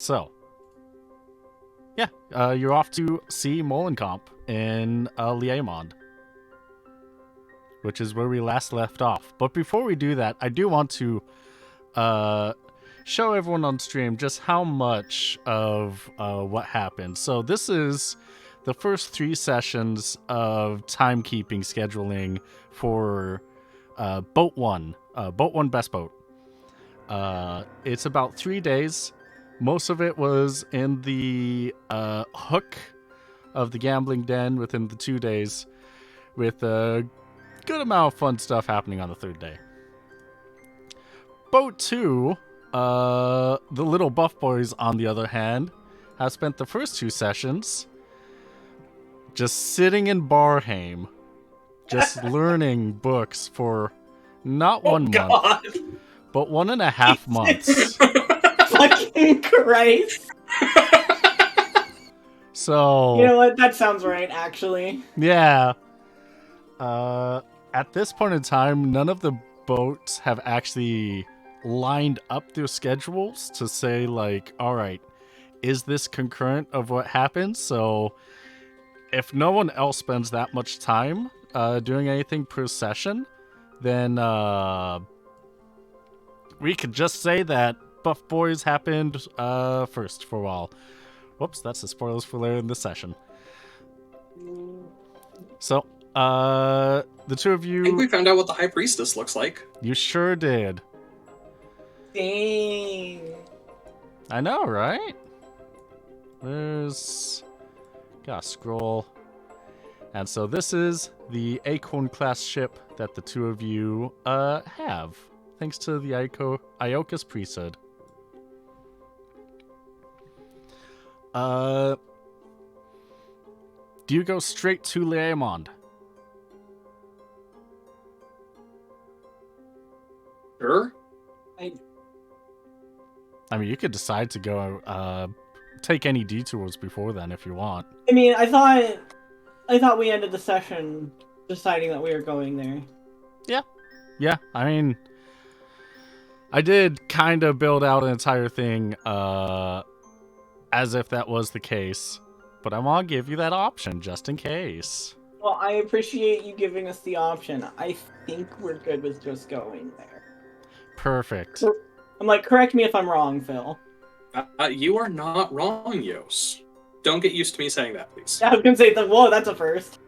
So, yeah, you're off to see Müllenkamp in Liemond, which is where we last left off. But before we do that, I do want to show everyone on stream just how much of what happened. So this is the first 3 sessions of timekeeping scheduling for Boat 1. Boat 1 Best Boat. It's about 3 days. Most of it was in the hook of the gambling den within the 2 days, with a good amount of fun stuff happening on the 3rd day. Boat 2, the little buff boys, on the other hand, have spent the first 2 sessions just sitting in Barheim, just learning books for not 1 month, but 1.5 months. Fucking Christ. So, you know what? That sounds right, actually. Yeah. At this point in time, none of the boats have actually lined up their schedules to say, like, all right, is this concurrent of what happens? So if no one else spends that much time doing anything per session, then we could just say that Buff Boys happened first for a while. Whoops, that's the spoilers for later in this session. So, the 2 of you... I think we found out what the High Priestess looks like. You sure did. Dang. I know, right? There's... Gotta scroll. And so this is the Acorn-class ship that the 2 of you have, thanks to the Ioka's priesthood. Do you go straight to Liemond? Sure. I mean, you could decide to go take any detours before then if you want. I mean, I thought we ended the session deciding that we were going there. Yeah, I mean, I did kind of build out an entire thing as if that was the case, but I want to give you that option just in case. Well, I appreciate you giving us the option. I think we're good with just going there. Perfect. I'm like, correct me if I'm wrong, Phil. You are not wrong, Yos. Don't get used to me saying that, please. I was gonna say, whoa, that's a first.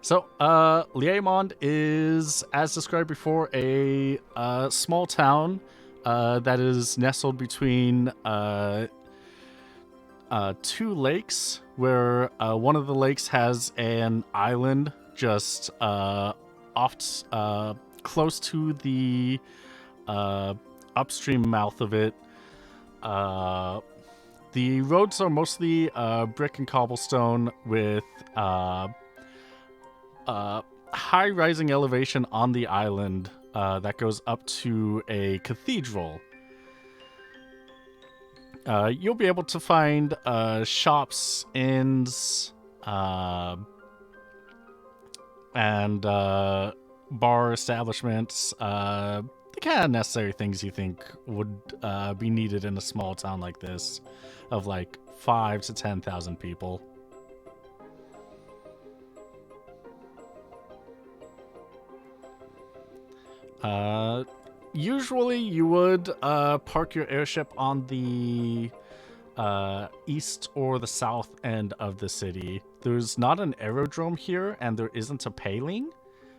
So, Liemond is, as described before, a small town that is nestled between 2 lakes, where one of the lakes has an island just close to the upstream mouth of it. The roads are mostly brick and cobblestone with high rising elevation on the island that goes up to a cathedral. You'll be able to find shops, inns, and bar establishments, the kind of necessary things you think would be needed in a small town like this of like 5,000 to 10,000 people. Usually you would park your airship on the east or the south end of the city. There's not an aerodrome here, and there isn't a paling,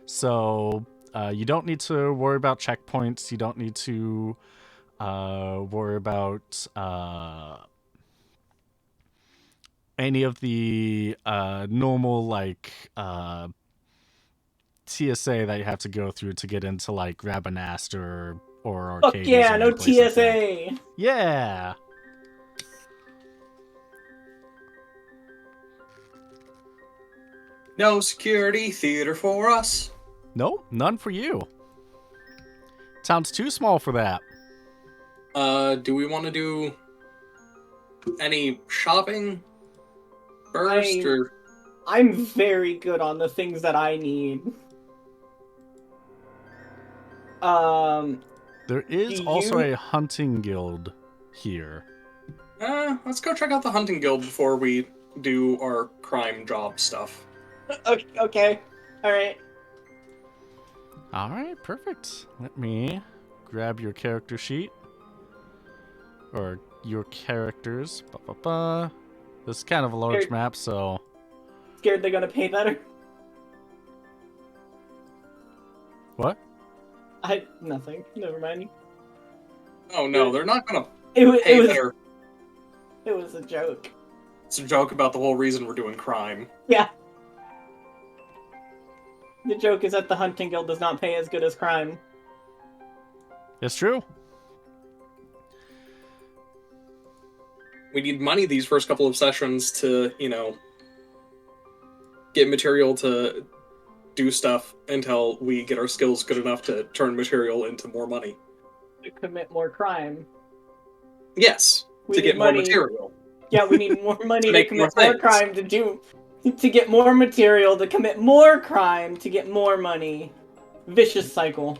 so you don't need to worry about checkpoints. You don't need to worry about any of the normal, like, TSA that you have to go through to get into, like, Rabanast or Fuck Arcades. yeah, or no any place TSA! like yeah! No security theater for us. No, none for you. Town's too small for that. Do we want to do any shopping first, or? I'm very good on the things that I need. There is Do also you- a hunting guild here. Let's go check out the hunting guild before we do our crime job stuff. Okay. All right. All right, perfect. Let me grab your character sheet. Or your characters. Ba-ba-ba. This is kind of a large Here. map, so... Scared they're gonna pay better. What? Nothing. Never mind. Oh no, they're not gonna It was. pay better. It was a joke. It's a joke about the whole reason we're doing crime. Yeah. The joke is that the hunting guild does not pay as good as crime. It's true. We need money these first couple of sessions to, get material to do stuff until we get our skills good enough to turn material into more money. To commit more crime. Yes, We to need get more money. material. Yeah, we need more money to make commit more more things. crime to get more material to commit more crime to get more money. Vicious cycle.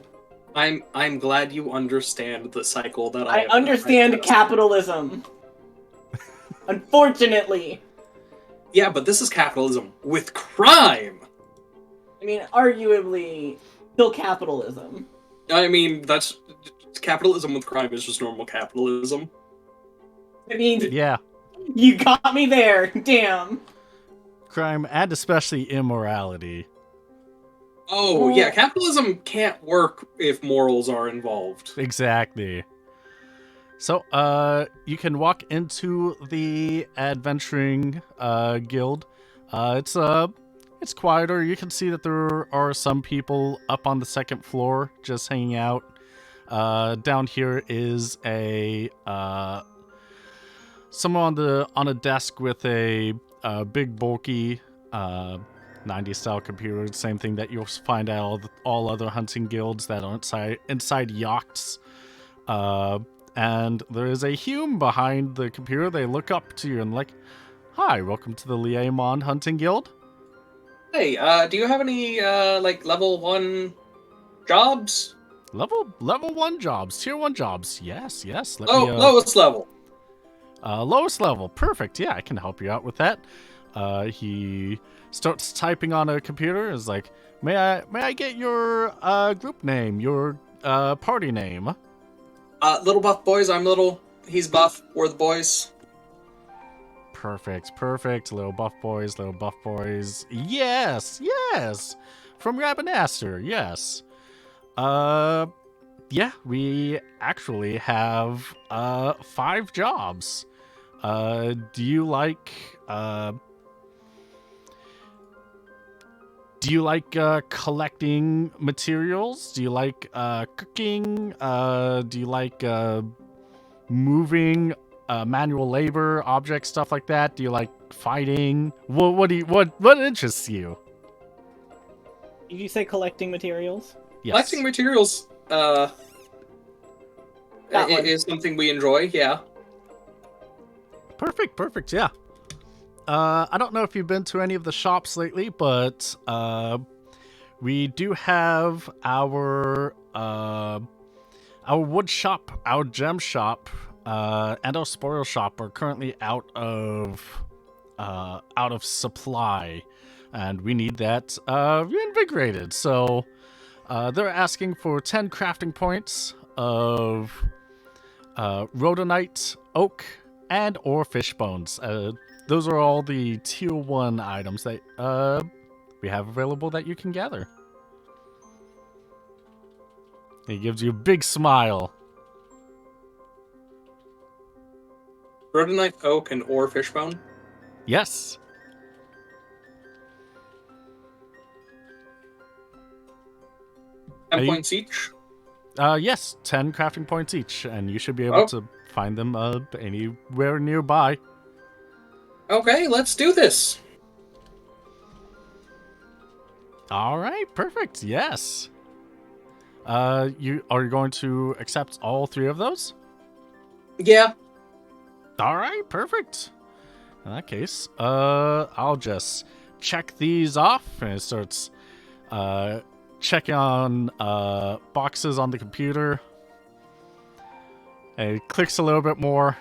I'm glad you understand the cycle that I understand I've- capitalism. Unfortunately. Yeah, but this is capitalism with crime. I mean, arguably, still capitalism. I mean, that's capitalism with crime is just normal capitalism. I mean, Yeah. you got me there. Damn. Crime and especially immorality. Oh, yeah, capitalism can't work if morals are involved. Exactly. So, you can walk into the adventuring guild. It's quieter. You can see that there are some people up on the second floor just hanging out. Down here is a someone on a desk with a big bulky 90s style computer. Same thing that you'll find at all other hunting guilds that are inside yachts. And there is a Hume behind the computer. They look up to you and like, "Hi, welcome to the Liamon Hunting Guild." Hey, do you have any, level 1 jobs? Level 1 jobs, tier 1 jobs. Yes. Let Oh, me, lowest level. lowest level. Perfect. Yeah, I can help you out with that. He starts typing on a computer. Is like, may I get your group name, your party name? Little buff boys, I'm little. He's buff. We're the boys. Perfect. Little buff boys. Yes. From Rabanaster, yes. Yeah, we actually have 5 jobs. Do you like collecting materials? Do you like cooking? Do you like moving manual labor, objects, stuff like that? Do you like fighting? What interests you? Did you say collecting materials? Yes. Collecting materials, That one. is something we enjoy, yeah. Perfect, yeah. I don't know if you've been to any of the shops lately, but we do have our wood shop, our gem shop, and our spoil shop are currently out of supply, and we need that reinvigorated. So they're asking for 10 crafting points of rhodonite, oak, and or fish bones. Those are all the tier 1 items that we have available that you can gather. He gives you a big smile. Rhodonite, oak, and ore fishbone. Yes. 10 points each. Yes, 10 crafting points each, and you should be able to find them anywhere nearby. Okay, let's do this. All right, perfect. Yes. You are going to accept all 3 of those? Yeah. All right, perfect. In that case, I'll just check these off, and it starts checking on boxes on the computer. And it clicks a little bit more.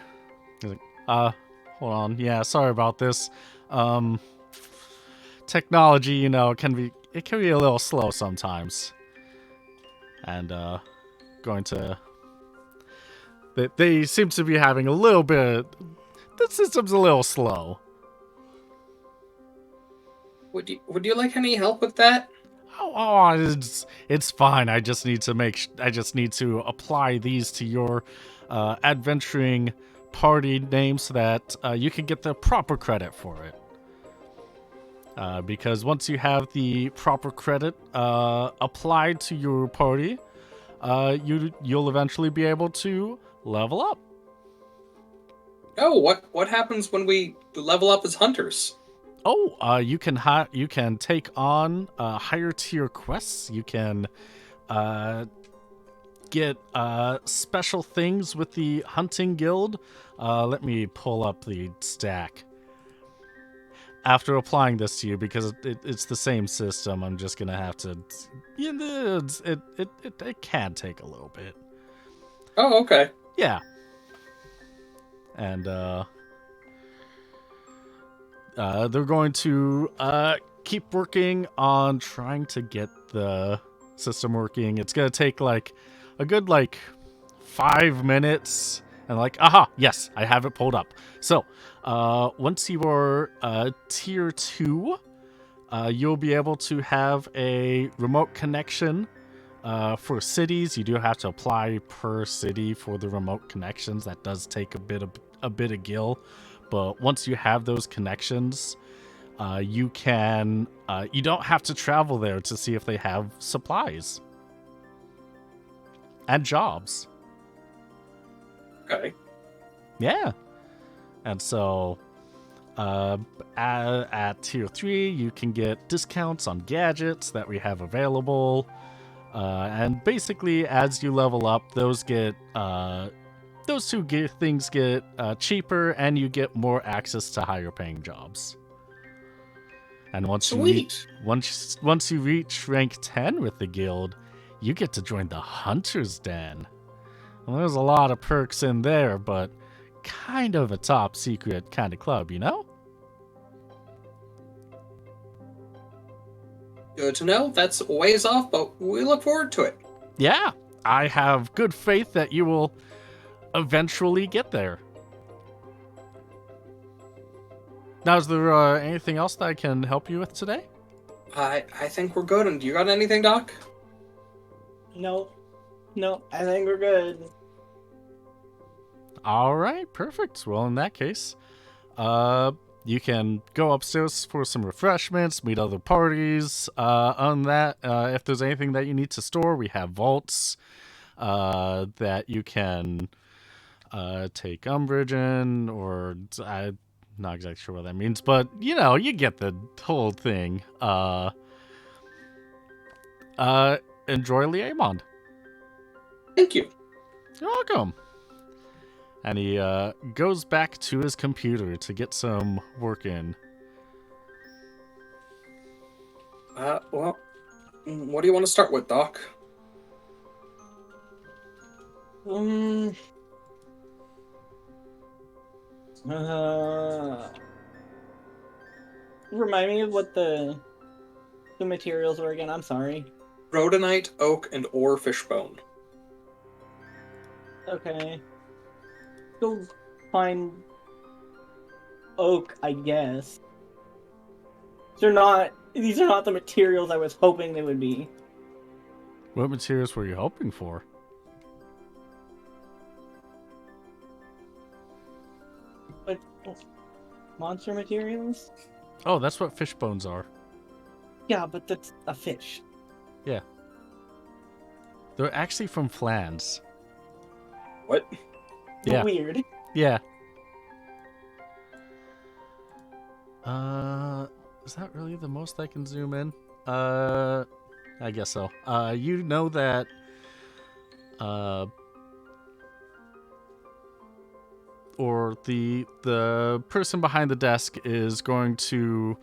He's like, hold on. Yeah, sorry about this. Technology, can be a little slow sometimes. And going to they seem to be having a little bit. The system's a little slow. Would you like any help with that? It's fine. I just need to apply these to your adventuring party name so that you can get the proper credit for it. Because once you have the proper credit applied to your party, you'll eventually be able to level up. Oh, what happens when we level up as hunters? Oh, you can take on higher tier quests. You can get special things with the hunting guild. Let me pull up the stack. After applying this to you, because it's the same system, I'm just gonna have to. It can take a little bit. Oh, okay. Yeah. And they're going to keep working on trying to get the system working. It's gonna take like a good 5 minutes, and aha, yes, I have it pulled up. So once you are tier 2, you'll be able to have a remote connection for cities. You do have to apply per city for the remote connections. That does take a bit of gil, but once you have those connections, you don't have to travel there to see if they have supplies and jobs. Okay. Yeah. And so at tier 3, you can get discounts on gadgets that we have available. And basically, as you level up, those two things get cheaper, and you get more access to higher paying jobs. And once you reach rank 10 with the guild, you get to join the Hunter's Den. Well, there's a lot of perks in there, but kind of a top secret kind of club, you know? Good to know. That's a ways off, but we look forward to it. Yeah, I have good faith that you will eventually get there. Now, is there anything else that I can help you with today? I think we're good. And do you got anything, Doc? No, I think we're good. All right, perfect. Well, in that case, you can go upstairs for some refreshments, meet other parties. On that, if there's anything that you need to store, we have vaults that you can take umbrage in, or I'm not exactly sure what that means, but you get the whole thing. Enjoy Liamond. Thank you. You're welcome. And he goes back to his computer to get some work in. Well, what do you want to start with, Doc? Remind me of what the materials were again. I'm sorry. Rhodonite, oak, and ore fishbone. Okay. Go find oak, I guess. These are not the materials I was hoping they would be. What materials were you hoping for? What monster materials? Oh, that's what fish bones are. Yeah, but that's a fish. Yeah. They're actually from Flans. What? Yeah. Weird. Yeah. Is that really the most I can zoom in? I guess so. You know that or the person behind the desk is going to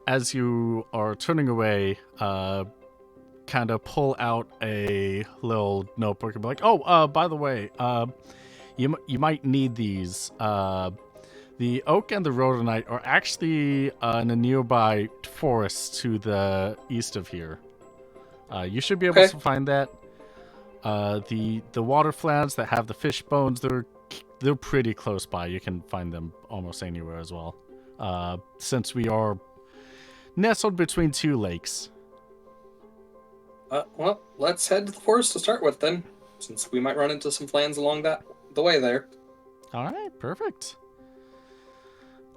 as you are turning away, kind of pull out a little notebook and be like, "Oh, by the way, you might need these. The oak and the rhodonite are actually in a nearby forest to the east of here. You should be able Okay. to find that. The water flans that have the fish bones, they're pretty close by. You can find them almost anywhere as well. Since we are nestled between two lakes." Well, let's head to the forest to start with then, since we might run into some flans along the way there. All right, perfect.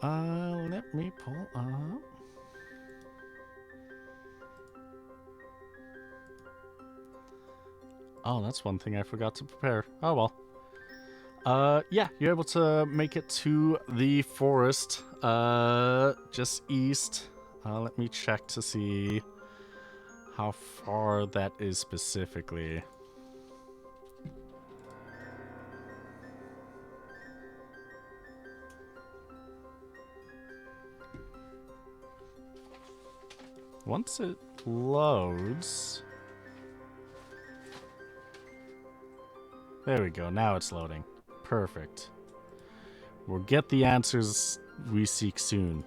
Let me pull up. Oh, that's one thing I forgot to prepare. Oh well. Yeah, you're able to make it to the forest, just east. Let me check to see how far that is specifically. Once it loads... There we go, now it's loading. Perfect. We'll get the answers we seek soon.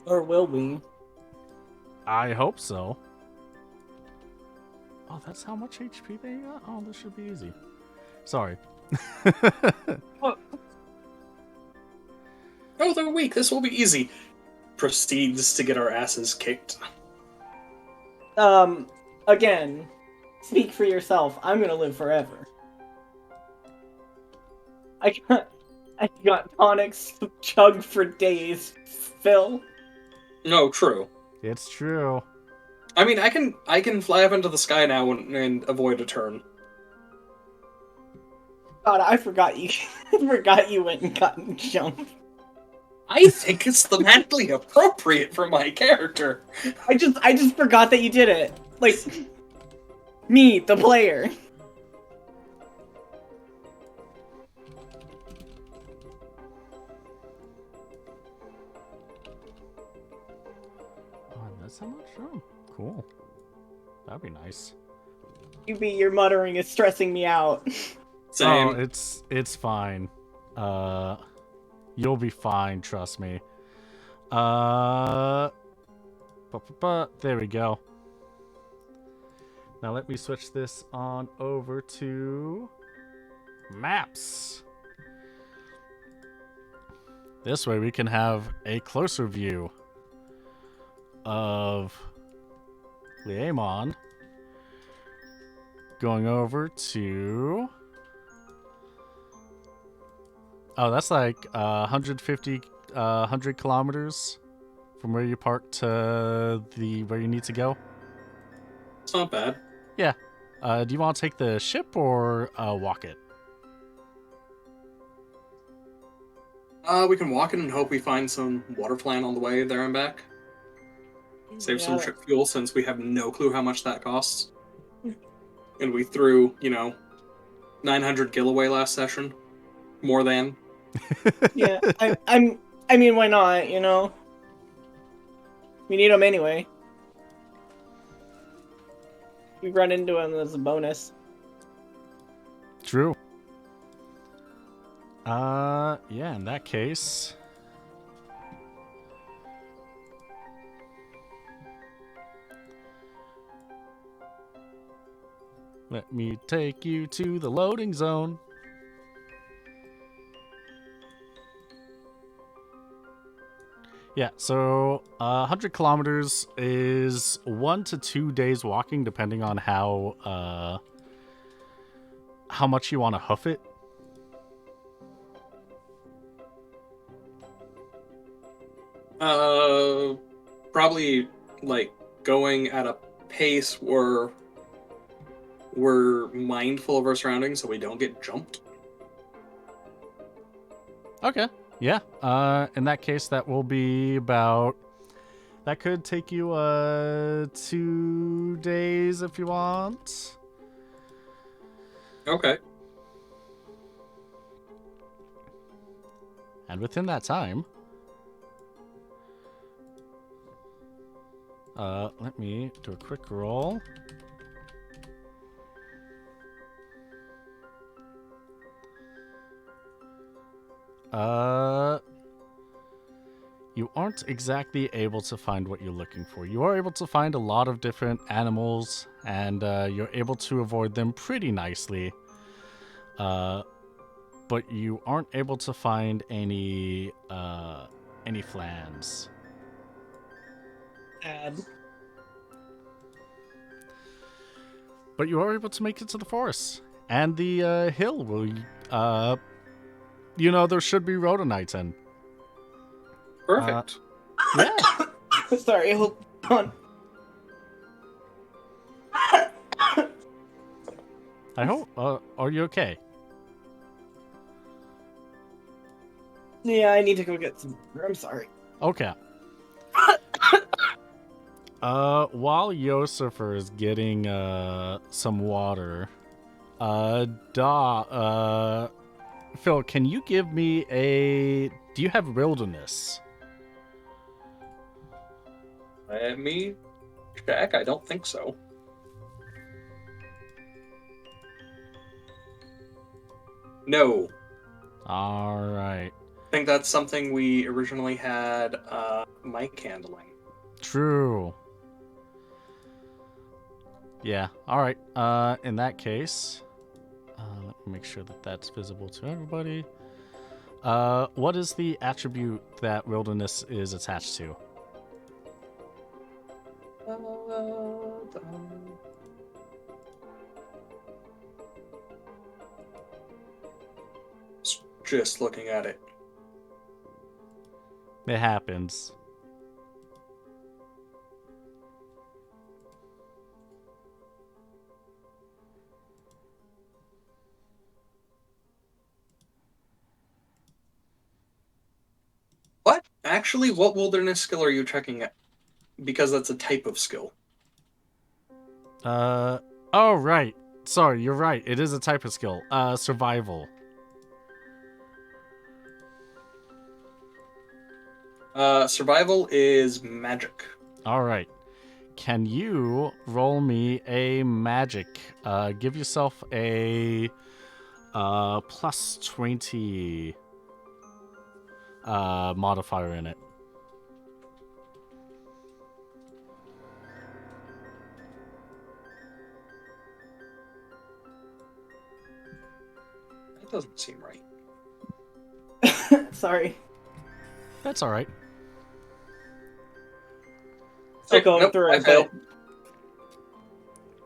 Or will we? I hope so. Oh, that's how much HP they got? Oh, this should be easy. Sorry. What? Oh, they're weak. This will be easy. Proceeds to get our asses kicked. Again, speak for yourself. I'm gonna live forever. I got tonics to chug for days, Phil. No, true. It's true. I mean, I can fly up into the sky now and avoid a turn. God, I forgot you. I forgot you went and got jumped. I think it's thematically appropriate for my character. I just forgot that you did it. Like, me, the player. Oh, that's how much? Oh, cool. That'd be nice. Your muttering is stressing me out. Same. Oh, it's fine. You'll be fine, trust me. There we go. Now let me switch this on over to maps. This way we can have a closer view of Liamon going over to... Oh, that's like 100 kilometers from where you park to where you need to go. It's not bad. Yeah. Do you want to take the ship or walk it? We can walk in and hope we find some water flan on the way there and back. Save some ship fuel since we have no clue how much that costs. And we threw, 900 gil away last session. More than. Yeah, I mean, why not? We need them anyway. We run into them as a bonus. True. Yeah, in that case... Let me take you to the loading zone. Yeah, so 100 kilometers is 1 to 2 days walking, depending on how much you want to hoof it. Probably like going at a pace where we're mindful of our surroundings so we don't get jumped. Okay. Yeah. In that case, that will be about... That could take you 2 days if you want. Okay. And within that time... Let me do a quick roll. You aren't exactly able to find what you're looking for. You are able to find a lot of different animals, and you're able to avoid them pretty nicely. But you aren't able to find any flans. Sad. But you are able to make it to the forest and the hill where there should be rhodonites in. Perfect. Yeah. Sorry, hold on. I hope. Are you okay? Yeah, I need to go get some water. I'm sorry. Okay. While Yosifer is getting some water, Phil, can you give me do you have wilderness? Let me check. I don't think so. No. All right. I think that's something we originally had Mike handling. True. Yeah. All right. In that case, let me make sure that that's visible to everybody. What is the attribute that wilderness is attached to? Just looking at it. It happens. What? Actually, what wilderness skill are you checking at? Because that's a type of skill. Oh, right. Sorry, you're right. It is a type of skill. Survival. Survival is magic. All right. Can you roll me a magic? Give yourself a plus 20 modifier in it. That doesn't seem right. Sorry. That's all right. Still going Nope, through I it, failed. but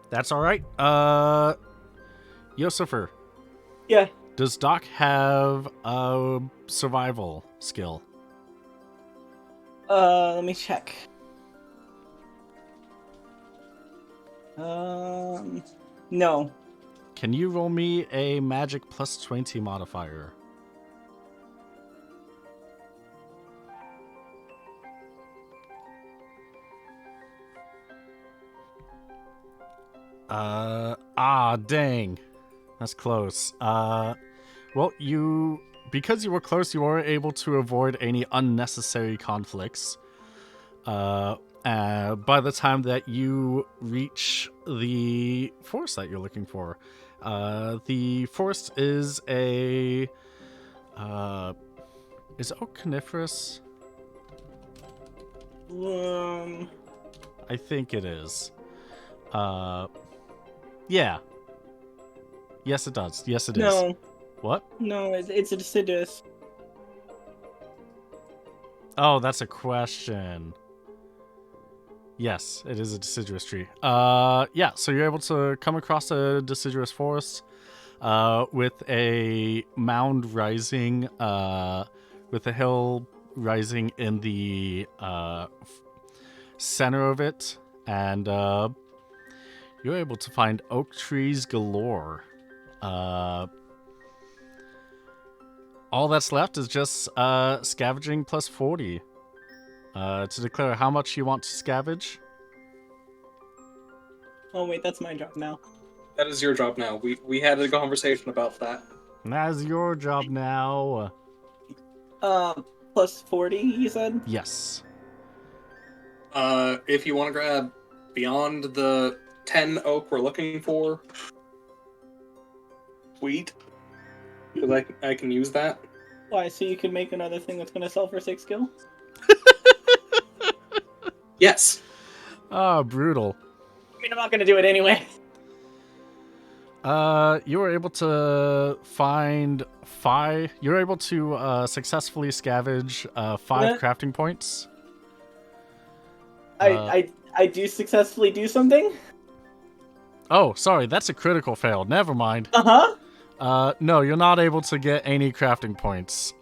That's all right. Yosifer, yeah. does Doc have a survival skill? Let me check. No. Can you roll me a magic plus 20 modifier? Dang. That's close. Well, because you were close, you were able to avoid any unnecessary conflicts. By the time that you reach the forest that you're looking for, the forest is is oak coniferous? I think it is. Yeah. Yes, it does. Yes, it is. No. What? No, it's a deciduous. Oh, that's a question. Yes, it is a deciduous tree. Yeah, so you're able to come across a deciduous forest with a mound rising, with a hill rising in the center of it, and you're able to find oak trees galore. All that's left is just scavenging plus 40 to declare how much you want to scavenge. Oh wait, that's my job now. That is your job now. We had a conversation about that. That's your job now. Plus 40, you said? Yes. If you want to grab beyond the 10 oak we're looking for, sweet. Because I can use that. Why? So you can make another thing that's gonna sell for 6 gil? Yes. Ah, brutal. I mean, I'm not gonna do it anyway. You were able to find 5. You're able to successfully scavenge 5 Yeah. crafting points. I do successfully do something? Oh, sorry, that's a critical fail. Never mind. Uh-huh. No, you're not able to get any crafting points.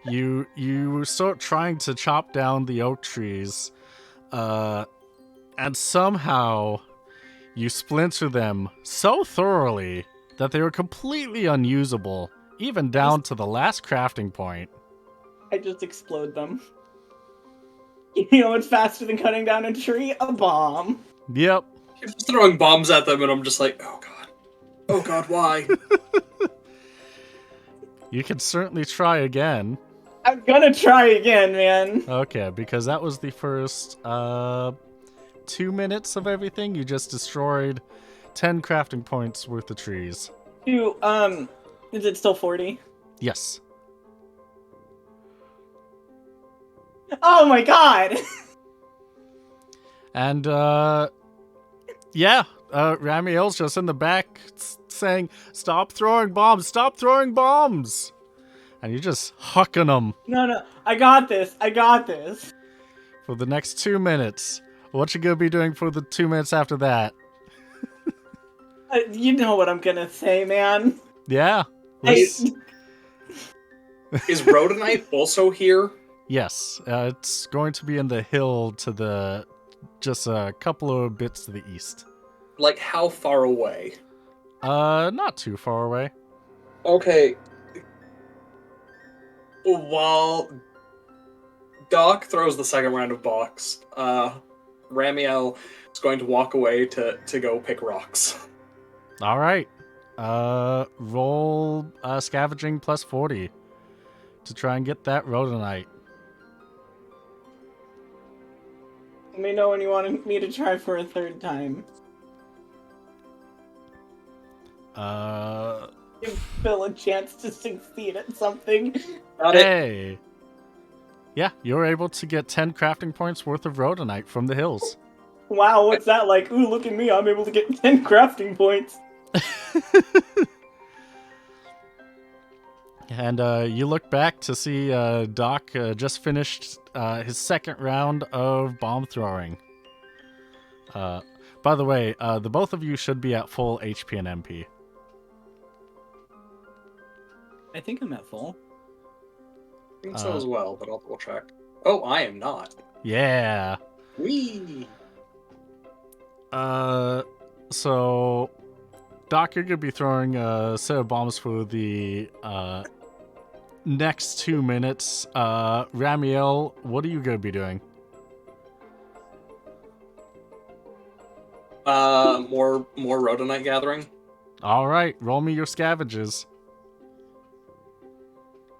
You start trying to chop down the oak trees, and somehow you splinter them so thoroughly that they were completely unusable, even down to the last crafting point. I just explode them. You know what's faster than cutting down a tree? A bomb. Yep. You're just throwing bombs at them, and I'm just like, oh god. Oh god, why? You can certainly try again. I'm gonna try again, man. Okay, because that was the first 2 minutes of everything. You just destroyed 10 crafting points worth of trees. Is it still 40? Yes. Oh my god! And yeah, Ramiel's just in the back saying, "Stop throwing bombs! Stop throwing bombs!" And you're just hucking them No, I got this. I got this. for the next 2 minutes. What you gonna be doing for the 2 minutes after that? You know what I'm gonna say, man. Yeah. Is Rhodonite also here? Yes, it's going to be in the hill to the just a couple of bits to the east. Like, how far away? Not too far away. Okay. While Doc throws the second round of box, Ramiel is going to walk away to go pick rocks. All right. Roll scavenging plus 40 to try and get that rhodonite. Let me know when you want me to try for a third time. Give Phil a chance to succeed at something. Got it. Hey. Yeah, you're able to get 10 crafting points worth of rhodonite from the hills. Wow, what's that like? Ooh, look at me, I'm able to get 10 crafting points. And you look back to see Doc just finished his second round of bomb throwing. By the way, the both of you should be at full HP and MP. I think I'm at full. I think so as well, but I'll double check. Oh, I am not. Yeah. Whee! So, Doc, you're going to be throwing a set of bombs for the next 2 minutes. Ramiel, what are you going to be doing? More rhodonite gathering. All right, roll me your scavenges.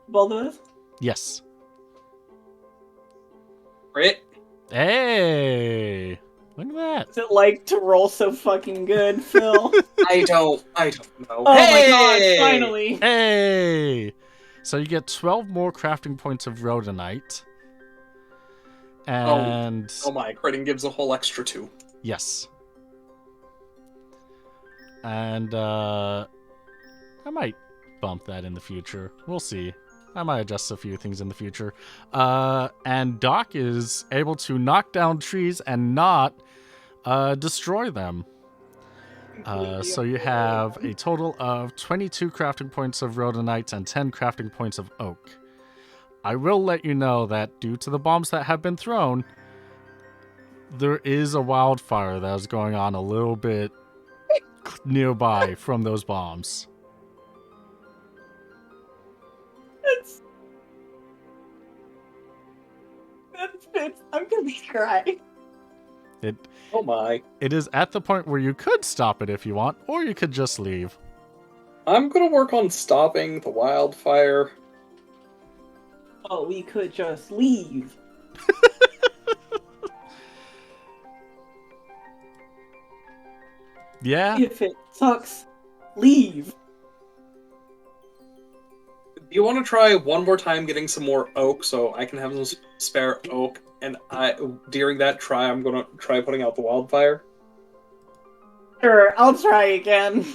Both of us? Yes. Crit. Hey! Look at that. What's it like to roll so fucking good, Phil? I don't know. Oh my god, finally! Hey! So you get 12 more crafting points of rhodonite. And... Oh my, critting gives a whole extra 2. Yes. And, I might bump that in the future. We'll see. I might adjust a few things in the future. And Doc is able to knock down trees and not destroy them. So you have a total of 22 crafting points of rhodonite and 10 crafting points of oak. I will let you know that due to the bombs that have been thrown, there is a wildfire that is going on a little bit nearby from those bombs. I'm gonna cry. Oh my. It is at the point where you could stop it if you want, or you could just leave. I'm gonna work on stopping the wildfire. Oh, we could just leave. Yeah. If it sucks, leave. Do you want to try one more time getting some more oak so I can have some spare oak? And during that I'm gonna try putting out the wildfire. Sure, I'll try again.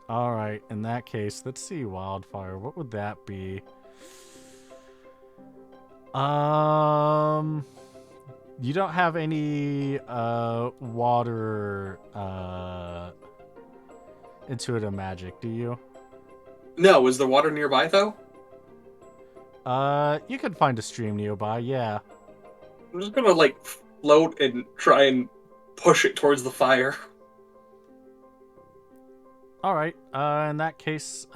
All right. In that case, let's see. Wildfire. What would that be? You don't have any water intuitive magic, do you? No, is there water nearby though? You could find a stream nearby. Yeah. I'm just gonna like float and try and push it towards the fire. All right. In that case,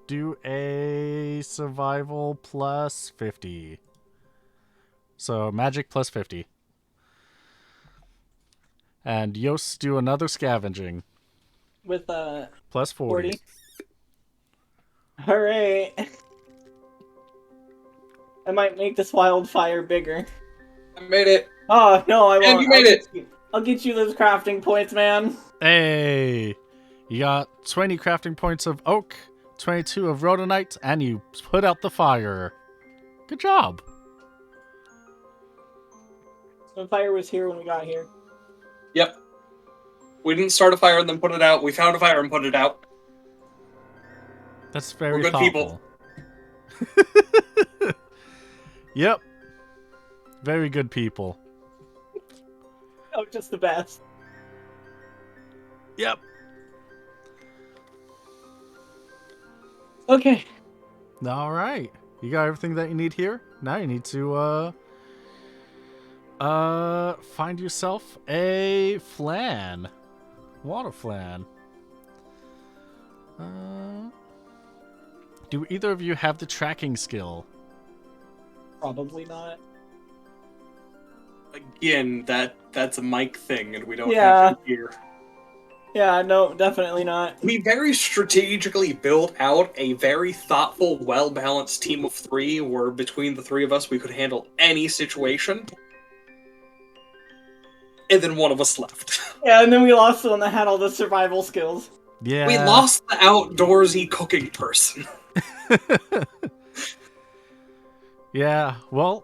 do a survival plus 50. So magic plus 50. And Yost do another scavenging. With Plus 40. 40. Alright. I might make this wildfire bigger. I made it. Oh, no, I won't. And you made it! I'll get you those crafting points, man. Hey! You got 20 crafting points of oak, 22 of rhodonite, and you put out the fire. Good job. The fire was here when we got here. Yep. We didn't start a fire and then put it out. We found a fire and put it out. That's very We're good thoughtful. people. Yep. Very good people. Oh, just the best. Yep. Okay. All right. You got everything that you need here? Now you need to find yourself a flan. Water flan. Do either of you have the tracking skill? Probably not. Again, that's a mic thing, and we don't Yeah. have it here. Yeah, no, definitely not. We very strategically built out a very thoughtful, well-balanced team of 3, where between the 3 of us, we could handle any situation. And then one of us left. Yeah, and then we lost the one that had all the survival skills. Yeah. We lost the outdoorsy cooking person. Yeah, well,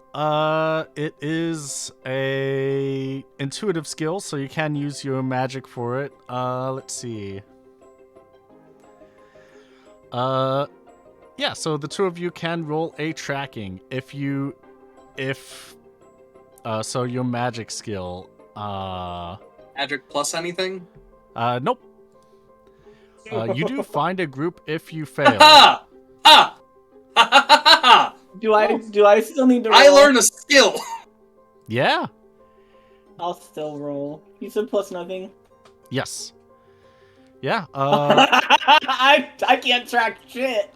it is a intuitive skill, so you can use your magic for it. Let's see. Yeah, so the two of you can roll a tracking so your magic skill, Magic plus anything? nope. You do find a group if you fail. Ha! Ha! Ha! Ha! Ha! Ha! Do I still need to roll? I learned a skill! Yeah, I'll still roll. You said plus nothing. yes. Yeah, I can't track shit.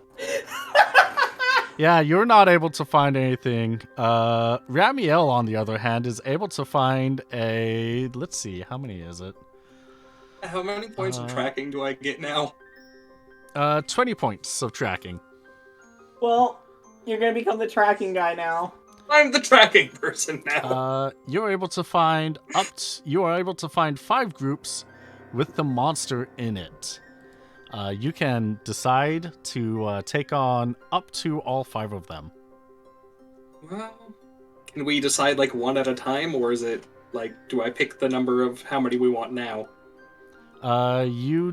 yeah, you're not able to find anything. Ramiel, on the other hand, is able to find let's see, how many is it? How many points of tracking do I get now? 20 points of tracking. Well, you're gonna become the tracking guy now. I'm the tracking person now. You are able to find 5 groups with the monster in it. You can decide to take on up to all 5 of them. Well, can we decide like one at a time, or is it like, do I pick the number of how many we want now? You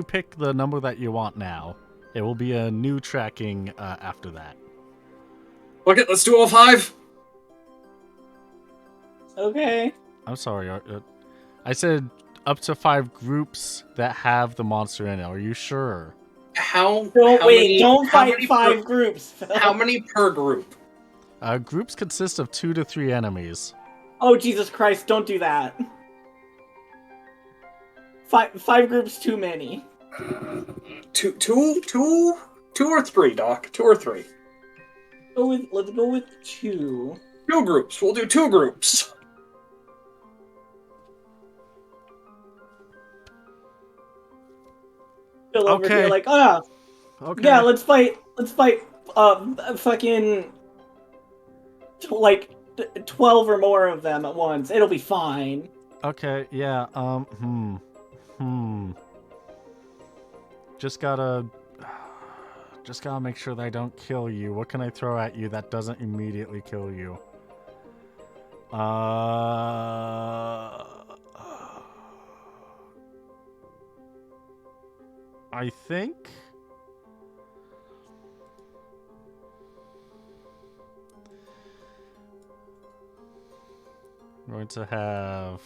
pick the number that you want now. It will be a new tracking after that. Okay, let's do all 5. Okay. I'm sorry. I said up to 5 groups that have the monster in it. Are you sure? Don't fight 5 groups. Phil. How many per group? Groups consist of 2 to 3 enemies. Oh Jesus Christ! Don't do that. 5 groups too many. Two or 3, Doc? 2 or 3? Let's go with 2. 2 groups. We'll do 2 groups. Phil over Okay. here like, Okay. yeah, let's fight, fucking, like, 12 or more of them at once. It'll be fine. Okay, yeah, Just gotta make sure that I don't kill you. What can I throw at you that doesn't immediately kill you? I think I'm going to have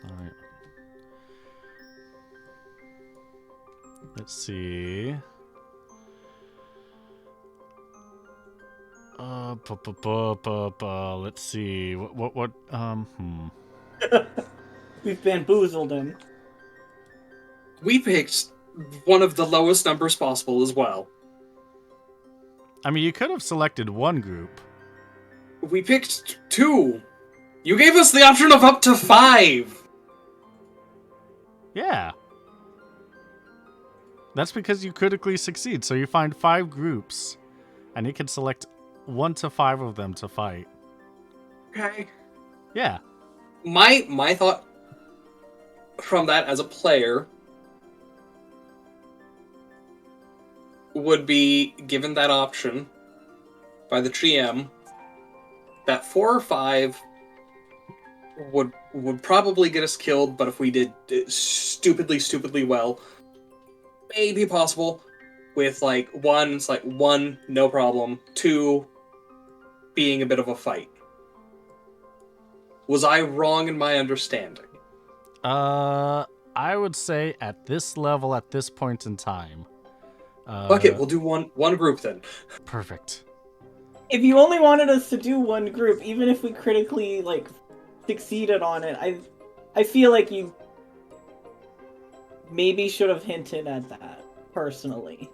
all right. Let's see. Let's see. What We've bamboozled him. We picked one of the lowest numbers possible as well. I mean, you could have selected one group. We picked 2. You gave us the option of up to 5. Yeah. That's because you critically succeed. So you find 5 groups, and you can select 1 to 5 of them to fight. Okay. Yeah. My thought from that as a player would be, given that option by the GM, that 4 or 5 would probably get us killed, but if we did stupidly well, maybe possible. With like 1, it's like 1, no problem. 2, being a bit of a fight. Was I wrong in my understanding? I would say at this level, at this point in time. Fuck it, we'll do one group then. Perfect. If you only wanted us to do one group, even if we critically like succeeded on it, I feel like you maybe should have hinted at that personally.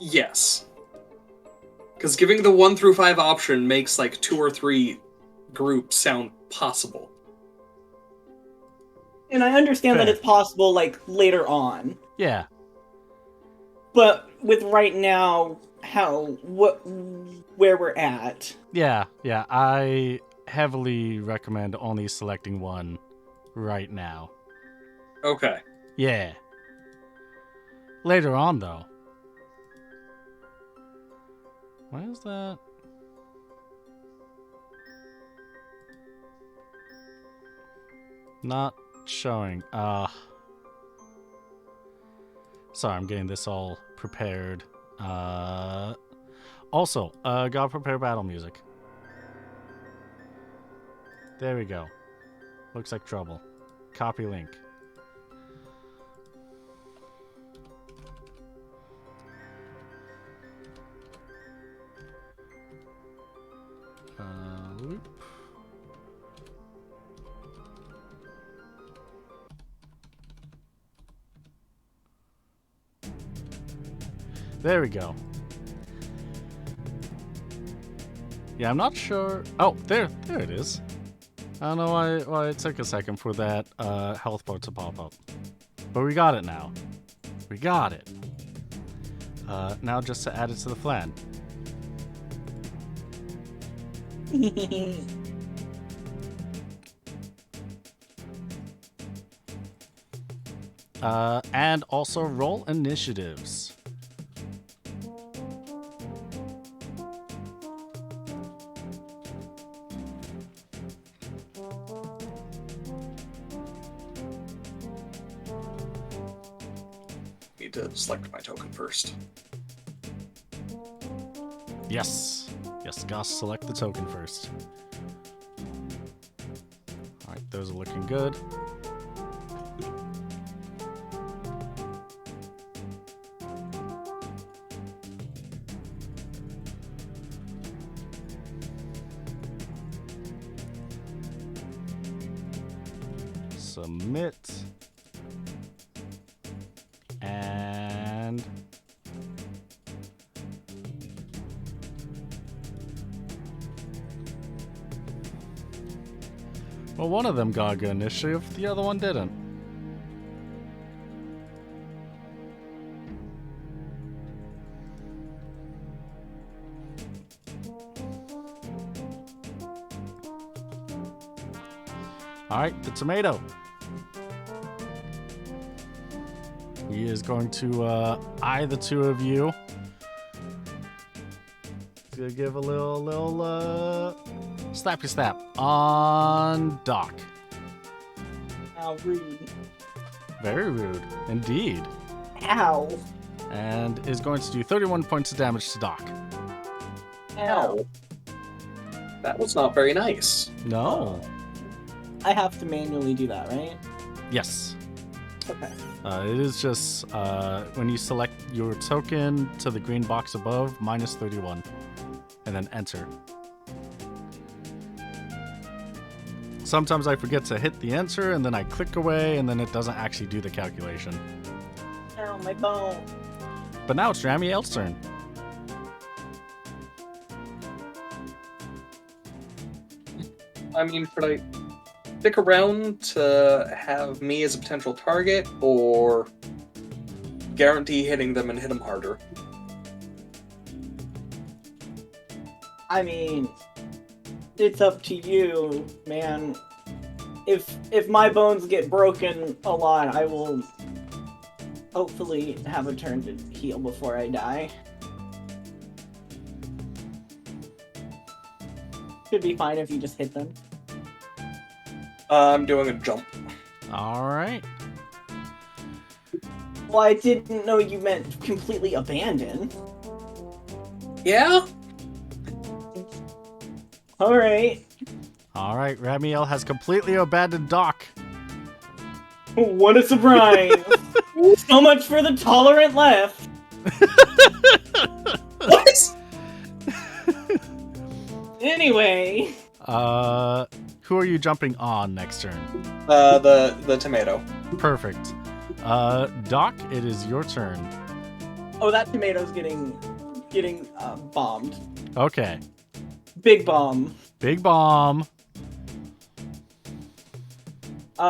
Yes. Because giving the 1 through 5 option makes like 2 or 3 groups sound possible. And I understand Fair. that it's possible like later on. Yeah. But with right now where we're at. Yeah. I heavily recommend only selecting 1 right now. Okay. Yeah. Later on, though. Why is that? Not showing. Sorry, I'm getting this all prepared. Also, gotta prepare battle music. There we go. Looks like trouble. Copy link. Loop. There we go. Yeah, I'm not sure. Oh, there it is. I don't know why it took a second for that health bar to pop up. But we got it now. We got it. Now just to add it to the flan. And also roll initiatives. Need to select my token first. Yes. Yes, gotta select the token first. Alright, those are looking good. Submit. And well, one of them got a good initiative, the other one didn't. All right, the tomato. He is going to eye the two of you. He's gonna give a little slappy slap on Doc. How rude. Very rude, indeed. Ow. And is going to do 31 points of damage to Doc. Ow. That was not very nice. No. I have to manually do that, right? Yes. Okay. It is just when you select your token to the green box above, minus 31. And then enter. Sometimes I forget to hit the enter, and then I click away, and then it doesn't actually do the calculation. Ow, my bone. But now it's Ramiel's turn. I mean, should I stick around to have me as a potential target, or guarantee hitting them and hit them harder? I mean, it's up to you, man. If my bones get broken a lot, I will hopefully have a turn to heal before I die. Should be fine if you just hit them. I'm doing a jump. All right. Well, I didn't know you meant completely abandon. Yeah? Alright. All right, Ramiel has completely abandoned Doc. What a surprise! So much for the tolerant left! What? Anyway. Who are you jumping on next turn? The tomato. Perfect. Doc, it is your turn. Oh, that tomato's getting bombed. Okay. Big bomb. Big bomb. Hang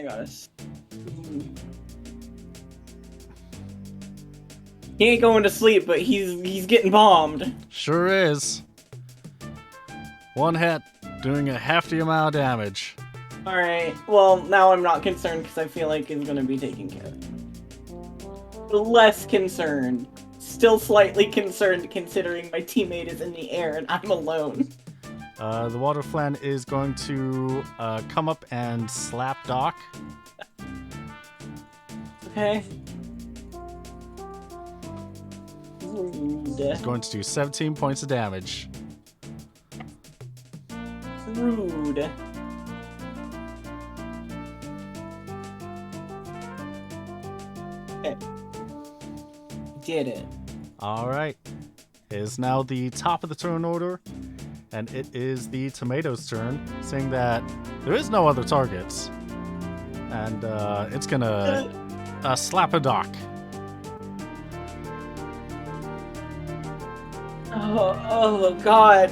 on. He ain't going to sleep, but he's getting bombed. Sure is. One hit, doing a hefty amount of damage. Alright, well, now I'm not concerned because I feel like it's gonna be taken care of. Less concerned. Still slightly concerned considering my teammate is in the air and I'm alone. The water flan is going to come up and slap Doc. Okay. Rude. It's going to do 17 points of damage. Rude. Okay. Did it. All right. It is now the top of the turn order, and it is the tomato's turn, saying that there is no other targets, and it's gonna slap a Doc. Oh god.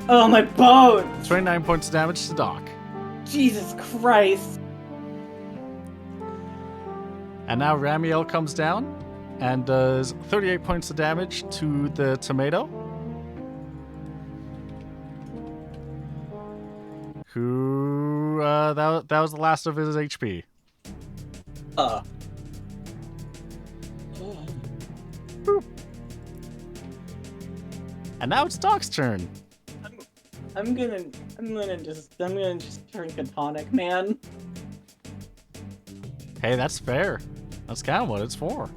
Oh, my bones! 29 points of damage to Doc. Jesus Christ. And now Ramiel comes down and does 38 points of damage to the tomato, who that was the last of his HP. Boop. And now it's Doc's turn. I'm gonna just drink a tonic, man. Hey, that's fair. That's kind of what it's for.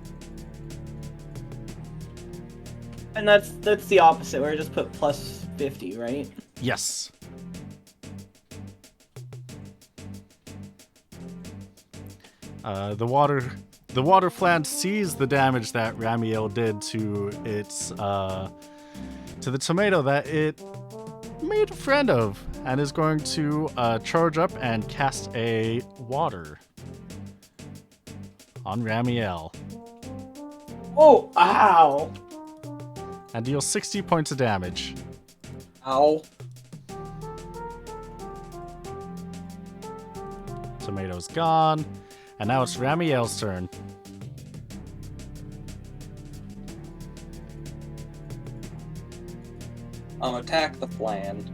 And that's the opposite, where I just put plus 50, right? Yes. The water flan sees the damage that Ramiel did to its to the tomato that it made a friend of, and is going to charge up and cast a water on Ramiel. Oh, ow! And deal 60 points of damage. Ow. Tomato's gone. And now it's Ramiel's turn. Attack the flan.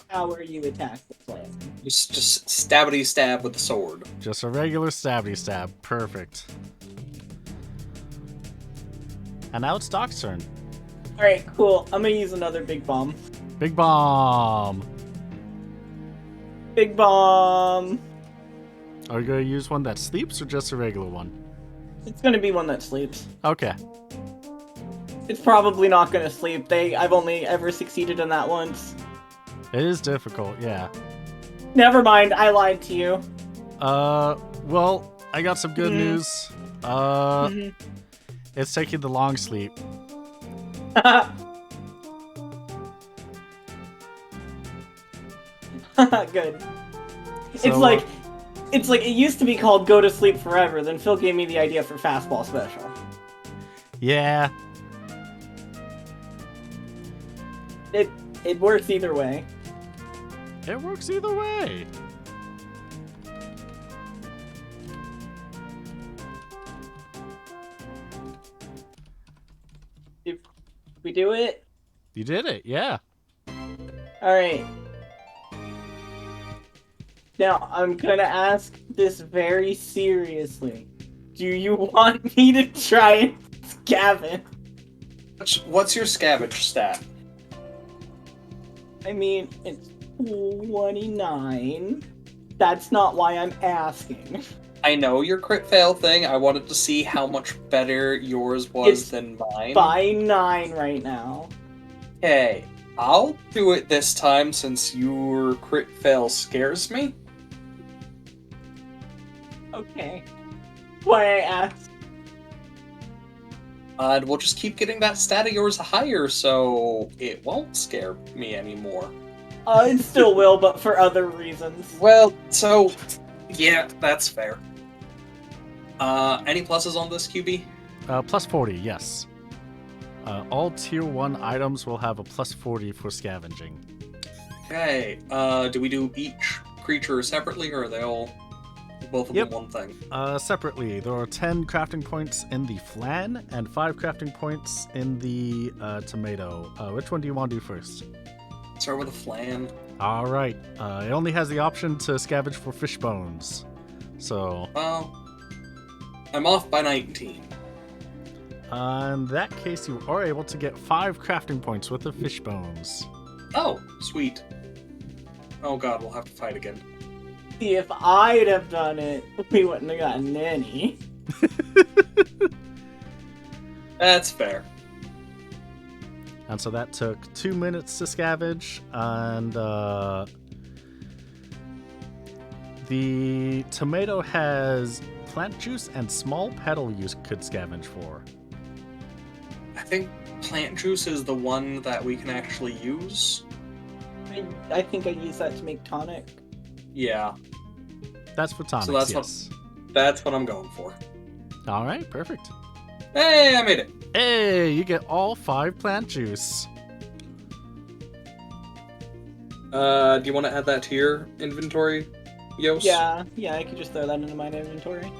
How are you attack the flan? Just stabbity stab with the sword. Just a regular stabby stab. Perfect. And now it's Doc's turn. Alright, cool. I'm gonna use another big bomb. Big bomb. Big bomb! Are you going to use one that sleeps or just a regular one? It's gonna be one that sleeps. Okay. It's probably not gonna sleep. I've only ever succeeded in that once. It is difficult, yeah. Never mind, I lied to you. Well, I got some good news. Mhm. It's taking the long sleep. Good. So, It's like it used to be called Go to Sleep Forever, then Phil gave me the idea for Fastball Special. yeah. It works either way. It works either way. Did we do it? You did it, yeah. Alright. Now, I'm gonna ask this very seriously. Do you want me to try and scavenge? What's your scavenge stat? I mean, it's 29. That's not why I'm asking. I know your crit fail thing. I wanted to see how much better yours was It's than mine. By 9 right now. Okay, I'll do it this time since your crit fail scares me. Okay. Why I asked. And we'll just keep getting that stat of yours higher, so it won't scare me anymore. It still will, but for other reasons. Well, so yeah, that's fair. Any pluses on this, QB? Plus 40, yes. All tier 1 items will have a plus 40 for scavenging. Okay. Do we do each creature separately, or are they all both of Yep. them one thing? Separately, there are 10 crafting points in the flan and 5 crafting points in the tomato. Which one do you want to do first? Start with a flan. All right. It only has the option to scavenge for fish bones. So, Well, I'm off by 19. in that case, you are able to get 5 crafting points with the fish bones. Oh, sweet. Oh god, we'll have to fight again. See, if I'd have done it, we wouldn't have gotten any. That's fair. And so that took 2 minutes to scavenge, and the tomato has plant juice and small petal you could scavenge for. I think plant juice is the one that we can actually use. I think I use that to make tonic. Yeah, That's for tonics, So that's yes. that's what I'm going for. All right, perfect. Hey, I made it. Hey, you get all 5 plant juice. Do you want to add that to your inventory, Yos? Yeah, I could just throw that into my inventory.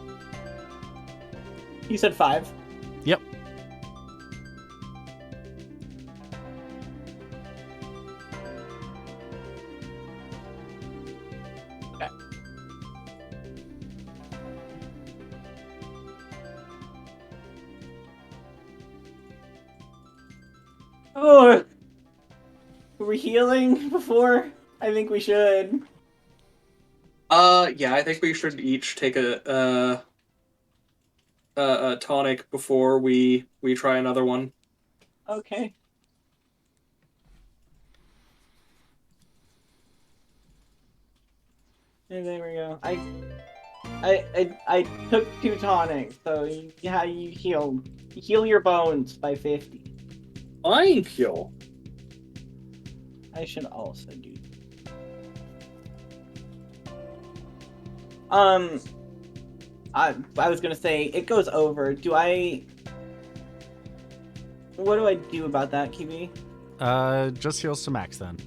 You said 5. Yep. Okay. Oh, were we healing before? I think we should. Yeah, I think we should each take a tonic before we try another one. Okay. And there we go. I took 2 tonics, so you heal. You heal your bones by 50. Thank you. I should also do. I was gonna say it goes over. What do I do about that, Kiwi? Just heals to max then.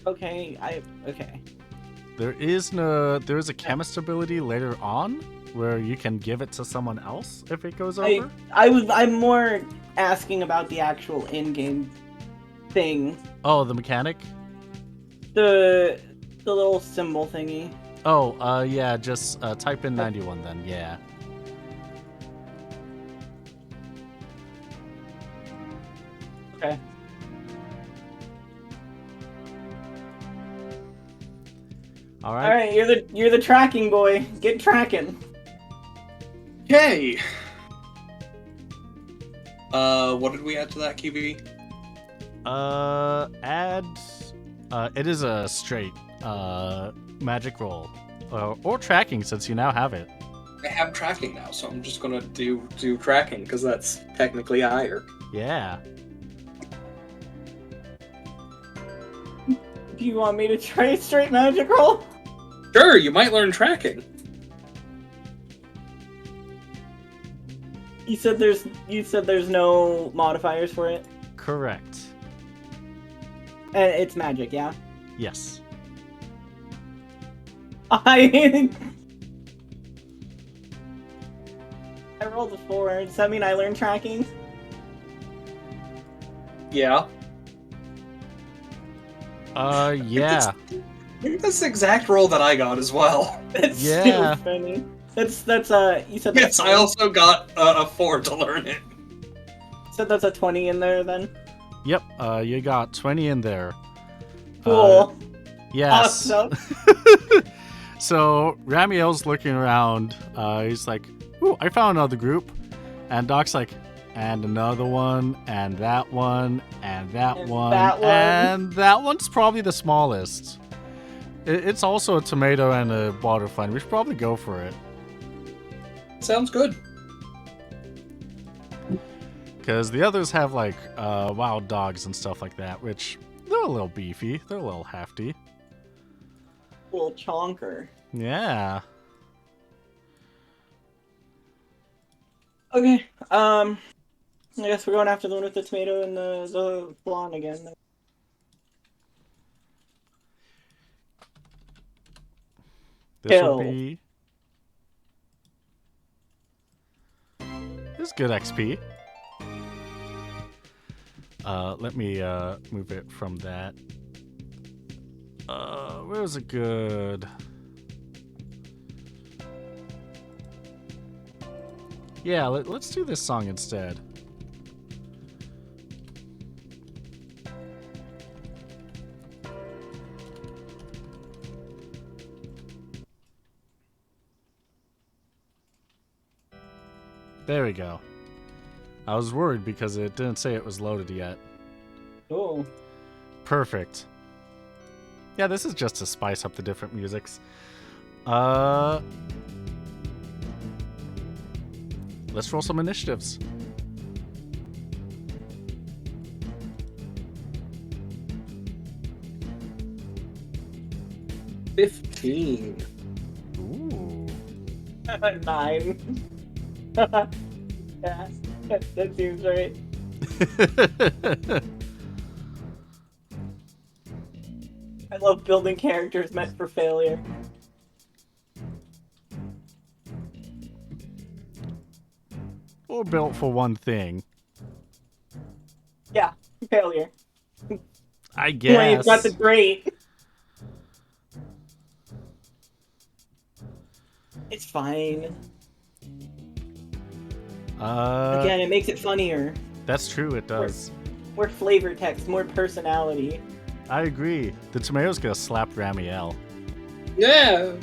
Okay, okay. There is a chemist ability later on where you can give it to someone else if it goes over? I'm more asking about the actual in-game thing. Oh, the mechanic? The little symbol thingy. Oh, yeah, just type in 91 then, yeah. Okay. All right. All right, you're the tracking boy. Get tracking. Yay! What did we add to that QB? Add. It is a straight magic roll, or tracking since you now have it. I have tracking now, so I'm just gonna do tracking because that's technically higher. Yeah. Do you want me to try a straight magic roll? Sure, you might learn tracking. You said there's no modifiers for it, Correct. and it's magic, yeah. Yes. I rolled a 4. Does that mean I learned tracking? Yeah. Yeah. That's the exact roll that I got as well. That's Yeah. so funny. That's you said Yes, that's I also got a 4 to learn it. said that's a 20 in there then. Yep. You got 20 in there. Cool. Yes. Awesome. So Ramiel's looking around. He's like, "Ooh, I found another group," and Doc's like, "And another one, and that one, and that And one, that one." and that one's probably the smallest. It's also a tomato and a butterfly. We should probably go for it Sounds good. because the others have like wild dogs and stuff like that, which they're a little beefy. They're a little hefty. Cool chonker. Yeah. Okay. I guess we're going after the one with the tomato and the blonde again. This Kill. will be. This is good XP. Let me move it from that. Where was it good? Yeah, let's do this song instead. There we go. I was worried because it didn't say it was loaded yet. Cool. Perfect. Yeah, this is just to spice up the different musics. Let's roll some initiatives. $15. Ooh. 9. Yeah, that seems right. I love building characters meant for failure. Or built for one thing. Yeah, failure. I When guess. you've got the great. It's fine. Again, it makes it funnier. That's true, it does. More flavor text, more personality. I agree. The tomato's gonna slap Ramiel. Yeah.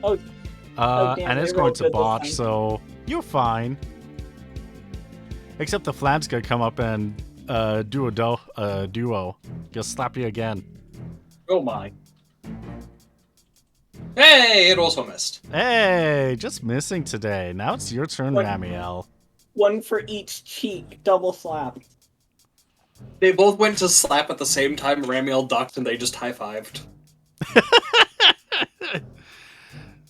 Oh, damn, and it's they going rolled to good this botch, time. so you're fine. Except the flat's gonna come up and do a duo. Just slap you again. Oh my. Hey, it also missed. Hey, just missing today. Now it's your turn, What? Ramiel. one for each cheek, double slap. They both went to slap at the same time. Ramiel ducked and they just high-fived.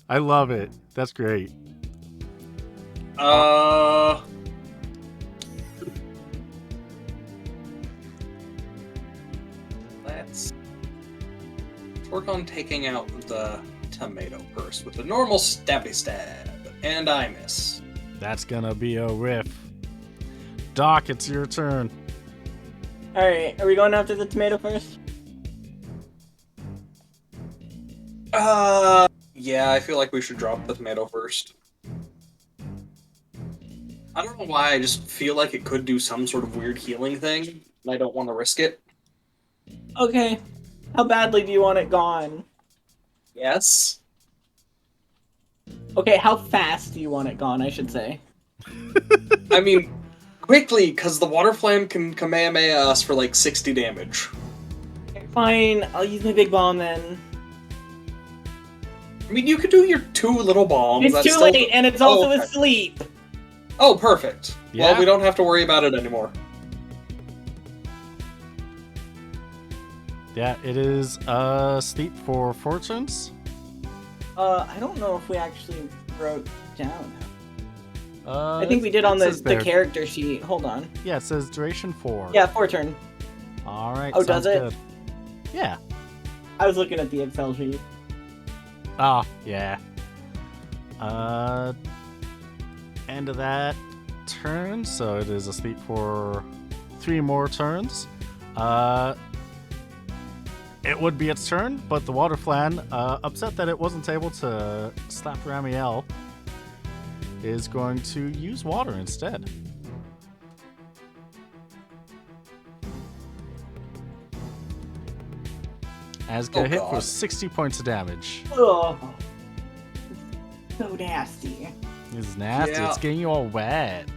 I love it. That's great. Let's work on taking out the tomato first with the normal stabby stab. And I miss. That's gonna be a whiff. Doc, it's your turn. Alright, are we going after the tomato first? Yeah, I feel like we should drop the tomato first. I don't know why, I just feel like it could do some sort of weird healing thing, and I don't want to risk it. Okay. How badly do you want it gone? Yes. Okay, how fast do you want it gone, I should say? I mean, quickly, because the water flame can Kamehameha us for like 60 damage. Fine, I'll use my big bomb then. I mean, you could do your 2 little bombs. It's that's too still... late, and it's also okay. asleep! Oh, perfect. Yeah. Well, we don't have to worry about it anymore. Yeah, it is sleep for 4 turns. I don't know if we actually wrote down. I I think we did on the character sheet. Hold on. Yeah, it says duration 4. Yeah, 4 turn. All right. Oh, does sounds it? good. Yeah. I was looking at the Excel sheet. Oh, yeah. End of that turn, so it is asleep for 3 more turns. It would be its turn, but the water flan, upset that it wasn't able to slap Ramiel, is going to use water instead. As get hit for 60 points of damage. Ugh. So nasty. It's nasty. Yeah. It's getting you all wet.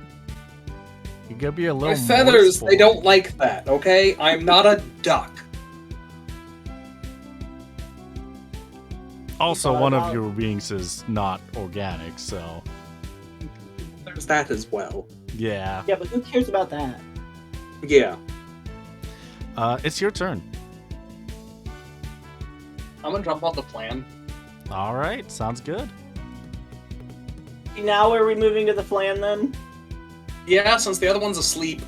You gotta be a little My feathers, moistful. they don't like that, okay? I'm not a duck. Also, one of your wings is not organic, so There's that as well. yeah. Yeah, but who cares about that? Yeah. It's your turn. I'm gonna jump on the flan. All right, sounds good. Now are we moving to the flan then? Yeah, since the other one's asleep.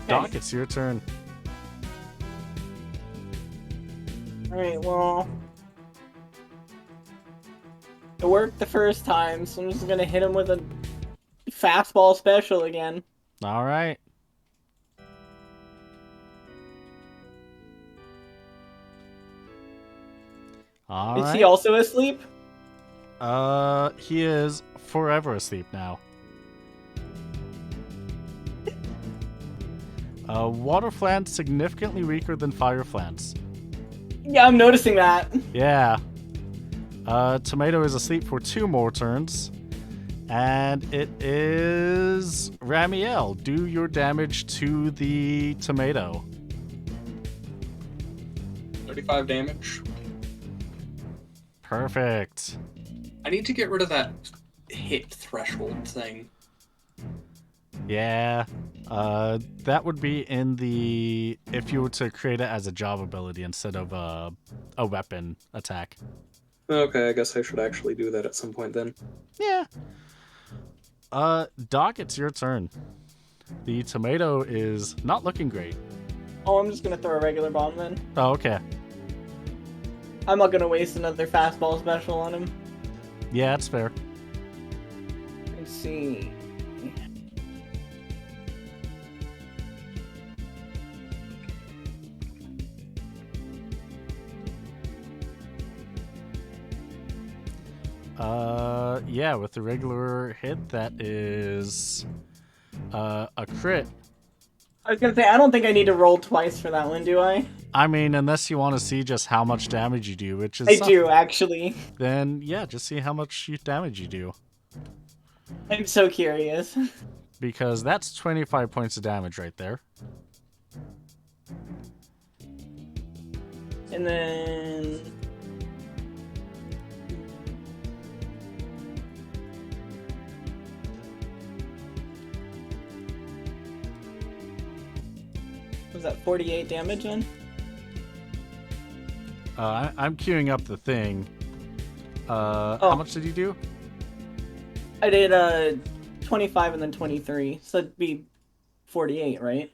Doc, it's your turn. Alright, well... It worked the first time, so I'm just gonna hit him with a fastball special again. All right. All Is right. he also asleep? He is forever asleep now. Water flans significantly weaker than fire flans. Yeah, I'm noticing that. Yeah. Tomato is asleep for 2 more turns. And it is Ramiel. Do your damage to the tomato. 35 damage. Perfect. I need to get rid of that hit threshold thing. Yeah. That would be in the... if you were to create it as a job ability instead of a weapon attack. Okay, I guess I should actually do that at some point then. Yeah. Doc, it's your turn. The tomato is not looking great. Oh, I'm just gonna throw a regular bomb then. Oh, okay. I'm not gonna waste another fastball special on him. Yeah, that's fair. Let's see. Yeah, with the regular hit, that is a crit. I was gonna say, I don't think I need to roll twice for that one, do I? I mean, unless you want to see just how much damage you do, which is... I do, actually. Then, yeah, just see how much damage you do. I'm so curious. Because that's 25 points of damage right there. And then... Was that 48 damage then? I'm queuing up the thing. How much did you do? I did 25 and then 23, so it'd be 48, right?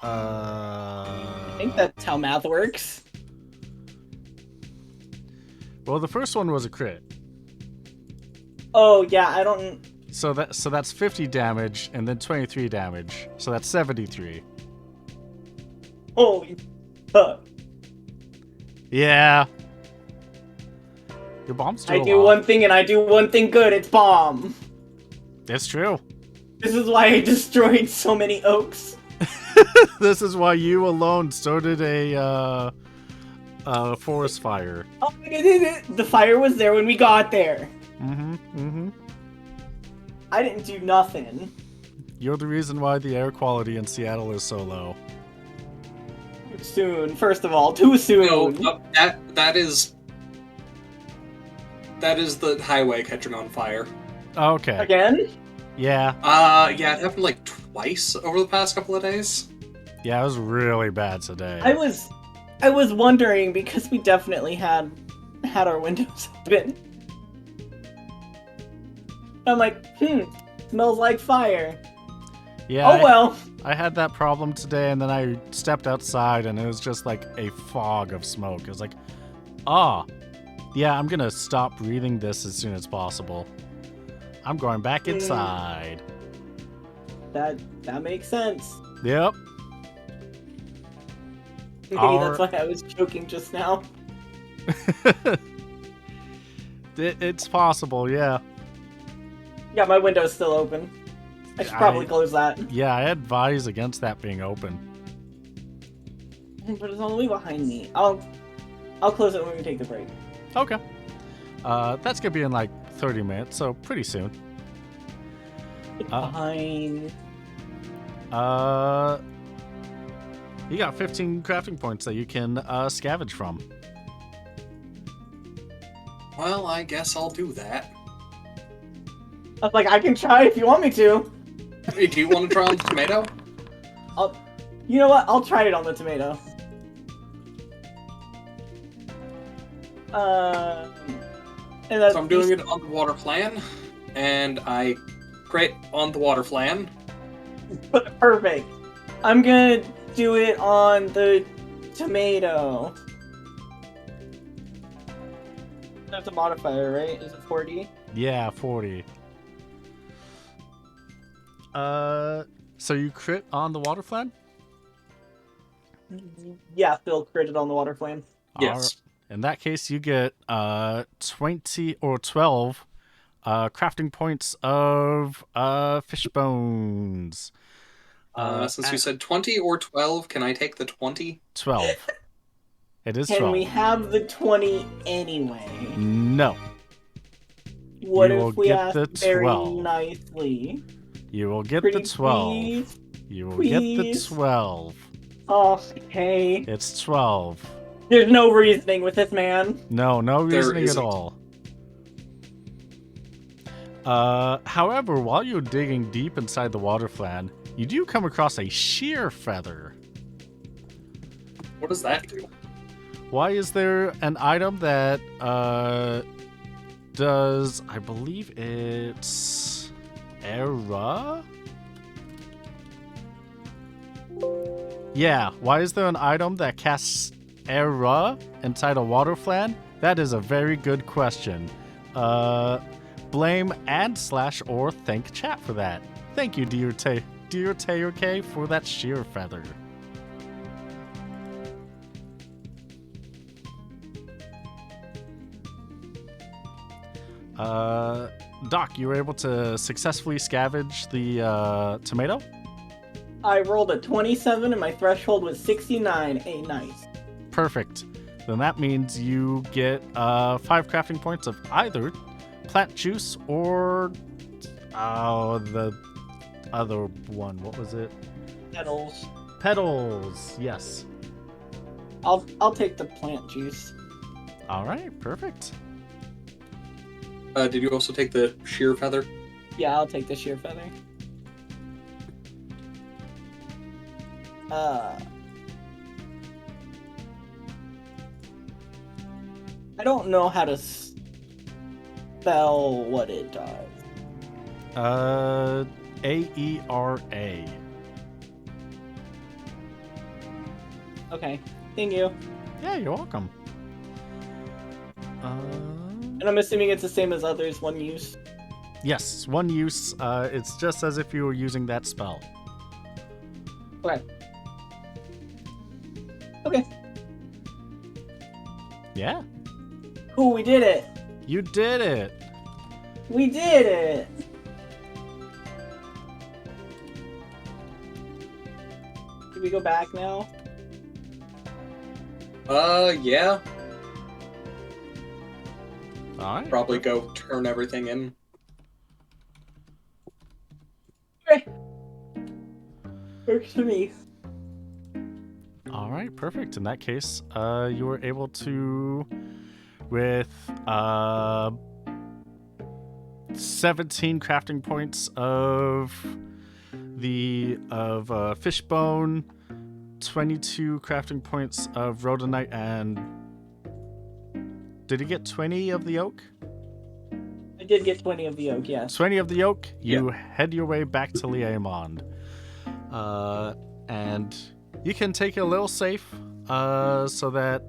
I think that's how math works. Well, the first one was a crit. Oh yeah, I don't. So that's 50 damage and then 23 damage. So that's 73. Holy fuck! Yeah. Your bomb's still I do alive. one thing and I do one thing good. It's bomb. It's true. This is why I destroyed so many oaks. This is why you alone started a forest fire. Oh, the fire was there when we got there. Mm-hmm. I didn't do nothing. You're the reason why the air quality in Seattle is so low. Soon, first of all, too soon. No, that is the highway catching on fire. Okay. Again? Yeah. Yeah, it happened like twice over the past couple of days. Yeah, it was really bad today. I was wondering because we definitely had our windows open. I'm like, smells like fire. Yeah. Oh well. I had that problem today, and then I stepped outside, and it was just like a fog of smoke. It was like, yeah, I'm gonna stop breathing this as soon as possible. I'm going back inside. That makes sense. Yep. Maybe that's why I was choking just now. It's possible, yeah. Yeah, my window's still open. I should probably close that. Yeah, I advise against that being open. But it's all the way behind me. I'll close it when we take the break. Okay. That's gonna be in like 30 minutes, so pretty soon. It's fine. You got 15 crafting points that you can scavenge from. Well, I guess I'll do that. I was like, I can try if you want me to. Hey, do you want to try on the tomato? You know what? I'll try it on the tomato. And that's So I'm doing it on the water flan, and I crit on the water flan. Perfect. I'm gonna do it on the tomato. That's a modifier, right? Is it 40? Yeah, 40. So you crit on the water flan? Yeah, Phil critted on the water flame. Yes. In that case, you get 20 or 12 crafting points of fish bones. Since you said 20 or 12, can I take the 20? 12. It is Can 12. we have the 20 anyway? No. What You will if we get ask the very 12. nicely? You will get Pretty the 12. please? You will get the Please? 12. Oh, okay. It's 12. There's no reasoning with this man. No There reasoning at isn't. all. However, while you're digging deep inside the water flan, you do come across a shear feather. What does that do? Why is there an item that does, I believe it's era? Yeah, why is there an item that casts era inside a water flan? That is a very good question. Blame and/or thank chat for that. Thank you, dear Tayoke, for that sheer feather. Doc, you were able to successfully scavenge the tomato? I rolled a 27 and my threshold was 69. Hey, nice. Perfect. Then that means you get 5 crafting points of either plant juice or the other one. What was it? Petals. Petals. Yes. I'll take the plant juice. All right. Perfect. Did you also take the sheer feather? Yeah, I'll take the sheer feather. I don't know how to spell what it does. AERA. Okay. Thank you. Yeah, you're welcome. And I'm assuming it's the same as others, one use. Yes, one use. It's just as if you were using that spell. Okay. Okay. Yeah, Cool, we did it! you did it. We did it! Can we go back now? Yeah. All right. Probably go turn everything in. Okay. Works for me. All right, perfect. In that case, you were able to, with 17 crafting points of fishbone, 22 crafting points of rhodonite, and did you get 20 of the oak? I did get 20 of the oak, yes. 20 of the oak. You head your way back to Liamond. And you can take it a little safe, so that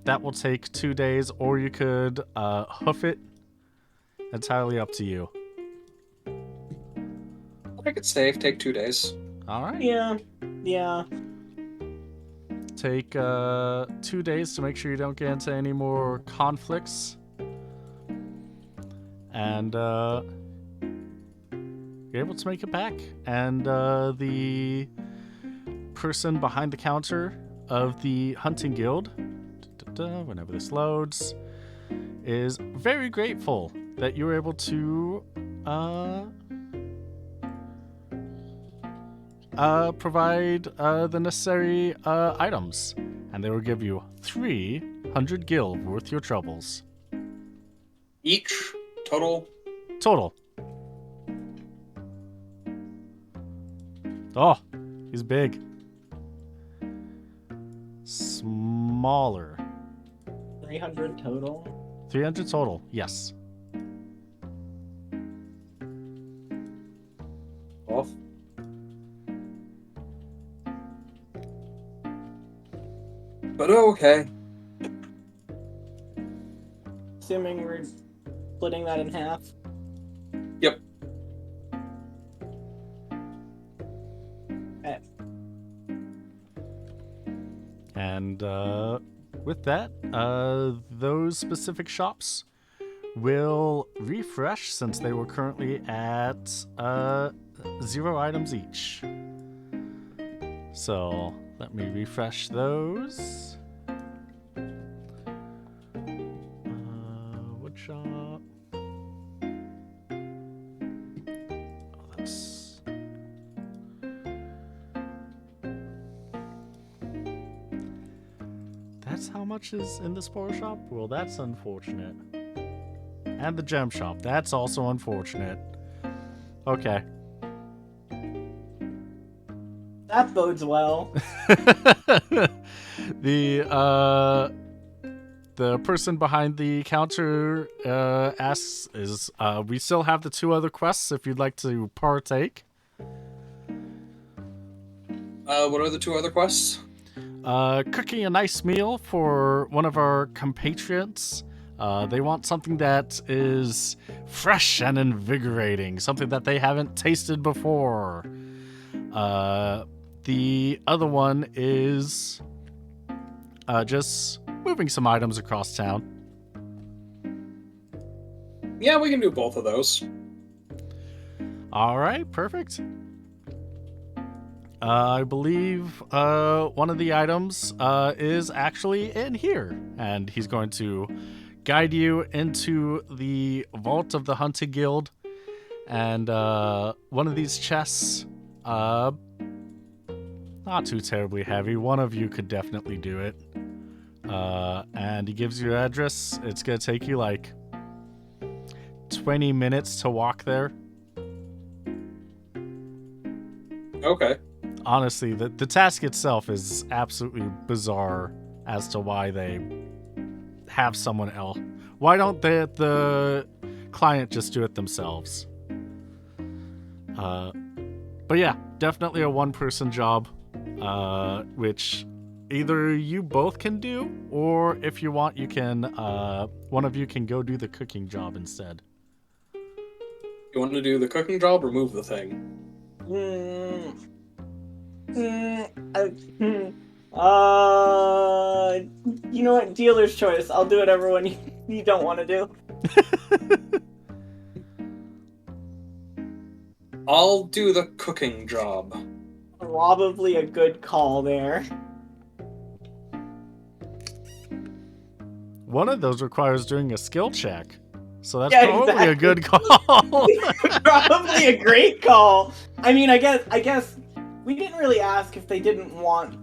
that will take 2 days, or you could hoof it. Entirely up to you. I'll make it safe, take 2 days. All right. Yeah. Take 2 days to make sure you don't get into any more conflicts. And you're able to make it back. And the person behind the counter of the hunting guild, whenever this loads, is very grateful that you were able to provide the necessary items, and they will give you 300 gil worth your troubles. Each? Total? Total. Oh, he's big. Smaller. 300 total. 300 total, yes. Off. But okay. Assuming we're splitting that in half. Yep. Okay. And with that, those specific shops will refresh since they were currently at 0 items each. So let me refresh those. Wood shop. Oh, that's how much is in the spore shop? Well, that's unfortunate. And the gem shop. That's also unfortunate. Okay. That bodes well. The person behind the counter asks, we still have the 2 other quests if you'd like to partake. What are the 2 other quests? Cooking a nice meal for one of our compatriots. They want something that is fresh and invigorating, something that they haven't tasted before. The other one is just moving some items across town. Yeah, we can do both of those. All right, perfect. I believe one of the items is actually in here, and he's going to guide you into the vault of the Hunting Guild. And one of these chests, not too terribly heavy. One of you could definitely do it. And he gives you your address. It's going to take you like 20 minutes to walk there. Okay. Honestly, the task itself is absolutely bizarre as to why they have someone else. Why don't the client just do it themselves? But yeah, definitely a one-person job. which either you both can do, or if you want, you can one of you can go do the cooking job instead. You want to do the cooking job or move the thing? You know what? Dealer's choice. I'll do whatever one you don't want to do. I'll do the cooking job. Probably a good call there. One of those requires doing a skill check, so that's Yeah, probably exactly. a good call. Probably a great call. I mean, I guess we didn't really ask if they didn't want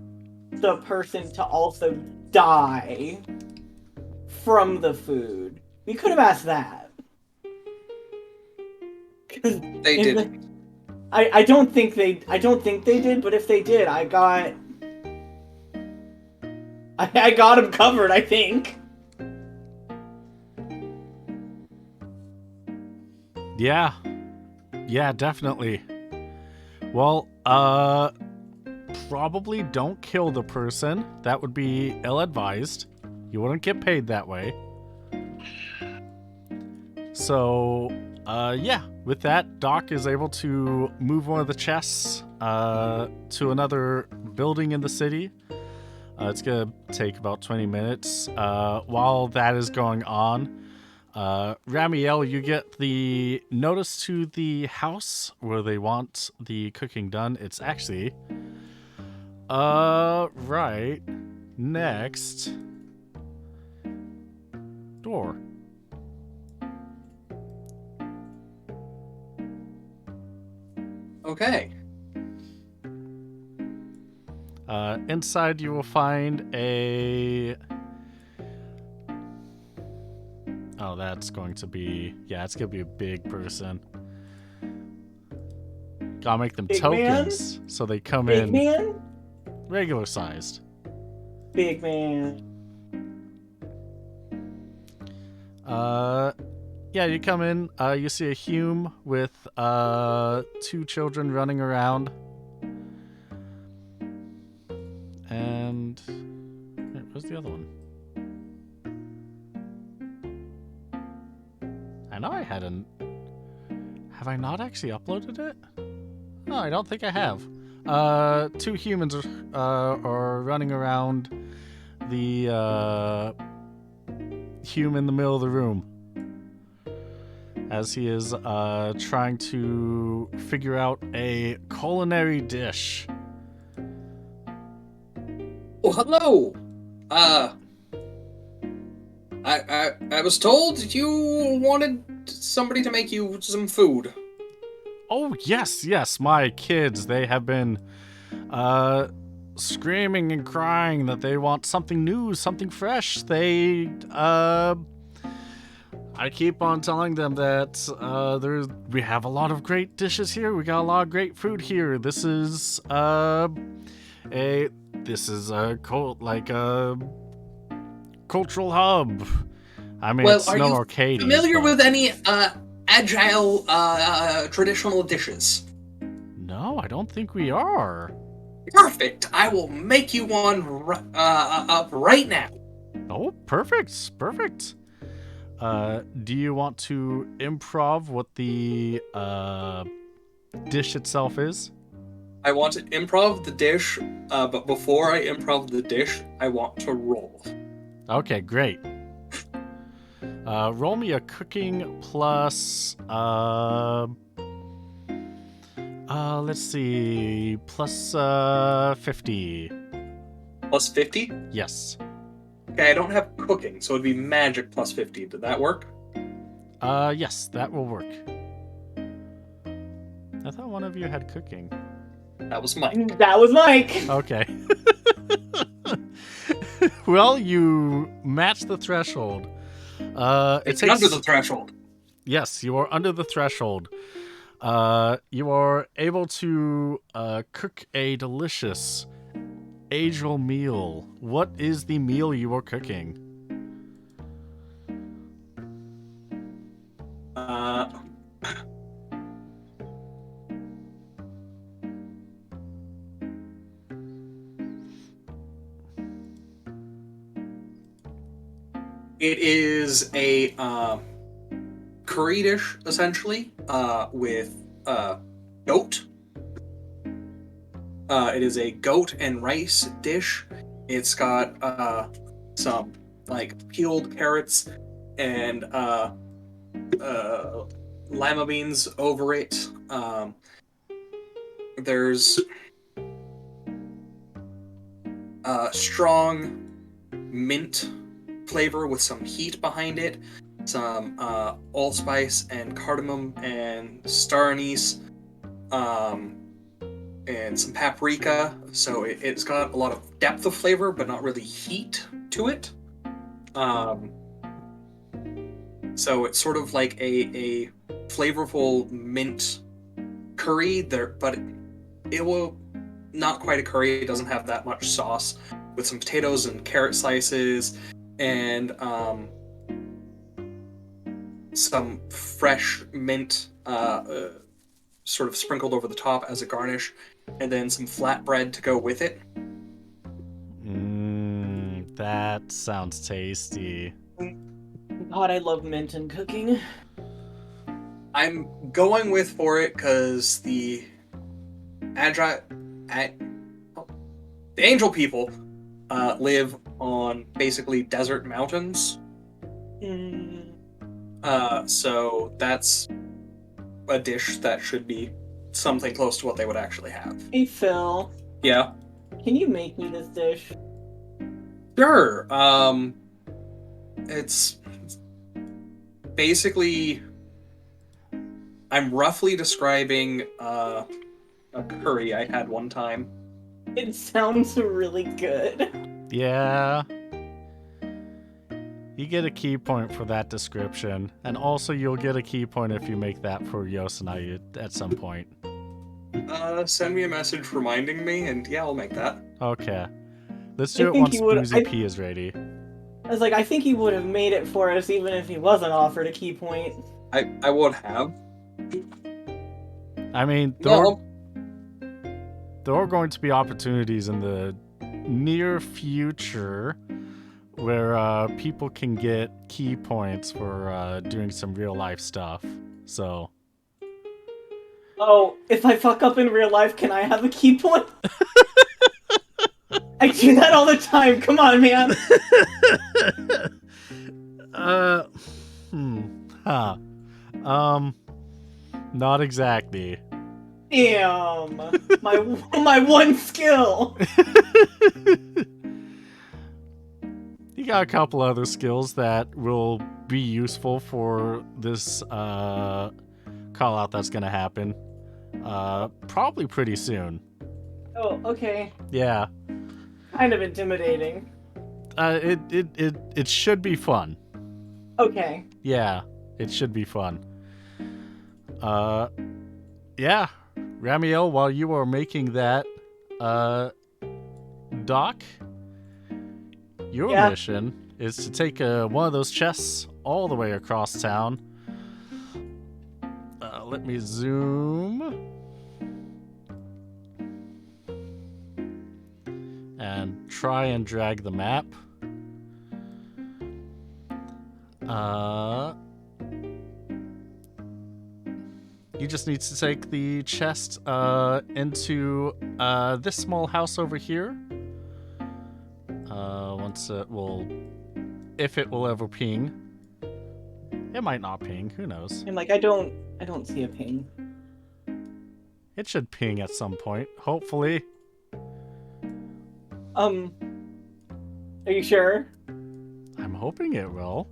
the person to also die from the food. We could have asked that. They didn't. I don't think they did, but if they did, I got them covered, I think. Yeah, definitely. Well, probably don't kill the person. That would be ill-advised. You wouldn't get paid that way. So, yeah, with that, Doc is able to move one of the chests to another building in the city. It's gonna take about 20 minutes. While that is going on, Ramiel, you get the notice to the house where they want the cooking done. It's actually right next door. Okay. Inside you will find a... Oh, that's going to be... Yeah, it's going to be a big person. Gotta make them Big tokens, man? so they come Big in man? regular sized. Big man. Yeah, you come in, you see a Hume with 2 children running around. And... Wait, where's the other one? I know I hadn't... Have I not actually uploaded it? No, I don't think I have. 2 humans are running around the Hume in the middle of the room, as he is trying to figure out a culinary dish. Oh, hello. I was told you wanted somebody to make you some food. Oh, yes, my kids, they have been screaming and crying that they want something new, something fresh. I keep on telling them that we have a lot of great dishes here. We got a lot of great food here. This is a cultural hub. I mean, Well, it's are no you arcade. familiar with any agile traditional dishes? No, I don't think we are. Perfect. I will make you one up right now. Oh, perfect. Do you want to improv what the dish itself is? I want to improv the dish, but before I improv the dish, I want to roll. Okay, great. Roll me a cooking plus let's see, plus 50. Plus 50? Yes. Okay, I don't have cooking, so it'd be magic plus 50. Did that work? Yes, that will work. I thought one of you had cooking. That was Mike. That was Mike. Okay. Well, you match the threshold. It's under the threshold. Yes, you are under the threshold. You are able to cook a delicious agile meal. What is the meal you are cooking? It is a curry dish, essentially, with goat. It is a goat and rice dish. It's got some peeled carrots and lima beans over it. There's strong mint flavor with some heat behind it, some allspice and cardamom and star anise, and some paprika. So it's got a lot of depth of flavor, but not really heat to it. So it's sort of like a flavorful mint curry there, but it will not quite a curry. It doesn't have that much sauce, with some potatoes and carrot slices and some fresh mint sort of sprinkled over the top as a garnish, and then some flatbread to go with it. That sounds tasty. God, I love mint in cooking. I'm going for it because the angel people live on basically desert mountains. So that's a dish that should be something close to what they would actually have. Hey, Phil. Yeah. Can you make me this dish? Sure. It's basically, I'm roughly describing a curry I had one time. It sounds really good. Yeah. You get a key point for that description, and also you'll get a key point if you make that for Yos and I at some point. Send me a message reminding me, and yeah, I'll make that. Okay. Let's do it once Boozy P is ready. I was like, I think he would have made it for us even if he wasn't offered a key point. I would have. I mean, there are going to be opportunities in the near future where people can get key points for doing some real life stuff. So. Oh, if I fuck up in real life, can I have a key point? I do that all the time. Come on, man. Not exactly. Damn. My one skill. You got a couple other skills that will be useful for this call out that's gonna happen. Probably pretty soon. Oh, okay. Yeah. Kind of intimidating. It should be fun. Okay. Yeah, it should be fun. Yeah, Ramiel, while you are making that, Doc, your mission is to take one of those chests all the way across town. Let me zoom. And try and drag the map. You just need to take the chest into this small house over here. Once it will, if it will ever ping. It might not ping. Who knows? And like, I don't see a ping. It should ping at some point, hopefully. Are you sure? I'm hoping it will.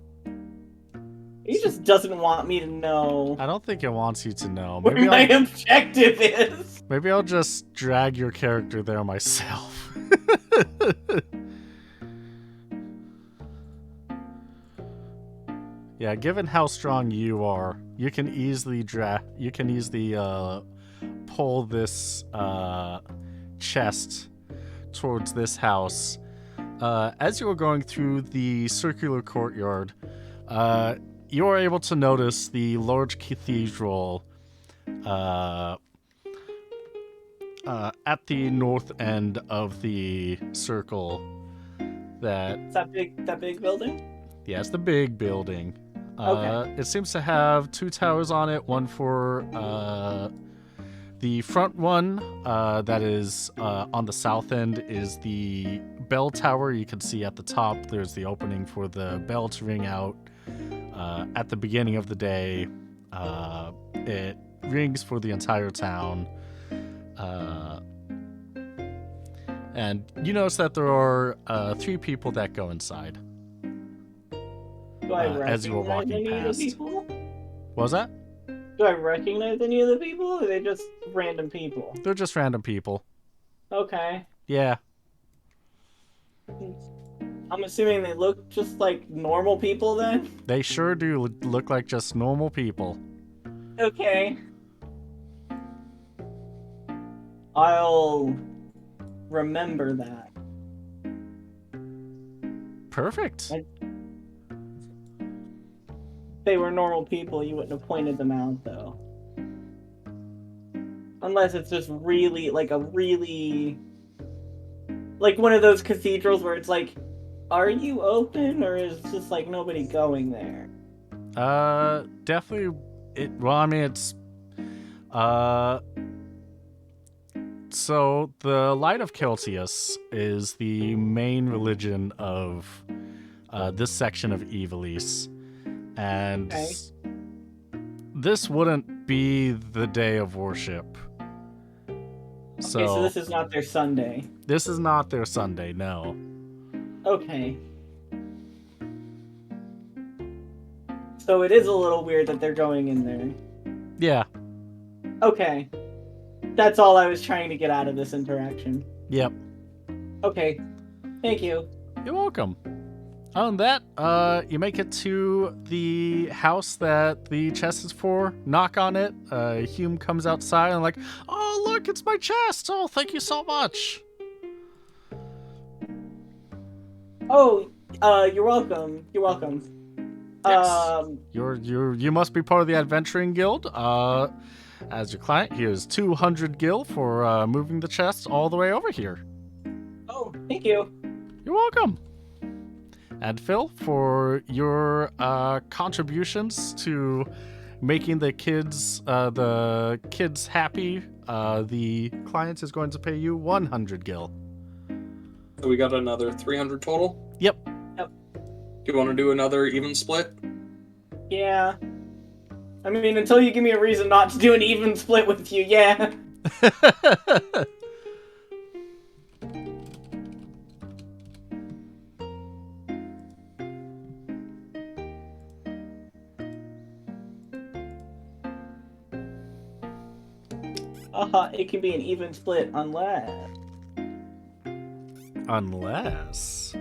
He just doesn't want me to know. I don't think it wants you to know. Maybe my objective is. Maybe I'll just drag your character there myself. Yeah, given how strong you are, you can easily pull this chest towards this house. As you are going through the circular courtyard, you are able to notice the large cathedral at the north end of the circle. That big building? Yeah, it's the big building. Okay. It seems to have 2 towers on it. One for the front one, that is on the south end, is the bell tower. You can see at the top there's the opening for the bell to ring out at the beginning of the day. It rings for the entire town. And you notice that there are 3 people that go inside Do I as you were recognize walking any of the past. people? What was that? Do I recognize any of the people, or are they just random people? They're just random people. Okay. Yeah. I'm assuming they look just like normal people then? They sure do look like just normal people. Okay. I'll remember that. Perfect. If they were normal people, you wouldn't have pointed them out, though. Unless it's just really, like one of those cathedrals where it's like, are you open, or is just like nobody going there? Definitely. It's so the Light of Celtius is the main religion of this section of Evilise, and Okay. this wouldn't be the day of worship. Okay, so this is not their Sunday. This is not their Sunday, no. Okay. So it is a little weird that they're going in there. Yeah. Okay. That's all I was trying to get out of this interaction. Yep. Okay. Thank you. You're welcome. Other than that, you make it to the house that the chest is for. Knock on it. Hume comes outside and like, oh look, it's my chest. Oh, thank you so much. Oh, you're welcome. You're welcome. Yes. You must be part of the adventuring guild. As your client, here's 200 gil for moving the chest all the way over here. Oh, thank you. You're welcome. And Phil, for your contributions to making the kids happy, the client is going to pay you 100 gil. So we got another 300 total. Yep. Do you want to do another even split? Yeah. I mean, until you give me a reason not to do an even split with you, yeah. It can be an even split unless. Unless.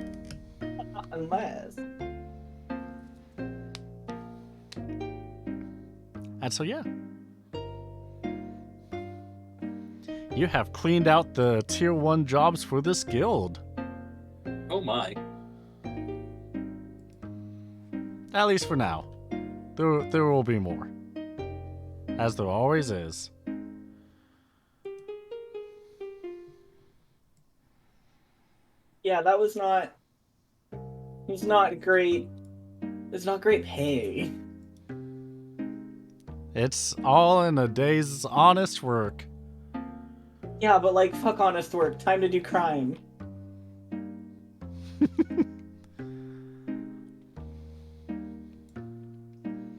And so, yeah. You have cleaned out the tier 1 jobs for this guild. Oh my. At least for now. There will be more. As there always is. Yeah, that was not... It's not great... It's not great pay. It's all in a day's honest work. Yeah, but like, fuck honest work. Time to do crime.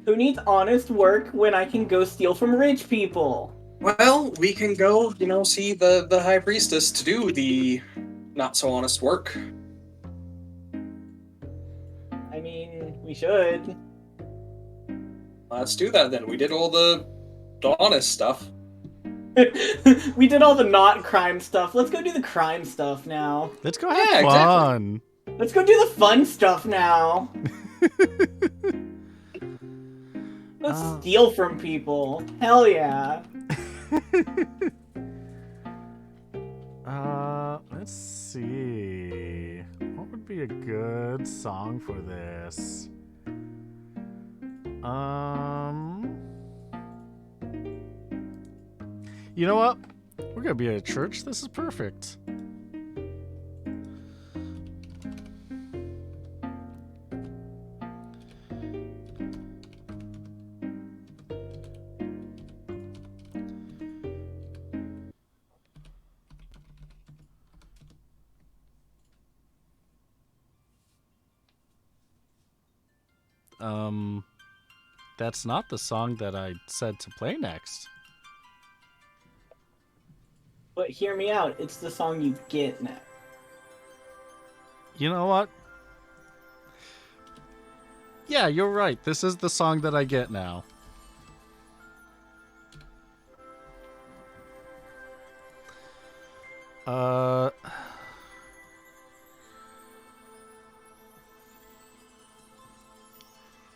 Who needs honest work when I can go steal from rich people? Well, we can go, see the High Priestess to do the not-so-honest work. I mean, we should. Let's do that then. We did all the honest stuff. We did all the not crime stuff. Let's go do the crime stuff now. Let's go have Yeah, fun. Let's go do the fun stuff now. Let's steal from people. Hell yeah. Let's see. What would be a good song for this? You know what? We're gonna be at a church. This is perfect. That's not the song that I said to play next. But hear me out. It's the song you get now. You know what? Yeah, you're right. This is the song that I get now.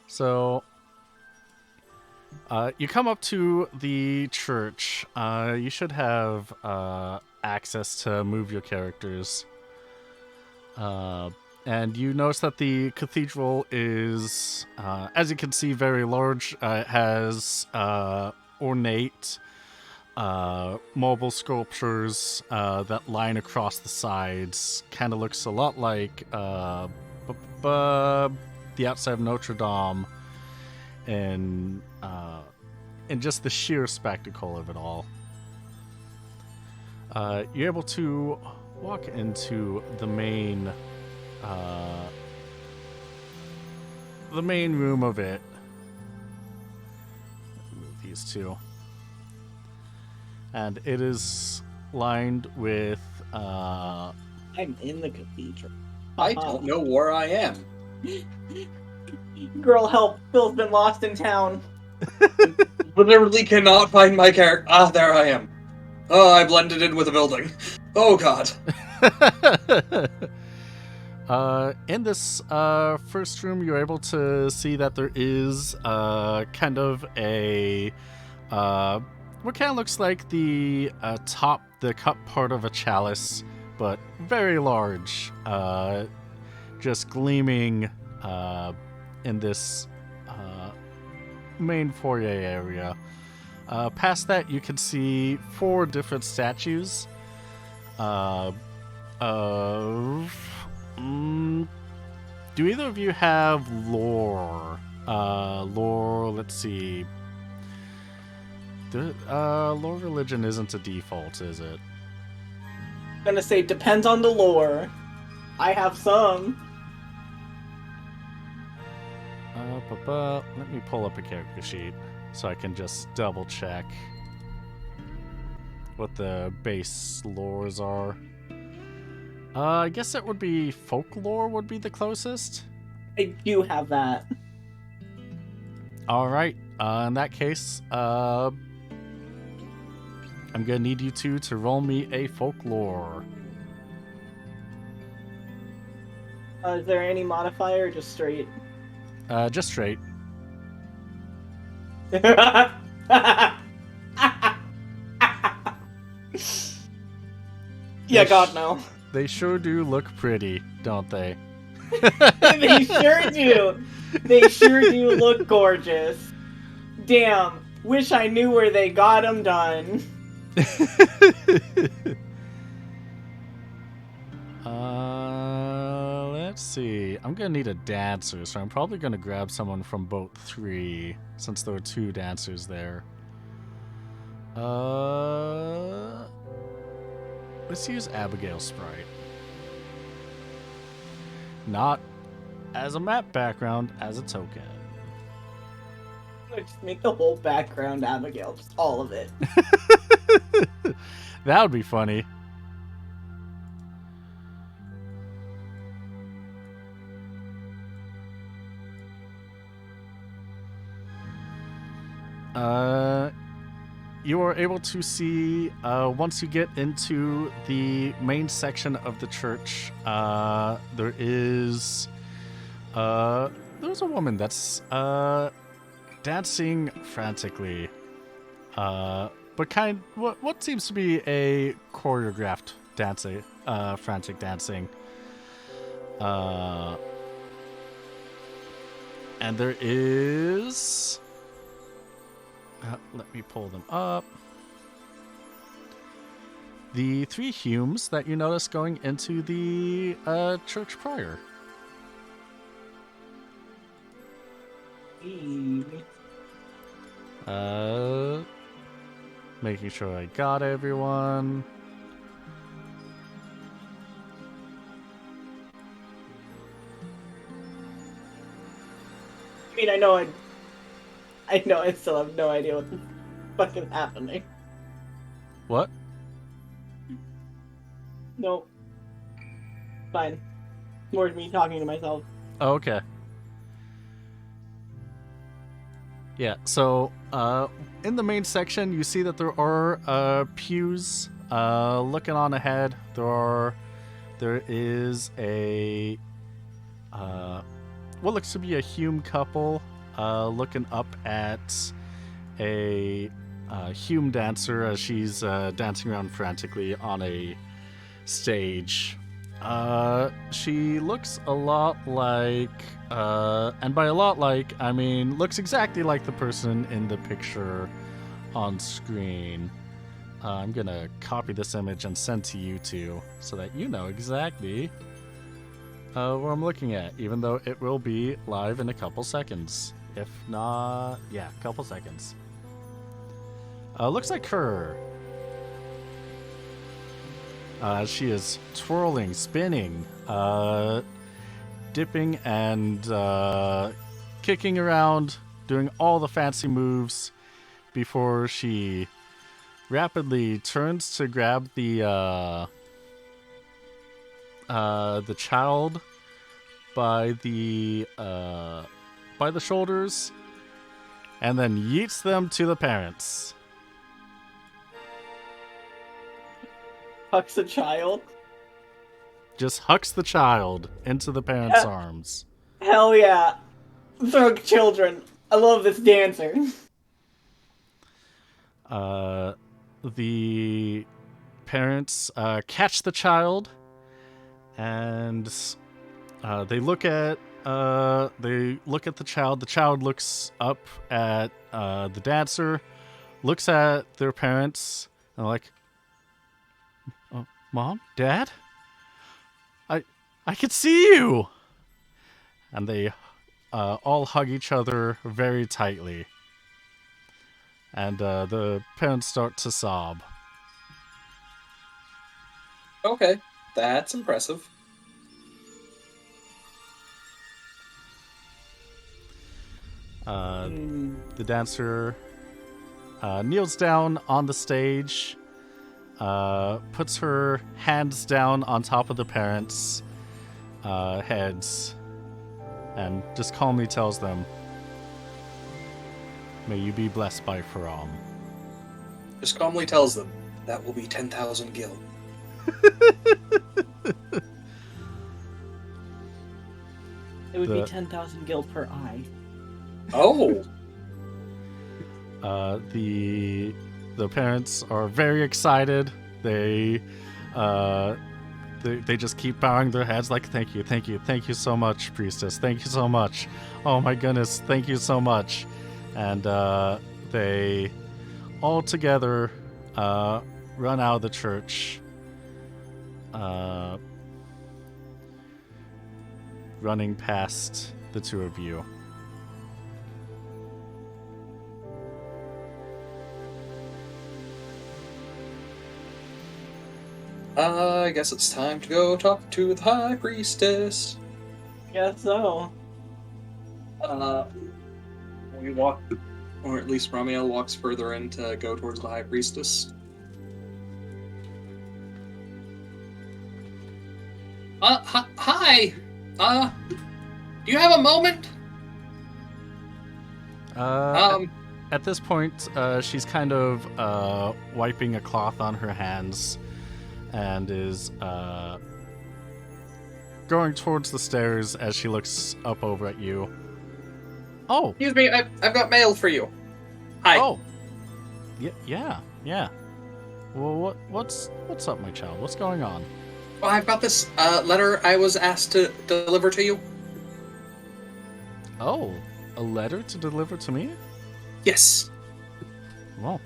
So, you come up to the church. You should have access to move your characters. And you notice that the cathedral is, as you can see, very large. It has ornate mobile sculptures that line across the sides. Kind of looks a lot like the outside of Notre Dame, and just the sheer spectacle of it all. You're able to walk into the main room of it. Move these two. And it is lined with I'm in the cathedral. I don't know where I am. Girl, help! Phil's been lost in town. Literally cannot find my character. Ah, there I am. Oh, I blended in with the building. Oh god. In this first room, you're able to see that there is kind of a what kind of looks like the cup part of a chalice, but very large, just gleaming in this main foyer area. Past that, you can see 4 different statues of. Do either of you have lore? Let's see. Lore religion isn't a default, is it? I'm gonna say depends on the lore. I have some. Let me pull up a character sheet so I can just double check what the base lores are. I guess it would be folklore would be the closest. I do have that. All right. In that case, I'm gonna need you two to roll me a folklore. Is there any modifier or just straight? Just straight. Yeah, God, no. They sure do look pretty, don't they? They sure do. They sure do look gorgeous. Damn. Wish I knew where they got them done. Let's see. I'm gonna need a dancer, so I'm probably gonna grab someone from boat 3, since there were 2 dancers there. Let's use Abigail's sprite. Not as a map background, as a token. Just make the whole background Abigail, just all of it. That would be funny. You are able to see, once you get into the main section of the church, there's a woman that's dancing frantically, but what seems to be a choreographed dancing, frantic dancing. And there is. Let me pull them up. The 3 Humes that you notice going into the church prior. Making sure I got everyone. mean, I know I still have no idea what the fuck is happening. What? Nope. Fine. More me talking to myself. Oh, okay. Yeah, so in the main section, you see that there are pews. Looking on ahead, there is a what looks to be a Hume couple looking up at a Hume dancer as she's dancing around frantically on a stage. She looks a lot like, and by a lot like, I mean, looks exactly like the person in the picture on screen. I'm gonna copy this image and send to you two so that you know exactly what I'm looking at, even though it will be live in a couple seconds. If not, yeah, a couple seconds. Looks like her. She is twirling, spinning, dipping, and kicking around, doing all the fancy moves before she rapidly turns to grab the child by the shoulders and then yeets them to the parents. Hucks a child. Just hucks the child into the parents' arms. Hell yeah. Throw children. I love this dancer. The parents catch the child and they look at the child. The child looks up at the dancer, looks at their parents, and like, Mom, Dad, I could see you. And they all hug each other very tightly. And the parents start to sob. Okay, that's impressive. The dancer kneels down on the stage, puts her hands down on top of the parents' heads, and just calmly tells them, "May you be blessed by Faram." Just calmly tells them, that will be 10,000 gil. It would be 10,000 gil per eye. Oh! The parents are very excited. They just keep bowing their heads like, thank you so much, Priestess, thank you so much. Oh my goodness, thank you so much. And they all together run out of the church, running past the two of you. I guess it's time to go talk to the High Priestess. Guess so. We walk, or at least Ramiel walks further in to go towards the High Priestess. Hi! Do you have a moment? At this point, she's kind of wiping a cloth on her hands and is going towards the stairs as she looks up over at you. Oh! Excuse me, I've got mail for you. Hi. Oh! Yeah. Well, what's up, my child? What's going on? Well, I've got this letter I was asked to deliver to you. Oh, a letter to deliver to me? Yes. Well,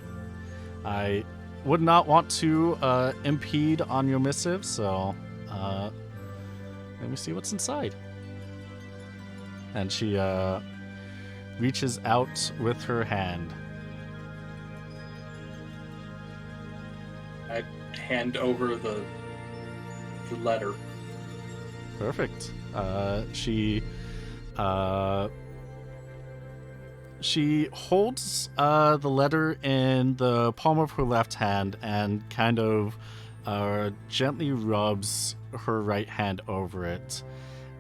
I would not want to impede on your missive, so let me see what's inside. And she reaches out with her hand. I hand over the letter. Perfect. She she holds the letter in the palm of her left hand and kind of gently rubs her right hand over it.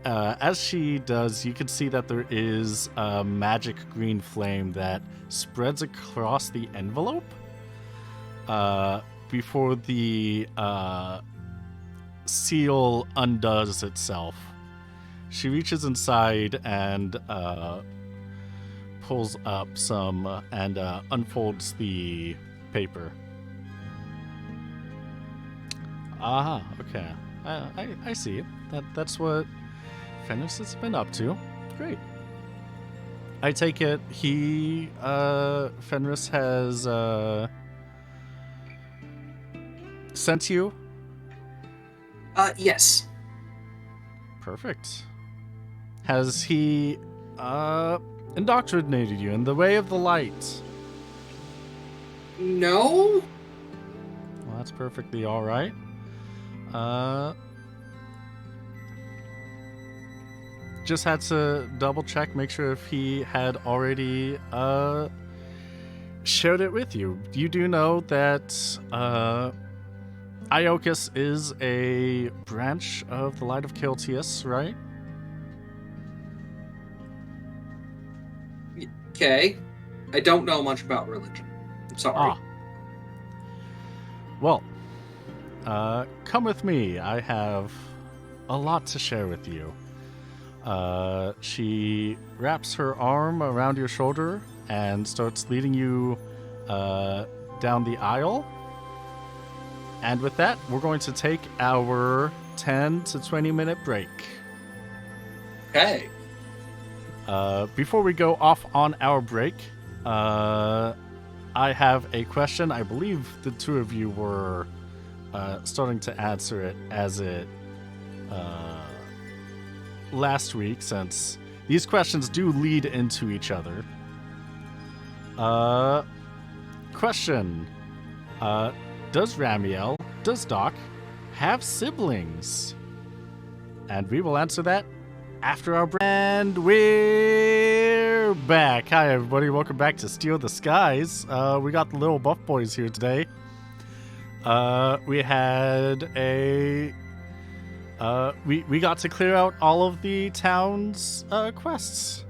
As she does, you can see that there is a magic green flame that spreads across the envelope before the seal undoes itself. She reaches inside and pulls up some and unfolds the paper. Ah, okay. I see. That's what Fenris has been up to. Great. I take it Fenris has sent you? Yes. Perfect. Has he indoctrinated you in the way of the light? No? Well, that's perfectly all right. Just had to double check, make sure if he had already shared it with you. You do know that Iocus is a branch of the Light of Kiltius, right? Okay. I don't know much about religion. I'm sorry. Ah. Well, come with me. I have a lot to share with you. She wraps her arm around your shoulder and starts leading you down the aisle. And with that, we're going to take our 10 to 20 minute break. Okay. Before we go off on our break, I have a question. I believe the two of you were starting to answer it as it last week, since these questions do lead into each other. Question. Does Ramiel, does Doc, have siblings? And we will answer that after our break. And we're back. Hi, everybody. Welcome back to Steal the Skies. We got the little buff boys here today. We had a... we got to clear out all of the town's quests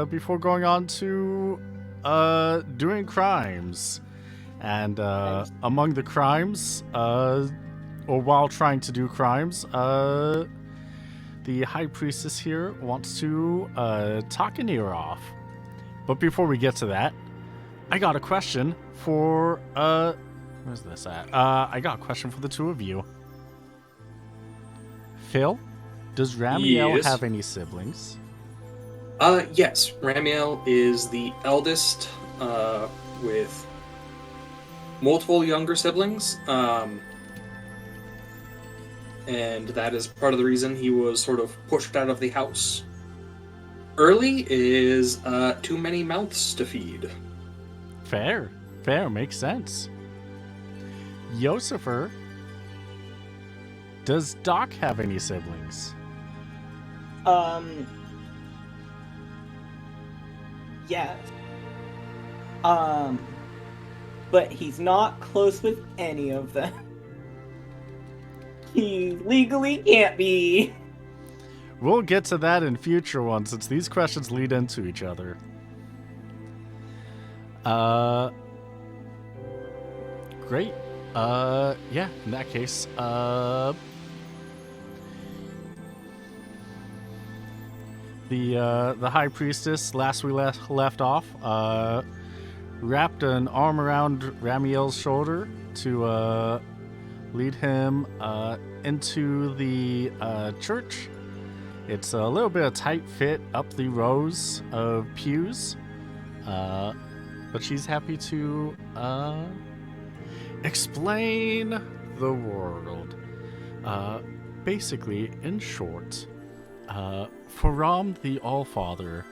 before going on to doing crimes. And among the crimes, or while trying to do crimes, the High Priestess here wants to talk an ear off. But before we get to that, I got a question for... where's this at? I got a question for the two of you. Phil, does Ramiel Yes. have any siblings? Yes. Ramiel is the eldest, with multiple younger siblings. And that is part of the reason he was sort of pushed out of the house. Early is too many mouths to feed. Fair, makes sense. Yosifer, does Doc have any siblings? Yes. But he's not close with any of them. He legally can't be. We'll get to that in future ones, since these questions lead into each other. Great. Yeah, in that case, the High Priestess, last we left off, wrapped an arm around Ramiel's shoulder to lead him into the church. It's a little bit of tight fit up the rows of pews, but she's happy to explain the world. Basically, in short, Faram the Allfather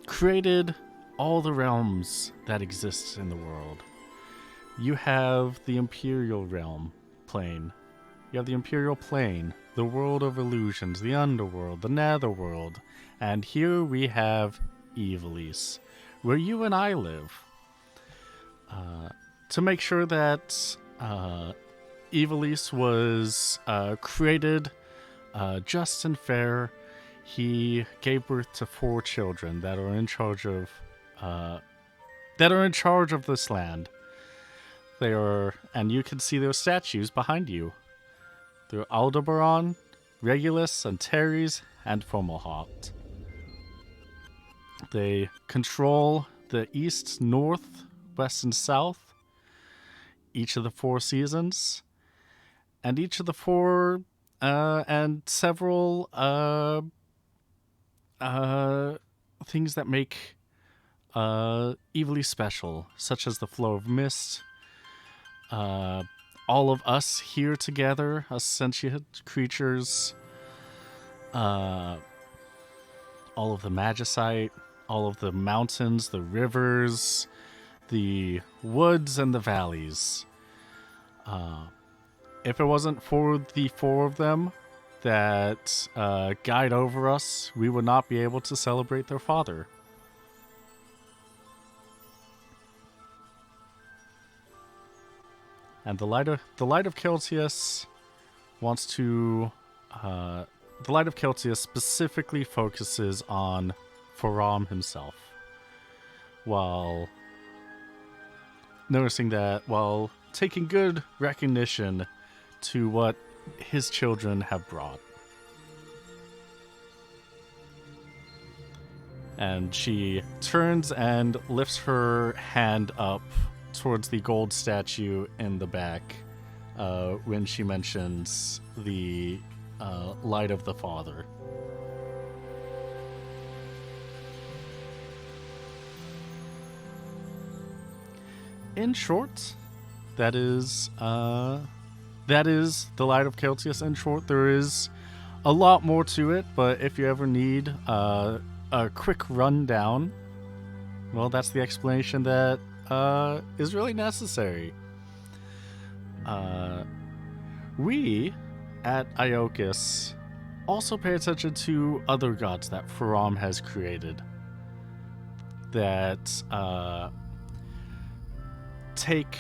created all the realms that exist in the world. You have the Imperial Realm plane. You have the Imperial Plane, the world of illusions, the underworld, the netherworld, and here we have Evilise, where you and I live, to make sure that Evilise was created just and fair. He gave birth to 4 children that are in charge of this land. They are, and you can see their statues behind you. They're Aldebaran, Regulus, Antares, and Fomalhaut. They control the east, north, west, and south, each of the 4 seasons, and each of the 4 and several things that make Evilise special, such as the flow of mist. All of us here together, us sentient creatures, all of the magicite, all of the mountains, the rivers, the woods, and the valleys. If it wasn't for the 4 of them that guide over us, we would not be able to celebrate their father. And the light of Keltius wants to. The light of Keltius specifically focuses on Faram himself, while noticing that, while taking good recognition to what his children have brought. And she turns and lifts her hand up towards the gold statue in the back when she mentions the light of the Father. In short, that is the light of Keltius. In short, there is a lot more to it, but if you ever need a quick rundown, well, that's the explanation that is really necessary. We at Iocus also pay attention to other gods that Faram has created that take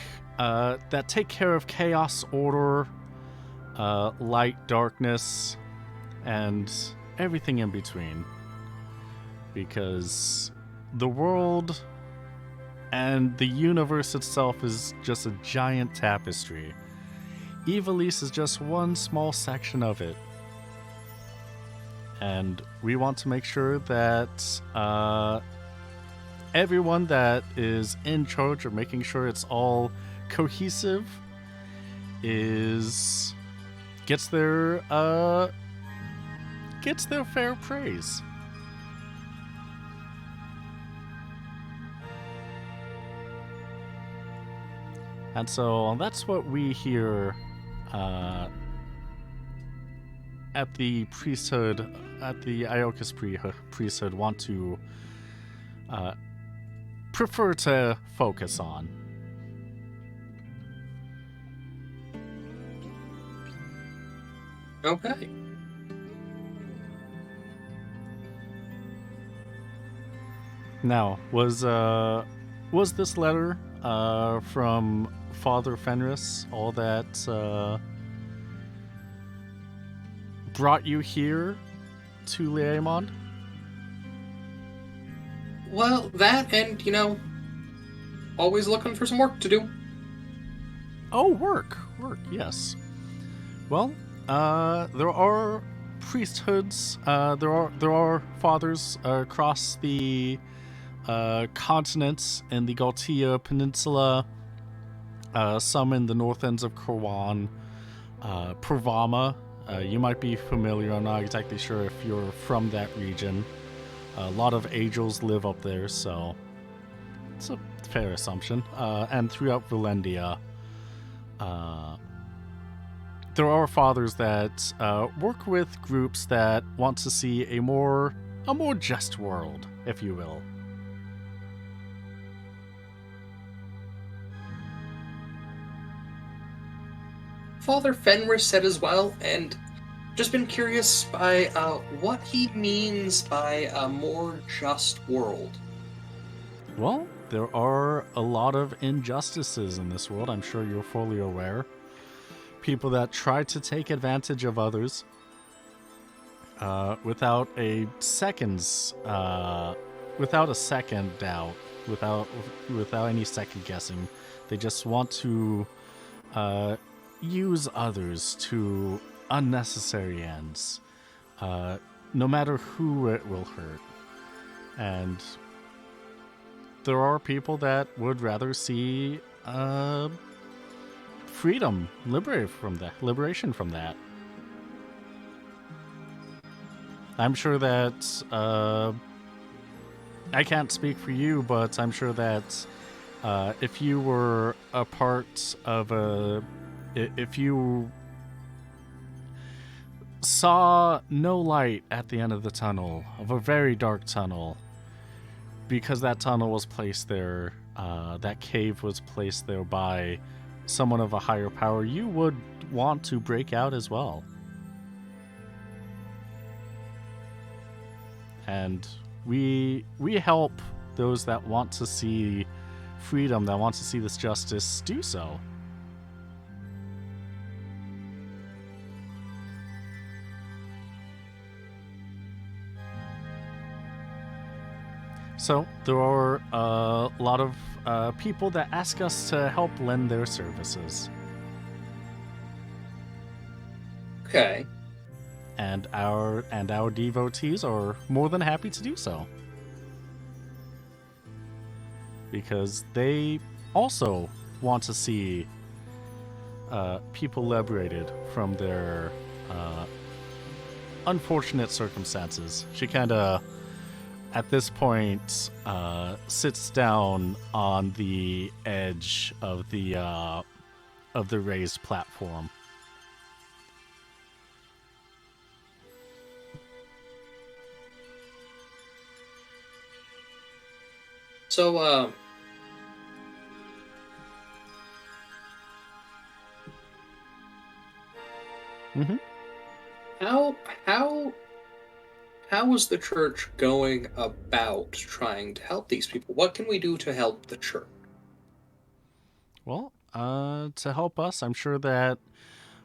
care of chaos, order, light, darkness, and everything in between. Because the world and the universe itself is just a giant tapestry. Evilise is just one small section of it. And we want to make sure that everyone that is in charge of making sure it's all cohesive gets their fair praise. And so that's what we here at the priesthood, at the Iocus priesthood, want to prefer to focus on. Okay. Now, was this letter from Father Fenris all that brought you here to Liamond? Well, that and, always looking for some work to do. Oh, work, yes. Well, there are priesthoods, there are fathers across the continents in the Galtia Peninsula, some in the north ends of Korwan, Pravama. You might be familiar, I'm not exactly sure if you're from that region. A lot of Angels live up there, so it's a fair assumption. And throughout Valendia, there are fathers that work with groups that want to see a more just world, if you will. Father Fenris said as well, and Just been curious by what he means by a more just world. Well, there are a lot of injustices in this world. I'm sure you're fully aware. People that try to take advantage of others without a second doubt, without any second guessing. They just want to use others to unnecessary ends, no matter who it will hurt. And there are people that would rather see freedom, liberation from that. I'm sure that I can't speak for you, but I'm sure that if you were a part of if you saw no light at the end of the tunnel, of a very dark tunnel, because that tunnel was placed there, that cave was placed there by someone of a higher power, you would want to break out as well. And we help those that want to see freedom, that want to see this justice, do so. So there are a lot of people that ask us to help lend their services. Okay. And our devotees are more than happy to do so. Because they also want to see people liberated from their unfortunate circumstances. She kind of, at this point, sits down on the edge of the raised platform. So, how is the church going about trying to help these people? What can we do to help the church? Well, to help us, I'm sure that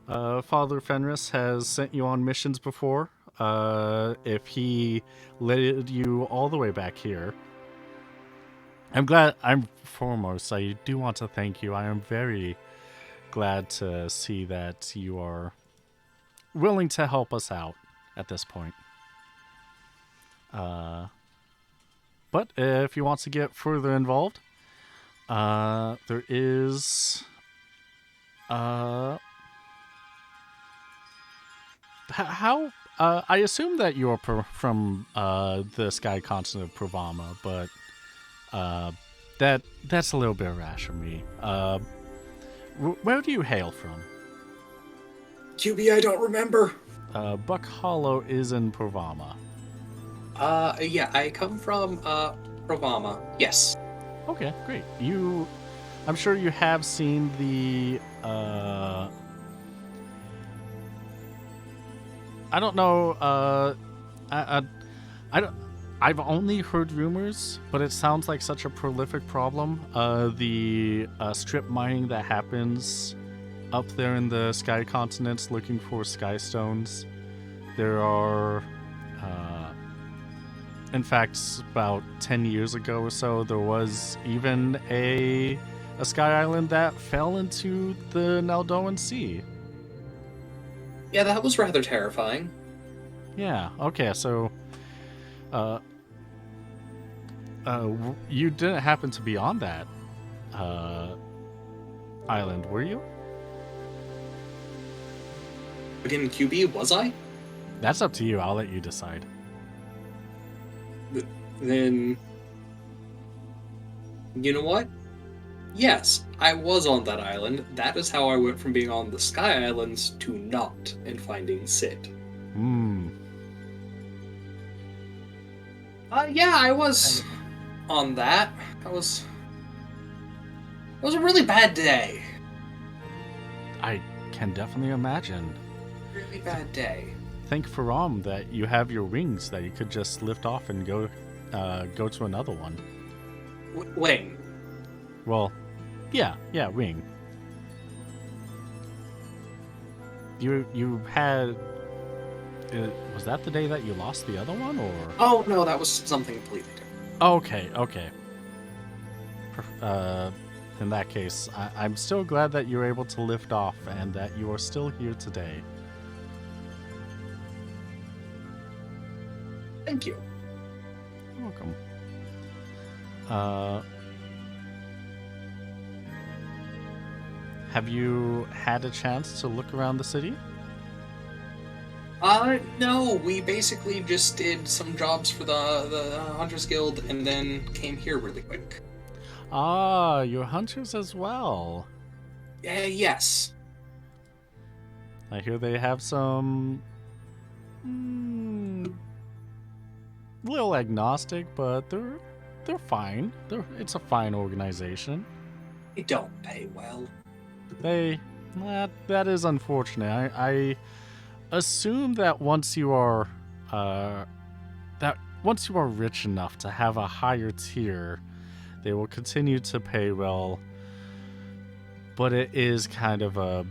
Father Fenris has sent you on missions before. If he led you all the way back here. I do want to thank you. I am very glad to see that you are willing to help us out at this point. But if you want to get further involved, there is how I assume that you are from the sky continent of Provama, but that's a little bit rash of me. Where do you hail from? QB, I don't remember. Buck Hollow is in Provama. Yeah, I come from Provama. Yes. Okay, great. I'm sure you have seen the I don't know. I don't. I've only heard rumors, but it sounds like such a prolific problem. The strip mining that happens up there in the sky continents, looking for sky stones. There are, in fact, about 10 years ago or so, there was even a sky island that fell into the Naldoan Sea. Yeah, that was rather terrifying. Yeah. Okay. So, you didn't happen to be on that island, were you? Again, QB, was I? That's up to you. I'll let you decide. Then, you know what? Yes, I was on that island. That is how I went from being on the Sky Islands to not and finding Sid. Yeah, I was on that. It was a really bad day. I can definitely imagine. Really bad day. thank Faram that you have your wings that you could just lift off and go to another one. Wing. Well, yeah, wing. You had. Was that the day that you lost the other one, or? Oh no, that was something completely different. Okay. In that case, I'm still glad that you're able to lift off and that you are still here today. Thank you. You're welcome. Have you had a chance to look around the city? No, we basically just did some jobs for the Hunters Guild and then came here really quick. Ah, you're hunters as well. Yes. I hear they have some little agnostic, but they're fine. It's a fine organization. They don't pay well. That is unfortunate. I assume that once you are rich enough to have a higher tier, they will continue to pay well. But it is kind of a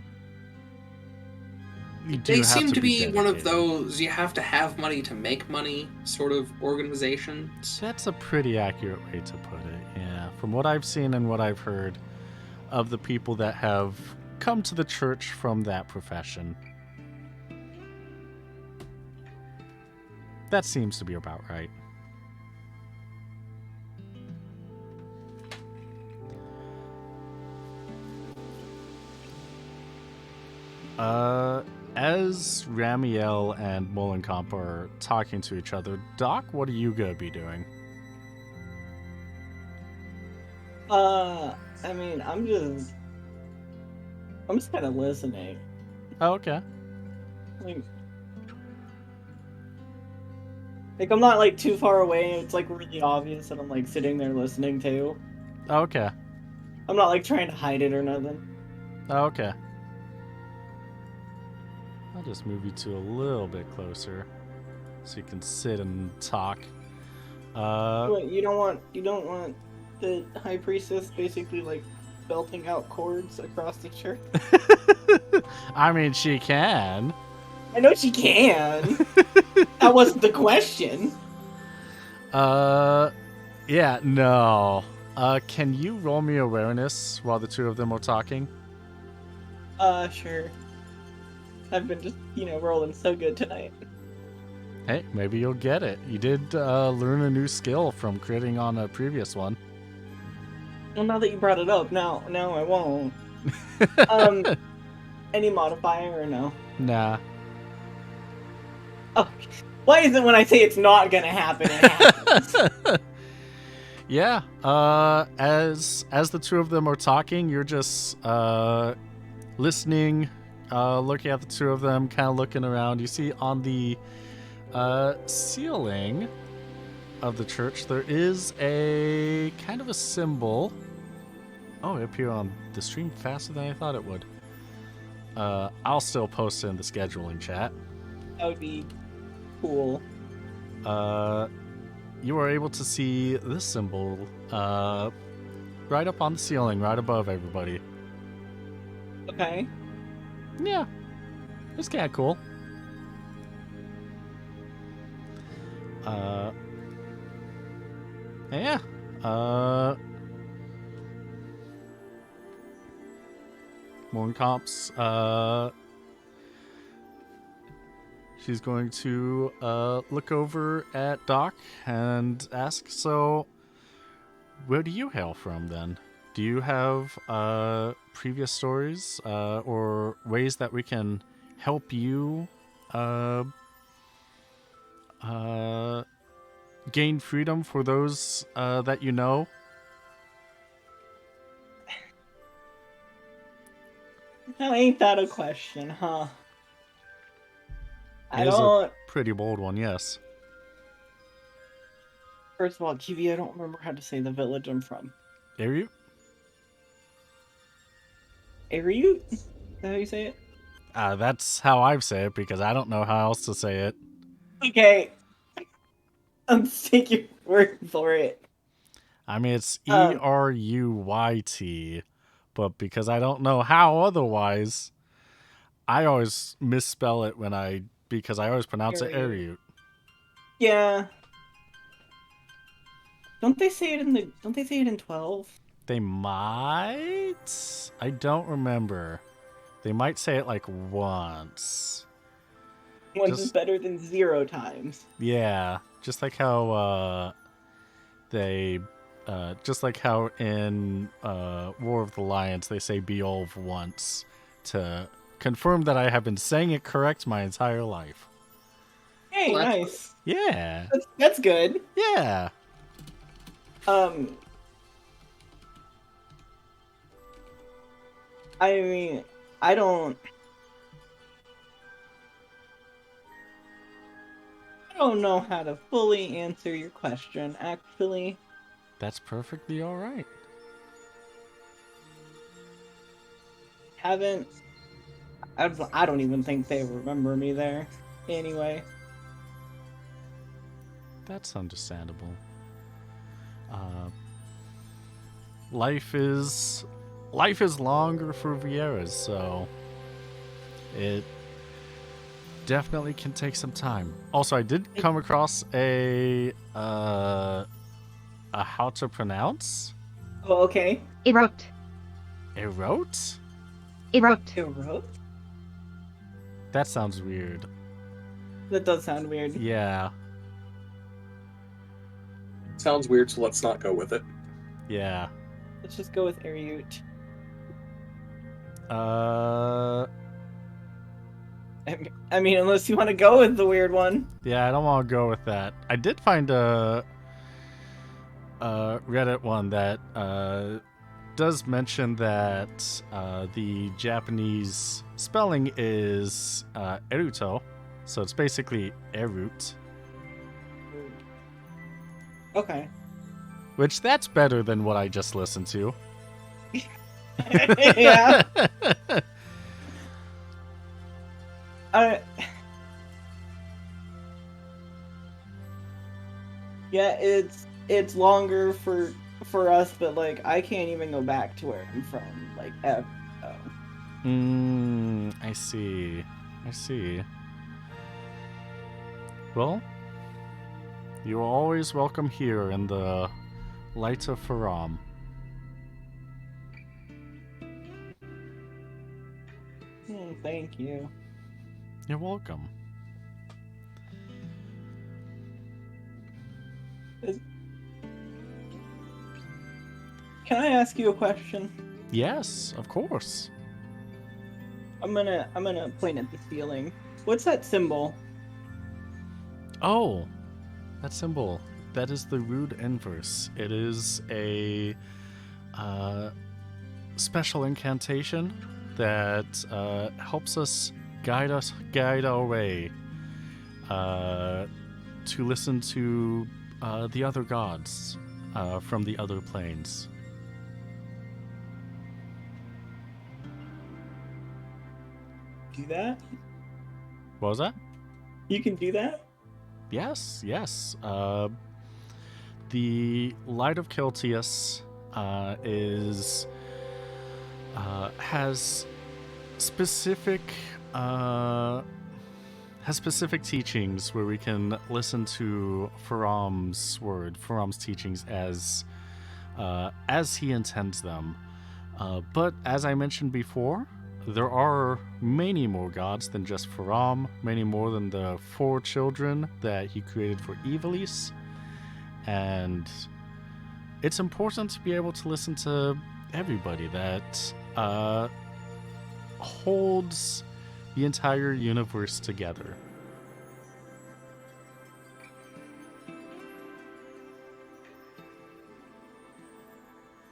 They seem to be dedicated. one of those you have to have money to make money sort of organizations. That's a pretty accurate way to put it. Yeah, from what I've seen and what I've heard of the people that have come to the church from that profession. That seems to be about right. As Ramiel and Müllenkamp are talking to each other, Doc, what are you gonna be doing? I mean, I'm just kind of listening. Oh, okay. Like I'm not like too far away. It's like really obvious that I'm like sitting there listening too. Okay. I'm not like trying to hide it or nothing. Okay. I'll just move you to a little bit closer so you can sit and talk. Wait, you don't want the high priestess basically like belting out chords across the church? I mean, she can. I know she can. That wasn't the question. Yeah, no. Can you roll me awareness while the two of them are talking? Sure. I've been just, rolling so good tonight. Hey, maybe you'll get it. You did learn a new skill from critting on a previous one. Well, now that you brought it up, now I won't. Any modifier or no? Nah. Oh, why is it when I say it's not gonna happen, it happens? Yeah. As the two of them are talking, you're just listening, looking at the two of them, kind of looking around. You see on the ceiling of the church there is a kind of a symbol. Oh, it appeared on the stream faster than I thought it would. I'll still post it in the scheduling chat. That would be cool. You are able to see this symbol right up on the ceiling, right above everybody. Okay. Yeah, it's kind of cool. Yeah. Müllenkamp's, she's going to look over at Doc and ask, so where do you hail from then? Do you have previous stories or ways that we can help you gain freedom for those that you know? Now ain't that a question, huh? It is a pretty bold one, yes. First of all, Kiwi, I don't remember how to say the village I'm from. Ariu? Ariu? Is that how you say it? That's how I say it because I don't know how else to say it. Okay. I'm taking your word for it. I mean, it's Um, Eruyt, but because I don't know how otherwise, I always misspell it because I always pronounce it Ariute. Eruyt. Yeah. Don't they say it in 12? They might. I don't remember. They might say it like once. Once is Just better than 0 times. yeah, just like how they, just like how in War of the Lions they say Beowulf once to confirm that I have been saying it correct my entire life. Hey, Well, that's nice. Yeah, That's good. yeah. Um, I mean, I don't, I don't know how to fully answer your question, actually. That's perfectly all right. Haven't, I don't even think they remember me there. Anyway. That's understandable. Uh, life is life is longer for Vieras, so it definitely can take some time. Also, I did come across a how to pronounce Oh, okay. Erot. erote. Erot. You wrote? That sounds weird. That does sound weird. Yeah, sounds weird, so let's not go with it. yeah. Let's just go with Ariute. Uh, I mean, unless you want to go with the weird one. yeah. I don't want to go with that. I did find a Reddit one that does mention that the Japanese spelling is eruto, so it's basically erut, Okay. which that's better than what I just listened to. Yeah. Yeah, it's longer for us, but like I can't even go back to where I'm from, like ever. So. I see. I see. Well, you are always welcome here in the light of Faram. Thank you. You're welcome. Can I ask you a question? Yes, of course. I'm gonna point at the ceiling. What's that symbol? Oh, that symbol. That is the rude inverse. It is a special incantation that helps us guide our way to listen to the other gods from the other planes. Do that? What was that? You can do that? Yes, yes. The Light of Kiltius is has specific teachings where we can listen to Faram's teachings as he intends them. But as I mentioned before, there are many more gods than just Faram, many more than the 4 children that he created for Ivalice. And it's important to be able to listen to everybody that holds the entire universe together.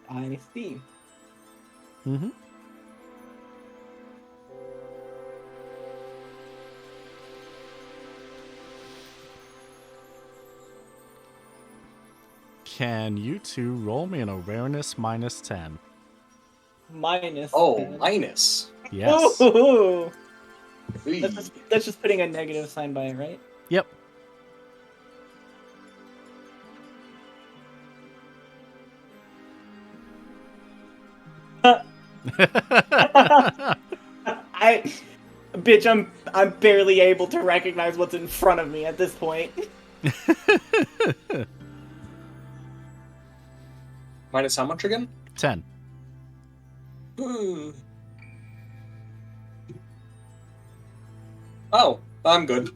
I see. Mm-hmm. Can you two roll me an awareness -10? Minus Oh, 10. minus. Yes. Ooh. That's just putting a negative sign by it, right? Yep. I'm barely able to recognize what's in front of me at this point. Minus how much again? 10. Oh, I'm good.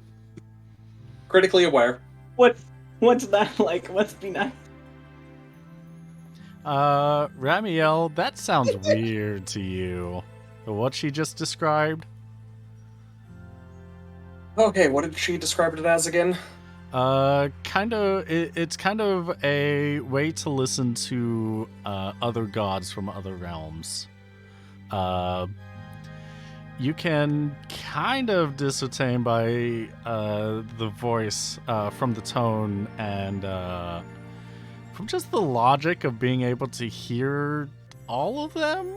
Critically aware. What's that like? Must be nice. Ramiel, that sounds weird to you. What she just described? Okay, what did she describe it as again? It's kind of a way to listen to other gods from other realms. You can kind of discern by the voice, from the tone, and from just the logic of being able to hear all of them,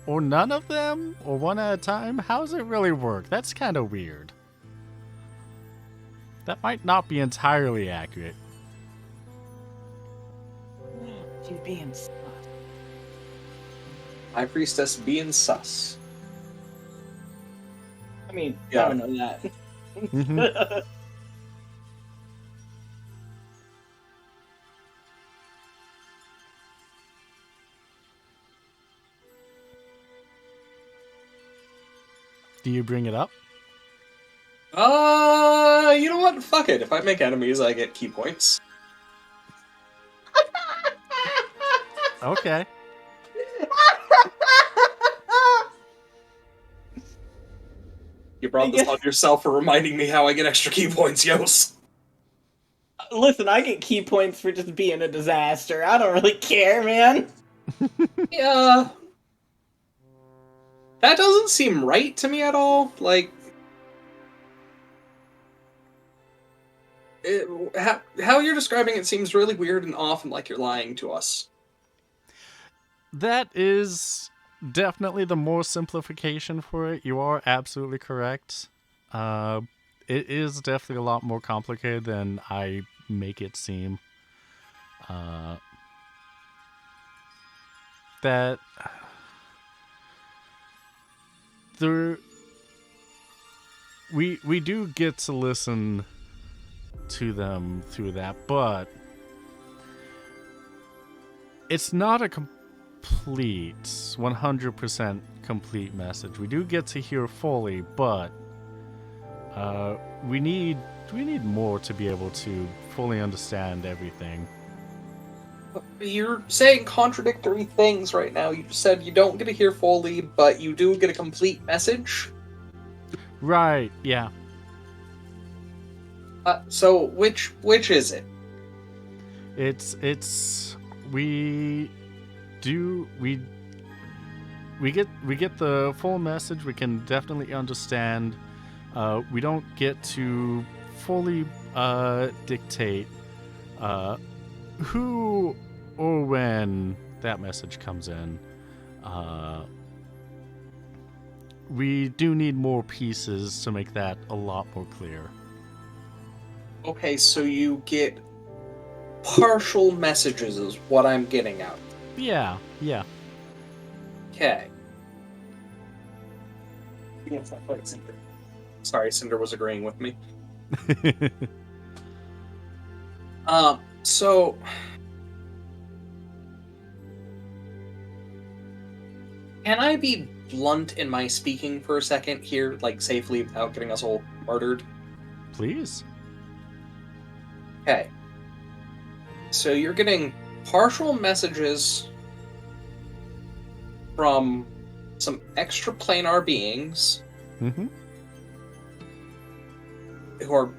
or none of them, or one at a time. How does it really work? That's kind of weird. That might not be entirely accurate. She's being sus. High Priestess being sus. I mean, Yeah. I don't know that. Mm-hmm. Do you bring it up? You know what? Fuck it. If I make enemies, I get key points. Okay. You brought this on yourself for reminding me how I get extra key points, Yos. Listen, I get key points for just being a disaster. I don't really care, man. Yeah. That doesn't seem right to me at all. Like, how you're describing it seems really weird and off, and like you're lying to us. That is definitely the more simplification for it. You are absolutely correct. It is definitely a lot more complicated than I make it seem. That there, we do get to listen to them through that, but it's not a complete 100% complete message. We do get to hear fully, but we need more to be able to fully understand everything. You're saying contradictory things right now. You just said you don't get to hear fully, but you do get a complete message. Right, yeah. So which is it? It's we get the full message. We can definitely understand. We don't get to fully dictate who or when that message comes in. We do need more pieces to make that a lot more clear. Okay, so you get partial messages is what I'm getting at. Yeah. Okay. Sorry, Cinder was agreeing with me. So can I be blunt in my speaking for a second here, like safely without getting us all murdered? Please. Okay. So you're getting partial messages from some extraplanar beings Mm-hmm. who are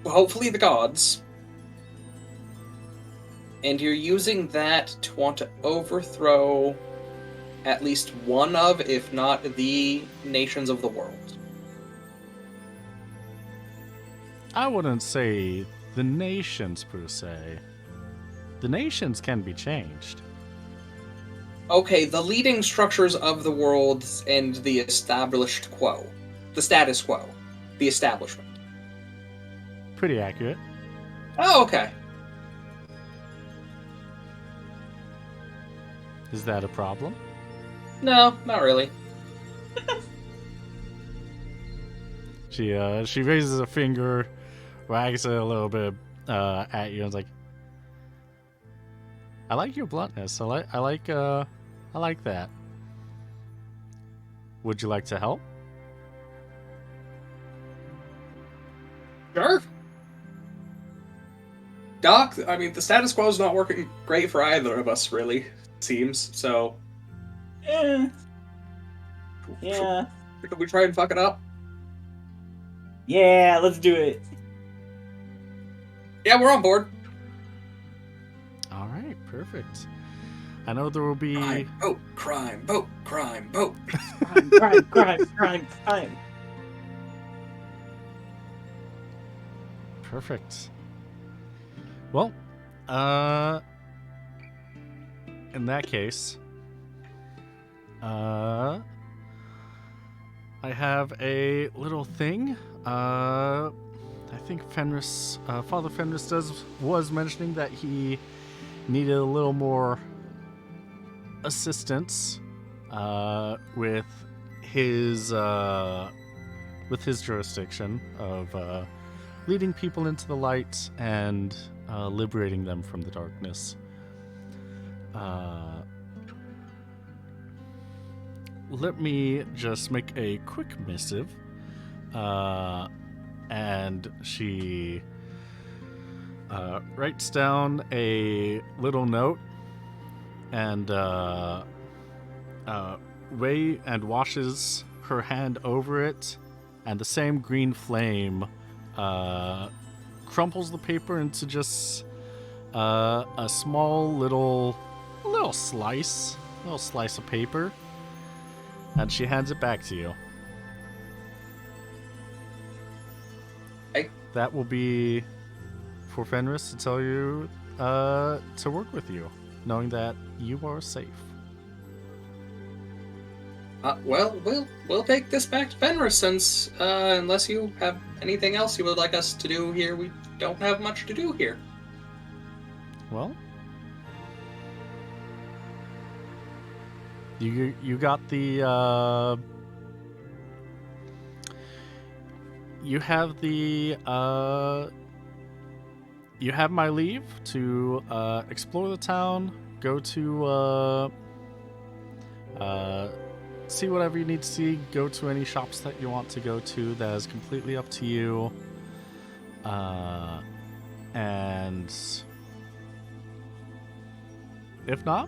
hopefully the gods, and you're using that to want to overthrow at least one of, if not the, nations of the world. I wouldn't say the nations per se. The nations can be changed. Okay, the leading structures of the world and the established quo. the status quo, the establishment. Pretty accurate. Oh, okay. Is that a problem? No, not really. She raises a finger, wags it a little bit at you, and is like, "I like your bluntness. I like that. Would you like to help?" Sure. Doc, I mean, the status quo is not working great for either of us, really, it seems, so... Yeah. Could we try and fuck it up? Yeah, let's do it. Yeah, we're on board. All right, perfect. I know there will be Crime, boat, crime, boat. Crime. Perfect. Well, in that case, I have a little thing. I think Fenris, Father Fenris was mentioning that he needed a little more assistance with his jurisdiction of leading people into the light and liberating them from the darkness. Let me just make a quick missive. And she writes down a little note and washes her hand over it, and the same green flame crumples the paper into just a small little slice of paper, and she hands it back to you. Hey. That will be for Fenris to tell you to work with you, knowing that you are safe. Well, we'll take this back to Fenris, since unless you have anything else you would like us to do here, we don't have much to do here. Well, you got the you have my leave to explore the town, go to see whatever you need to see, go to any shops that you want to go to. That is completely up to you. And if not,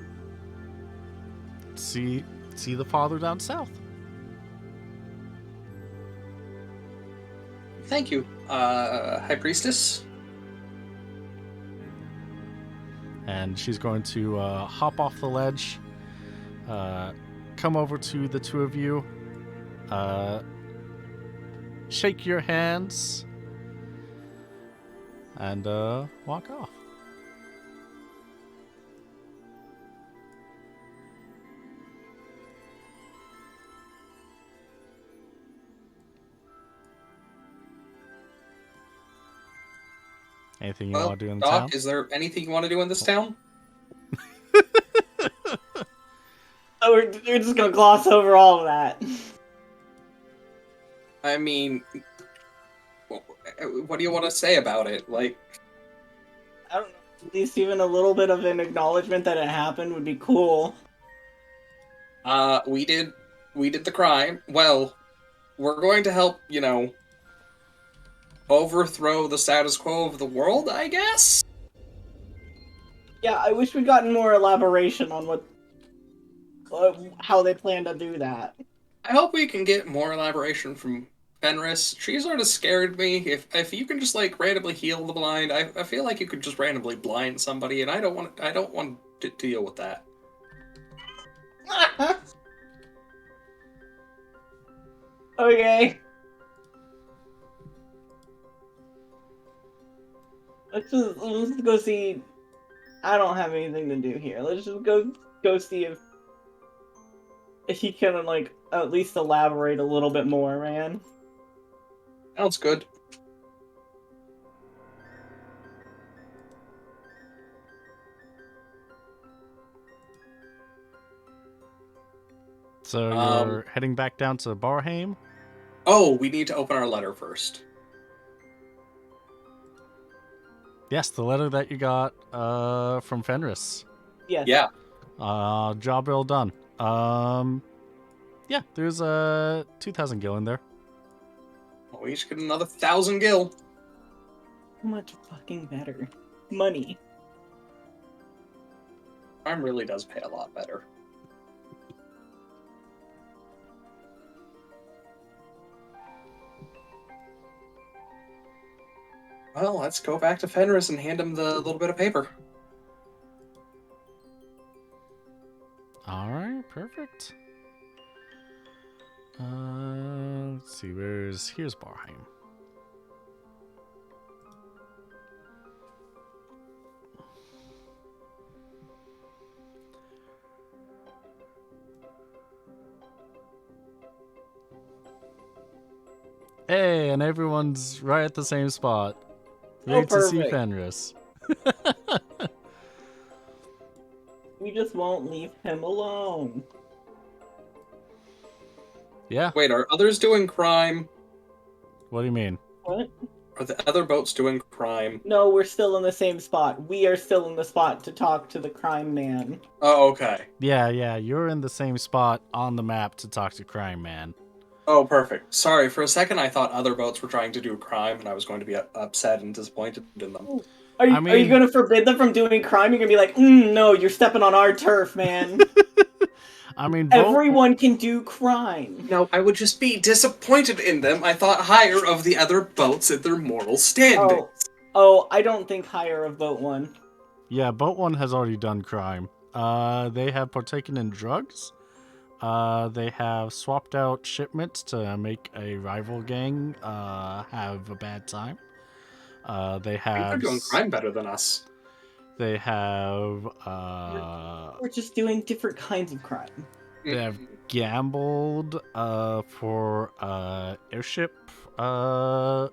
see the father down south. Thank you, High Priestess. And she's going to hop off the ledge, come over to the two of you, shake your hands, and walk off. Anything you want to do in the Doc, town? is there anything you want to do in this town? Oh, we're just gonna gloss over all of that. I mean, what do you want to say about it? Like, I don't know. At least even a little bit of an acknowledgement that it happened would be cool. we did the crime. Well, we're going to help, overthrow the status quo of the world, I guess? Yeah, I wish we'd gotten more elaboration on how they plan to do that. I hope we can get more elaboration from Fenris. She sort of scared me. If you can just randomly heal the blind, I feel like you could just randomly blind somebody, and I don't want to deal with that. Okay. Let's just go see. I don't have anything to do here. Let's just go see if he can at least elaborate a little bit more, man. Sounds good. So you're heading back down to Barheim? Oh, we need to open our letter first. Yes, the letter that you got from Fenris. Yes. Yeah. Job well done. Yeah, there's 2,000 gil in there. Well, we each get another 1,000 gil. How much fucking better? Money. Crime really does pay a lot better. Well, let's go back to Fenris and hand him the little bit of paper. Alright, perfect. Let's see, here's Barheim. Hey, and everyone's right at the same spot. Ready to see perfect. Fenris. We just won't leave him alone. Yeah. Wait, are others doing crime? What do you mean? What? Are the other boats doing crime? No, we're still in the same spot. We are still in the spot to talk to the crime man. Oh, okay. Yeah, you're in the same spot on the map to talk to Crime Man. Oh, perfect. Sorry, for a second I thought other boats were trying to do crime, and I was going to be upset and disappointed in them. Are you I mean- going to forbid them from doing crime? You're going to be like, no, you're stepping on our turf, man. I mean, Everyone can do crime. No, I would just be disappointed in them. I thought higher of the other boats in their moral standing. Oh, I don't think higher of Boat 1. Yeah, Boat 1 has already done crime. They have partaken in drugs. They have swapped out shipments to make a rival gang have a bad time. They I think have... they're doing crime better than us. They have... We're just doing different kinds of crime. They have gambled for airship. Kind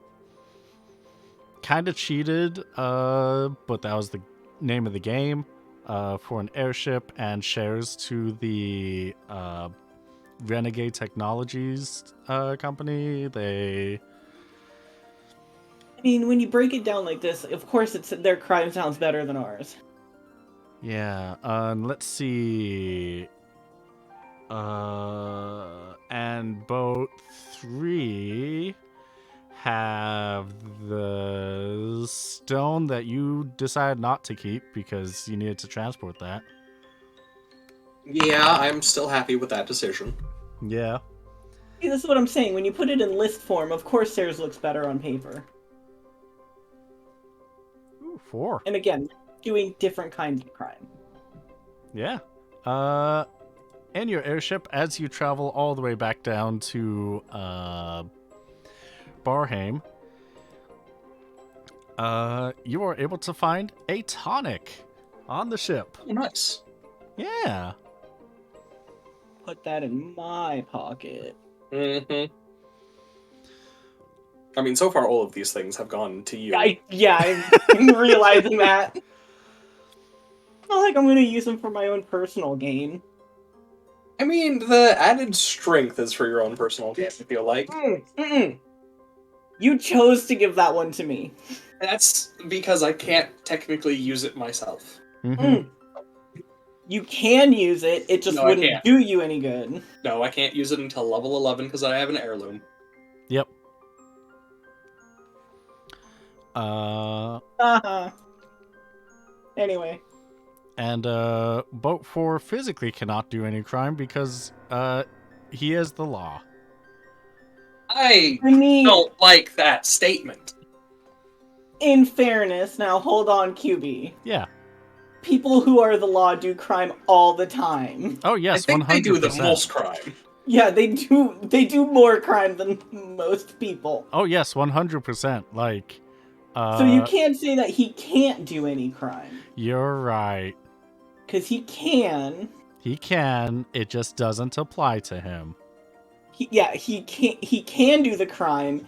of cheated, but that was the name of the game. For an airship and shares to the Renegade Technologies company. I mean, when you break it down like this, of course their crime sounds better than ours. Yeah, let's see. And boat 3 have the stone that you decided not to keep because you needed to transport that. Yeah, I'm still happy with that decision. Yeah. See, this is what I'm saying. When you put it in list form, of course theirs looks better on paper. Ooh, 4. And again, doing different kinds of crime. Yeah. And your airship, as you travel all the way back down to Barheim, you are able to find a tonic on the ship. Oh, nice. Yeah. Put that in my pocket. Mm-hmm. I mean, so far all of these things have gone to you. I'm realizing that. Not like I'm going to use them for my own personal gain. I mean, the added strength is for your own personal gain, I feel like. You chose to give that one to me. That's because I can't technically use it myself. Mm-hmm. You can use it, it just wouldn't do you any good. No, I can't use it until level 11 because I have an heirloom. Yep. Anyway. And Boat 4 physically cannot do any crime because he is the law. I mean, don't like that statement. In fairness, now hold on, QB. Yeah. People who are the law do crime all the time. Oh yes, I think 100%. they do the most crime. Yeah, they do more crime than most people. Oh yes, 100%. Like, so you can't say that he can't do any crime. You're right. Because he can. He can. It just doesn't apply to him. He can do the crime.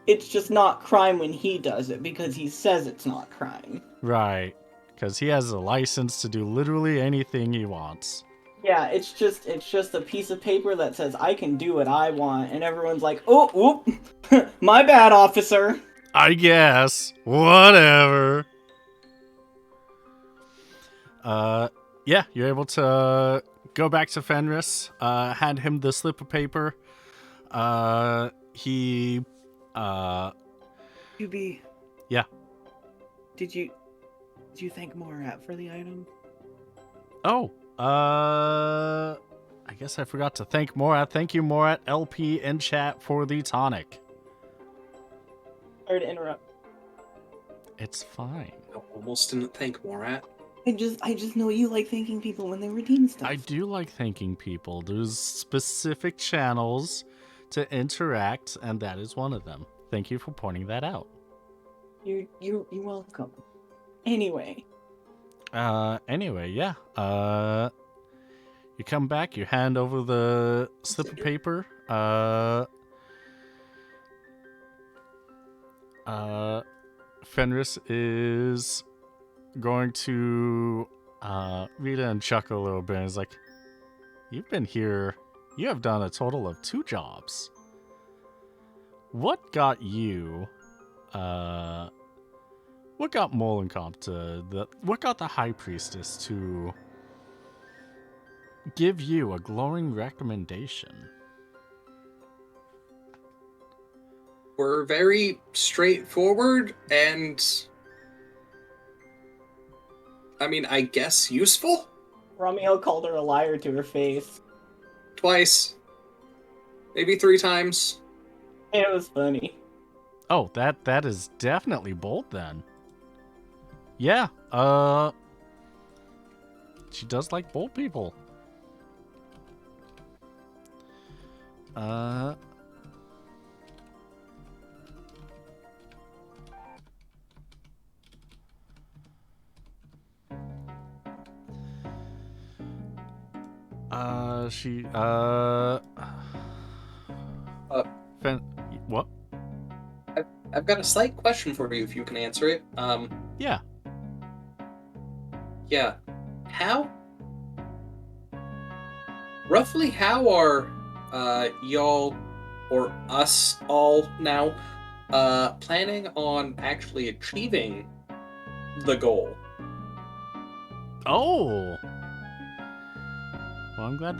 It's just not crime when he does it because he says it's not crime. Right. Because he has a license to do literally anything he wants. Yeah, it's just a piece of paper that says I can do what I want, and everyone's like, oh, whoop, my bad, officer. I guess. Whatever. Yeah, you're able to go back to Fenris, hand him the slip of paper. He, QB. Yeah. Did you thank Morat for the item? Oh, I guess I forgot to thank Morat. Thank you, Morat LP in chat for the tonic. Sorry to interrupt. It's fine. I almost didn't thank Morat. I just know you like thanking people when they redeem stuff. I do like thanking people. There's specific channels to interact, and that is one of them. Thank you for pointing that out. You're welcome. Anyway, yeah. You come back, you hand over the slip of paper. Fenris is going to read it and chuckle a little bit. He's like, "You've been here. You have done a total of 2 jobs. What got you? What got Müllenkamp to what got the High Priestess to give you a glowing recommendation?" We're very straightforward and, I mean, I guess useful? Romeo called her a liar to her face. Twice. Maybe 3 times. It was funny. Oh, that is definitely bold then. Yeah, she does like bold people. What? I've got a slight question for you if you can answer it. Yeah. Yeah. Roughly how are, y'all, or us all now, planning on actually achieving the goal? Oh. Well, I'm glad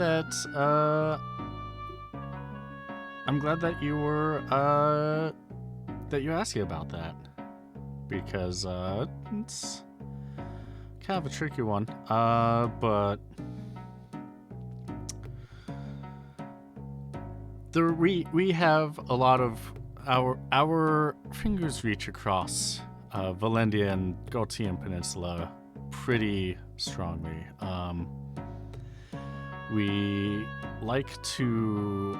that you were, that you're asking about that. Because, it's kind of a tricky one. But we have a lot of our fingers reach across Valendia and Gautian Peninsula pretty strongly. We like to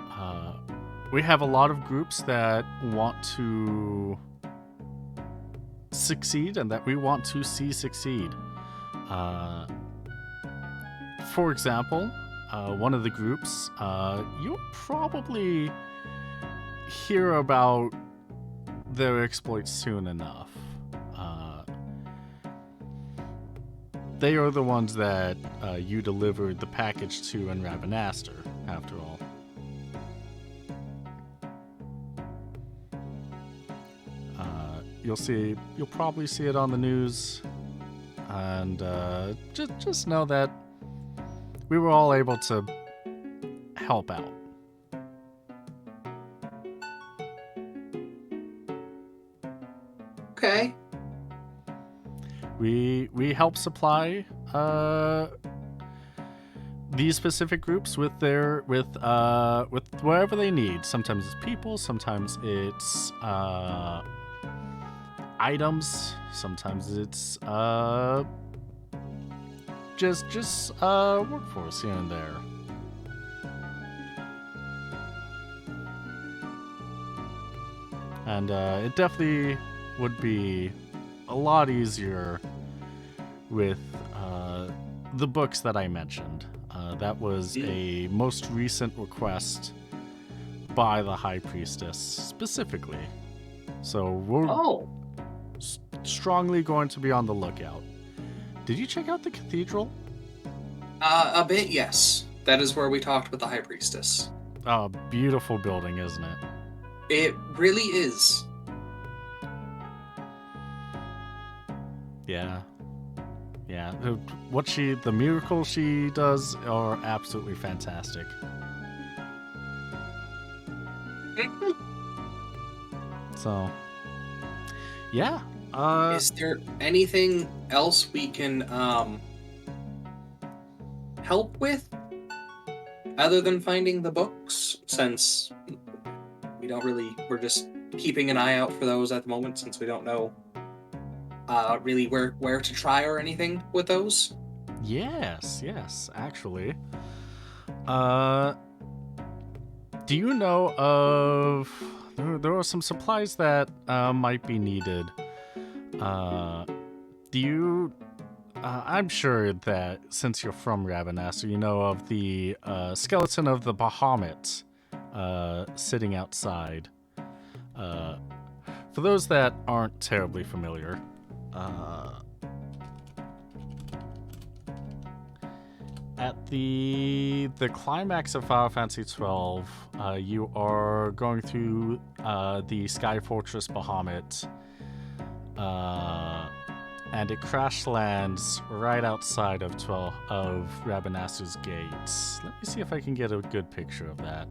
we have a lot of groups that want to succeed and that we want to see succeed. For example, one of the groups, you'll probably hear about their exploits soon enough. They are the ones that you delivered the package to in Ravenaster, after all. You'll probably see it on the news, and just know that we were all able to help out. Okay. We help supply these specific groups with whatever they need. Sometimes it's people, sometimes it's items, sometimes it's just workforce here and there. And it definitely would be a lot easier with the books that I mentioned. That was a most recent request by the High Priestess specifically. So we're strongly going to be on the lookout. Did you check out the cathedral? A bit, yes. That is where we talked with the High Priestess. Oh, beautiful building, isn't it? It really is. Yeah. Yeah. The miracles she does are absolutely fantastic. So, yeah. Is there anything else we can help with other than finding the books? Since we're just keeping an eye out for those at the moment, since we don't know really where to try or anything with those. Yes, actually. Do you know of... There are some supplies that might be needed. Do you... I'm sure that since you're from Ravenasser, you know of the skeleton of the Bahamut sitting outside. For those that aren't terribly familiar, at the climax of Final Fantasy XII, you are going through the Sky Fortress Bahamut, and it crash lands right outside of Rabanassu's gates. Let me see if I can get a good picture of that.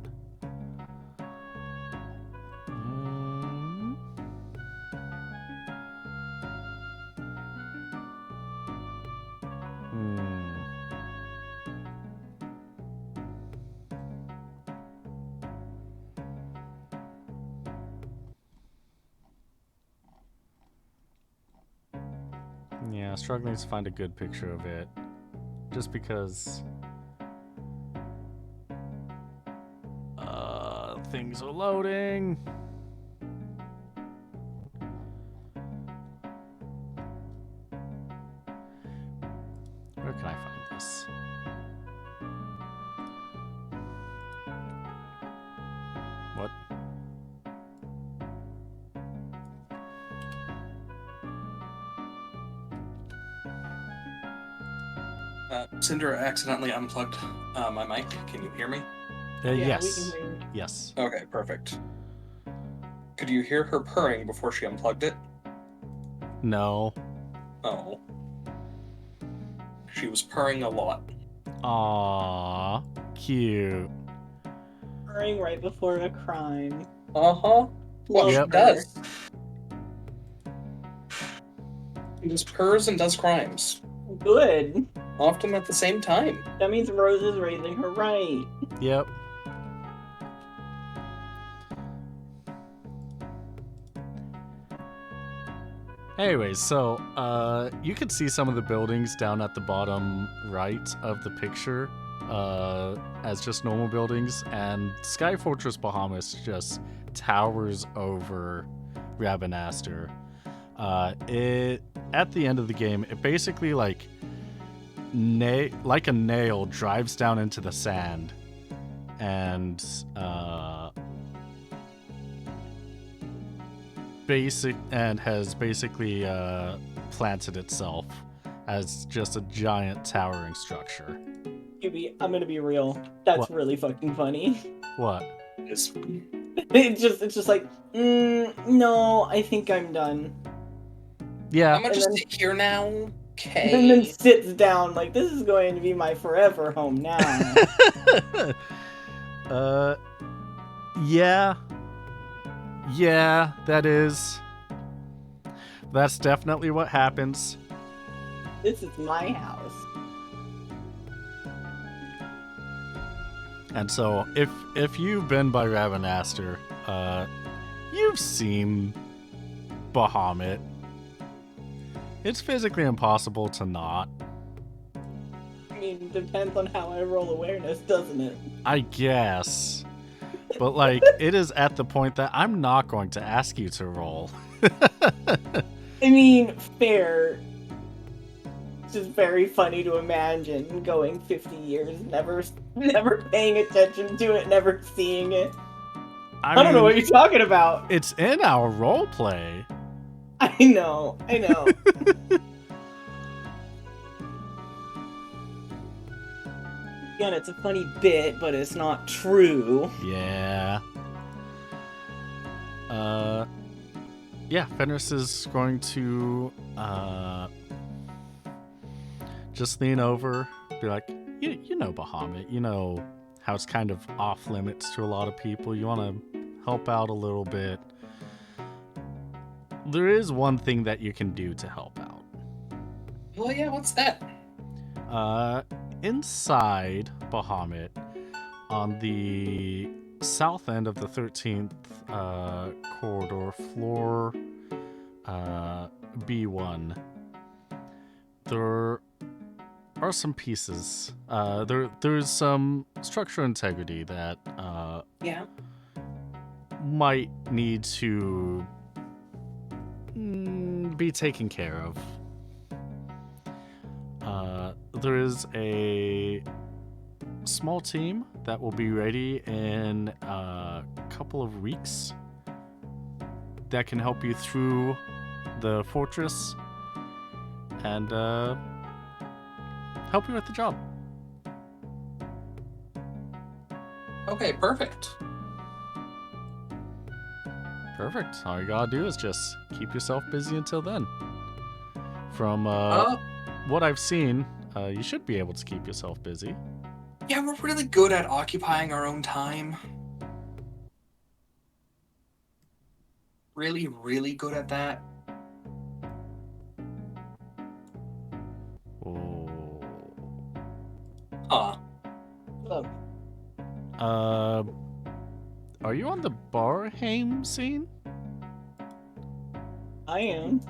Yeah, struggling to find a good picture of it. Just because things are loading. Where can I find this? What? Cinder accidentally unplugged my mic. Can you hear me? Yes. We can hear you. Yes. Okay, perfect. Could you hear her purring before she unplugged it? No. Oh. She was purring a lot. Aww. Cute. Purring right before a crime. Uh-huh. Well, Yep. she does. She just purrs and does crimes. Good. Often at the same time. That means Rose is raising her right. Yep. Anyways, so you can see some of the buildings down at the bottom right of the picture as just normal buildings, and Sky Fortress Bahamut just towers over Rabanastre. It at the end of the game, it basically like a nail drives down into the sand, and has basically planted itself as just a giant towering structure. I'm gonna be real. That's What? really fucking funny. What? It's It's just like, no, I think I'm done. Yeah. I'm gonna just sit here now. Okay. And then sits down like, this is going to be my forever home now. Yeah. Yeah, that's definitely what happens. This is my house. And so if you've been by Ravenastre, you've seen Bahamut. It's physically impossible to not. I mean, it depends on how I roll awareness, doesn't it? I guess. But like, it is at the point that I'm not going to ask you to roll. I mean, fair. It's just very funny to imagine going 50 years, never paying attention to it, never seeing it. I don't know what you're talking about. It's in our role play. I know. Again, it's a funny bit, but it's not true. Yeah. Yeah, Fenris is going to just lean over, be like, you know Bahamut, you know how it's kind of off limits to a lot of people. You want to help out a little bit. There is one thing that you can do to help out. Well, yeah, what's that? Inside Bahamut, on the south end of the 13th corridor, floor B1, there are some pieces. There's some structural integrity that might need to be taken care of. There is a small team that will be ready in a couple of weeks that can help you through the fortress and help you with the job. Okay, perfect. Perfect. All you gotta do is just keep yourself busy until then. From what I've seen, you should be able to keep yourself busy. Yeah, we're really good at occupying our own time. Really, really good at that. Oh. Huh. Look, Are you on the Barheim scene? I am.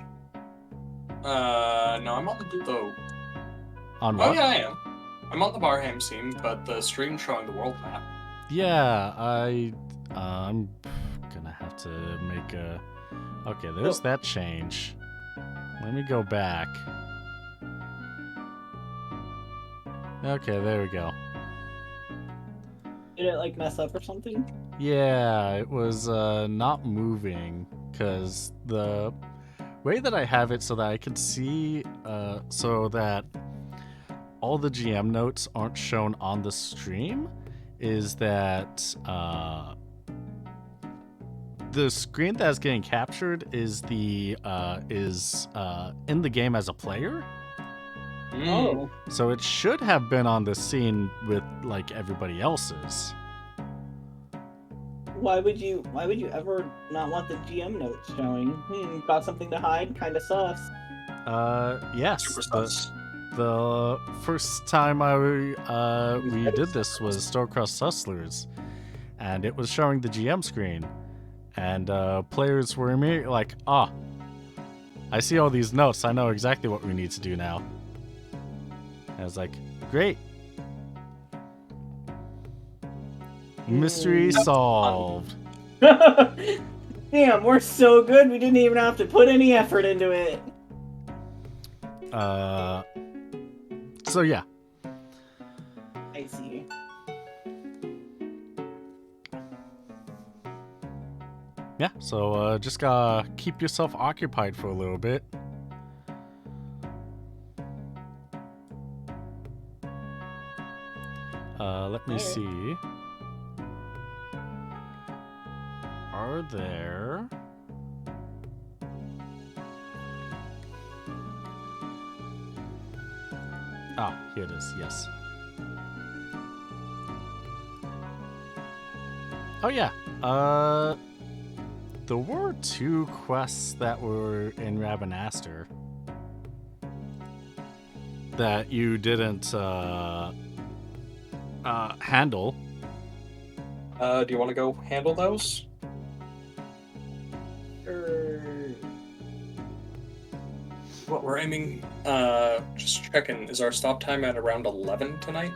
No, I'm on the... On Oh, what? yeah, I am. I'm on the Barham scene, but the stream's showing the world map. Yeah, I'm gonna have to make a... Okay, there's that change. Let me go back. Okay, there we go. Did it like mess up or something? Yeah, it was not moving because the way that I have it so that I can see so that all the GM notes aren't shown on the stream is that the screen that's getting captured is in the game as a player. Oh. So it should have been on the scene with like everybody else's. Why would you ever not want the GM notes showing? Got something to hide? Kinda sus. Yes. Super sus. The first time we did this was Starcross Hustlers, and it was showing the GM screen, and players were immediately like, "Ah, I see all these notes. I know exactly what we need to do now." And I was like, "Great, mystery solved." Damn, we're so good. We didn't even have to put any effort into it. So yeah. I see. Yeah, so just gotta keep yourself occupied for a little bit. Let me see. Are there... Ah, here it is, yes. Oh yeah, there were 2 quests that were in Rabanastre that you didn't handle. Do you want to go handle those? What we're aiming, just checking, is our stop time at around 11 tonight?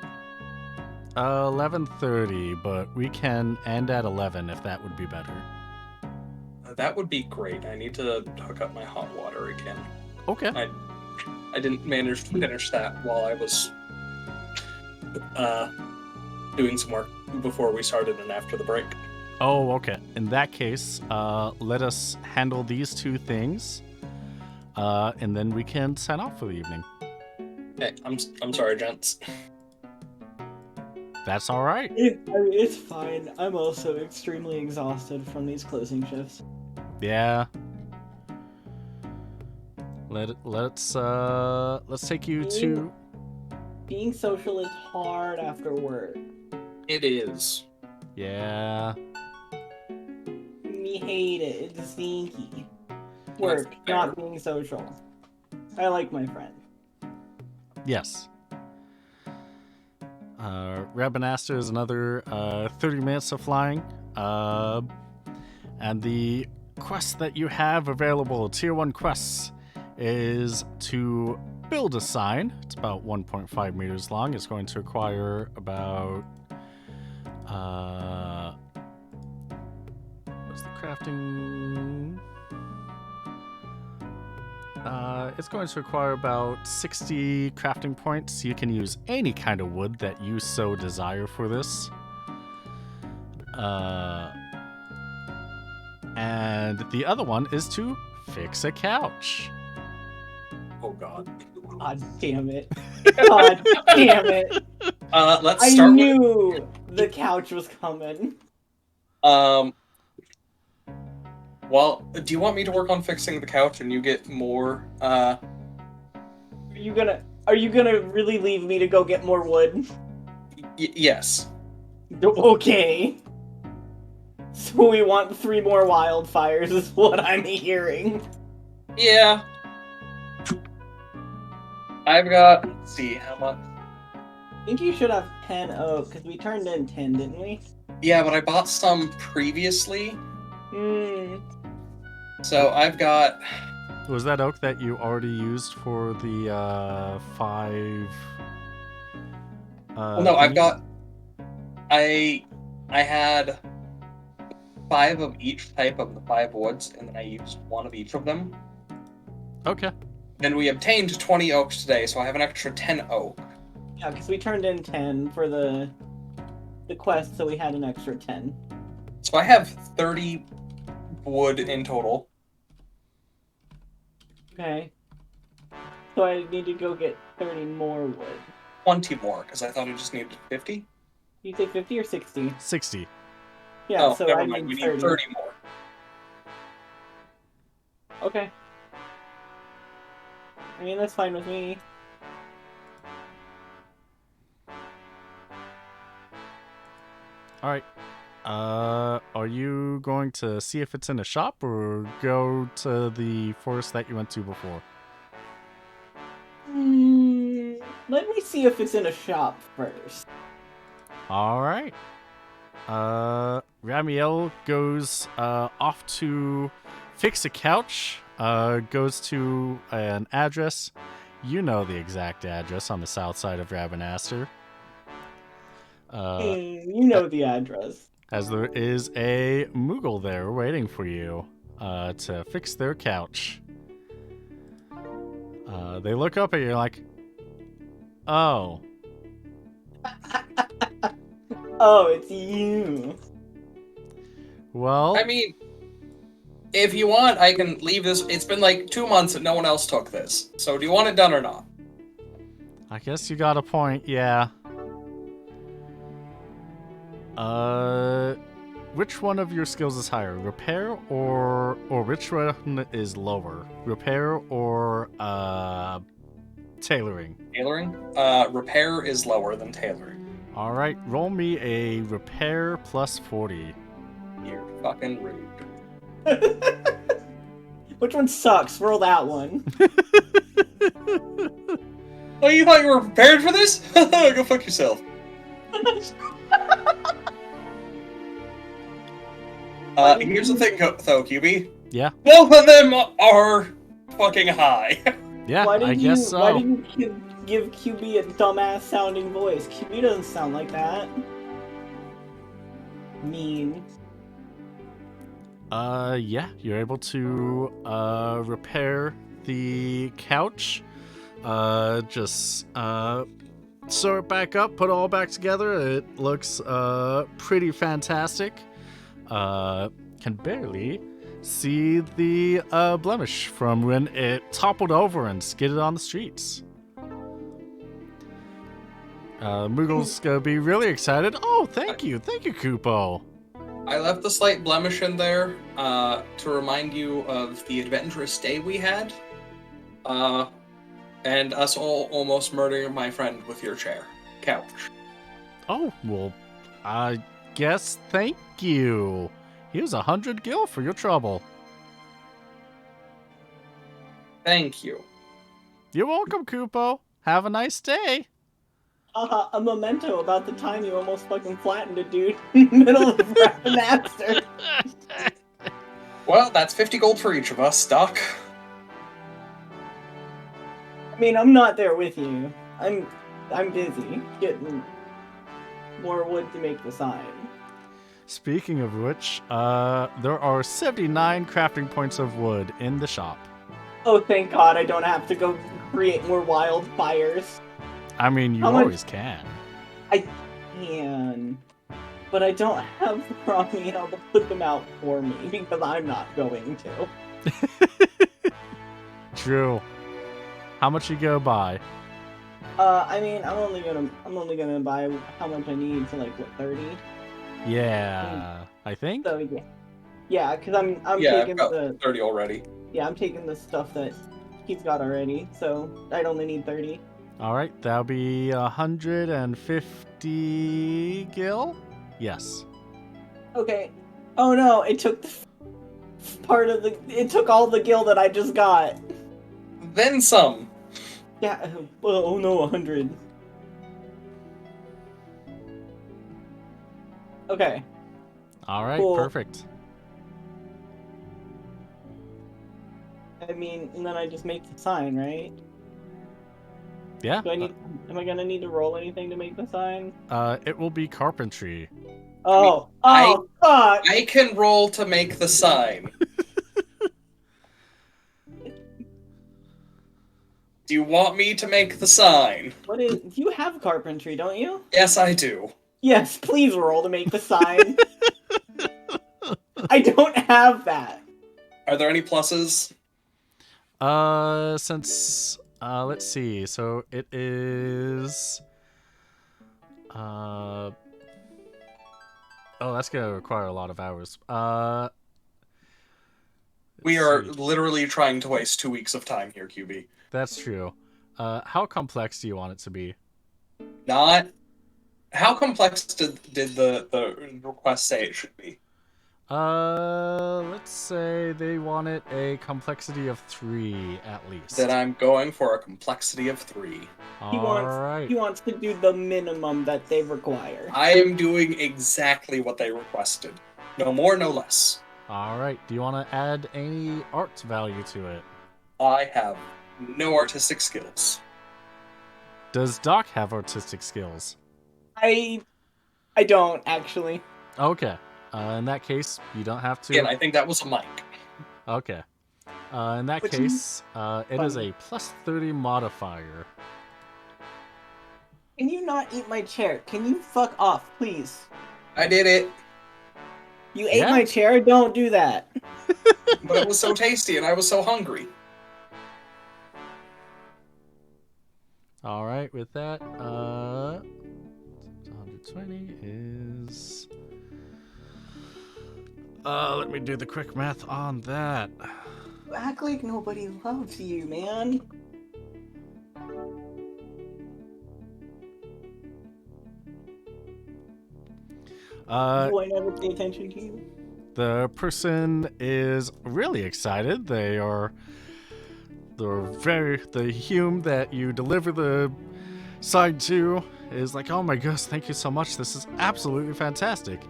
11:30, but we can end at 11 if that would be better. That would be great. I need to hook up my hot water again. Okay. I didn't manage to finish that while I was doing some work before we started and after the break. Oh, okay. In that case, let us handle these two things, and then we can sign off for the evening. Hey, I'm sorry, gents. That's all right. I mean, it's fine. I'm also extremely exhausted from these closing shifts. Yeah. Let's take you to. Being social is hard after work. It is. Yeah. Me hate it. It's stinky. Work, fair. not being social. I like my friend. Yes. Rabanaster is another 30 minutes of flying. And the quest that you have available, Tier 1 quests, is to build a sign. It's about 1.5 meters long. It's going to require about... what's the crafting... it's going to require about 60 crafting points. You can use any kind of wood that you so desire for this. And the other one is to fix a couch. Oh god. God damn it. God damn it. Let's I start knew the couch was coming. with... Well, do you want me to work on fixing the couch and you get more, Are you gonna really leave me to go get more wood? yes. Okay. So we want 3 more wildfires is what I'm hearing. Yeah. I've got, let's see, how much? I think you should have 10 oak, because we turned in 10, didn't we? Yeah, but I bought some previously, Hmm. so I've got... Was that oak that you already used for the 5? Well, no, I've thingies? got... I had 5 of each type of the 5 woods, and then I used 1 of each of them. Okay. And we obtained 20 oaks today, so I have an extra 10 oak. Yeah, because we turned in 10 for the quest, so we had an extra 10. So I have 30 wood in total. Okay. So I need to go get 30 more wood. 20 more, because I thought I just needed 50. You say 50 or 60? 60. Yeah, Oh, so never I mind, we need need 30 more. Okay. I mean, that's fine with me. All right. Are you going to see if it's in a shop or go to the forest that you went to before? Let me see if it's in a shop first. All right. Ramiel goes off to fix a couch. Goes to an address. You know the exact address on the south side of Rabanaster. You know the address. As there is a Moogle there waiting for you to fix their couch. They look up at you like, oh. Oh, it's you. Well, I mean, if you want, I can leave this. It's been like 2 months and no one else took this. So do you want it done or not? I guess you got a point, yeah. Which one of your skills is higher? Repair or which one is lower? Repair or tailoring? Tailoring? Repair is lower than tailoring. All right, roll me a repair plus 40. You're fucking rude. Which one sucks? Roll that one. Oh, you thought you were prepared for this? Go fuck yourself. Here's the thing, though, QB. Yeah. Both of them are fucking high. Yeah, Why I did guess you? so. Why did you give QB a dumbass sounding voice? QB doesn't sound like that. Mean. Yeah, you're able to repair the couch. Just sew it back up, put it all back together. It looks pretty fantastic. can barely see the blemish from when it toppled over and skidded on the streets. Moogle's gonna be really excited. Oh, thank you, Kupo. I left the slight blemish in there to remind you of the adventurous day we had, and us all almost murdering my friend with your couch. Oh, well, I guess thank you. Here's 100 gil for your trouble. Thank you. You're welcome, Kupo. Have a nice day. A memento about the time you almost fucking flattened a dude in the middle of the Napster. Well, that's 50 gold for each of us, Doc. I mean, I'm not there with you. I'm busy getting more wood to make the sign. Speaking of which, there are 79 crafting points of wood in the shop. Oh, thank God I don't have to go create more wildfires. I mean, you always can. I can, but I don't have Robbie able to put them out for me because I'm not going to. True. How much you go buy? I mean, I'm only gonna buy how much I need for like what 30. Yeah, I think. So yeah, because I'm Yeah, taking I've got the 30 already. yeah I'm taking the stuff that he's got already, so I'd only need 30. All right, that'll be 150 gil. Yes. Okay. Oh no, it took it took all the gil that I just got. Then some. Yeah. Oh no, 100. Okay. All right, Cool. perfect. I mean, and then I just make the sign, right? Yeah. Am I gonna need to roll anything to make the sign? It will be carpentry. Oh, fuck! I can roll to make the sign. Do you want me to make the sign? You have carpentry, don't you? Yes, I do. Yes, please roll to make the sign. I don't have that. Are there any pluses? Let's see. So it is oh, that's gonna require a lot of hours. We are literally trying to waste 2 weeks of time here, QB. That's true. How complex do you want it to be? Not. How complex did the request say it should be? Let's say they wanted a complexity of 3 at least. Then I'm going for a complexity of 3. He wants to do the minimum that they require. I am doing exactly what they requested. No more, no less. Alright, do you want to add any art value to it? I have no artistic skills. Does Doc have artistic skills? I don't, actually. Okay. In that case, you don't have to... Again, I think that was a mic. Okay. In that case, it is a plus 30 modifier. Can you not eat my chair? Can you fuck off, please? I did it. You ate my chair? Don't do that. But it was so tasty and I was so hungry. Alright, with that, 120 is... let me do the quick math on that. You act like nobody loves you, man. Do I never pay attention to you? The person is really excited. The Hume that you deliver the sign to is like, oh my gosh, thank you so much. This is absolutely fantastic.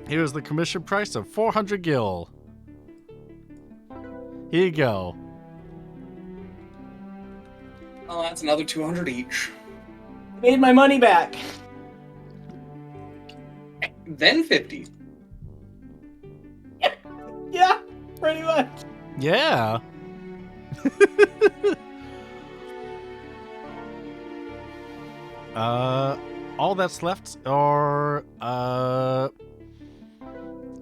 Here's the commission price of 400 gil. Here you go. Oh, that's another 200 each. Made my money back. Then 50. Yeah, pretty much. Yeah. All that's left are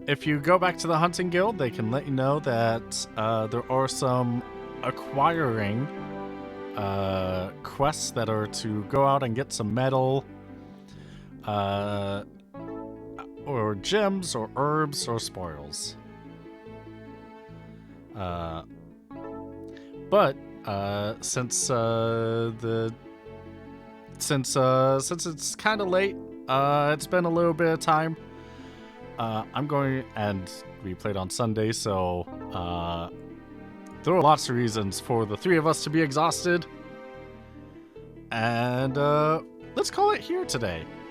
if you go back to the hunting guild, they can let you know that there are some acquiring quests that are to go out and get some metal, or gems, or herbs, or spoils. But since it's kind of late, it's been a little bit of time. I'm going, and we played on Sunday, so there are lots of reasons for the three of us to be exhausted. And let's call it here today.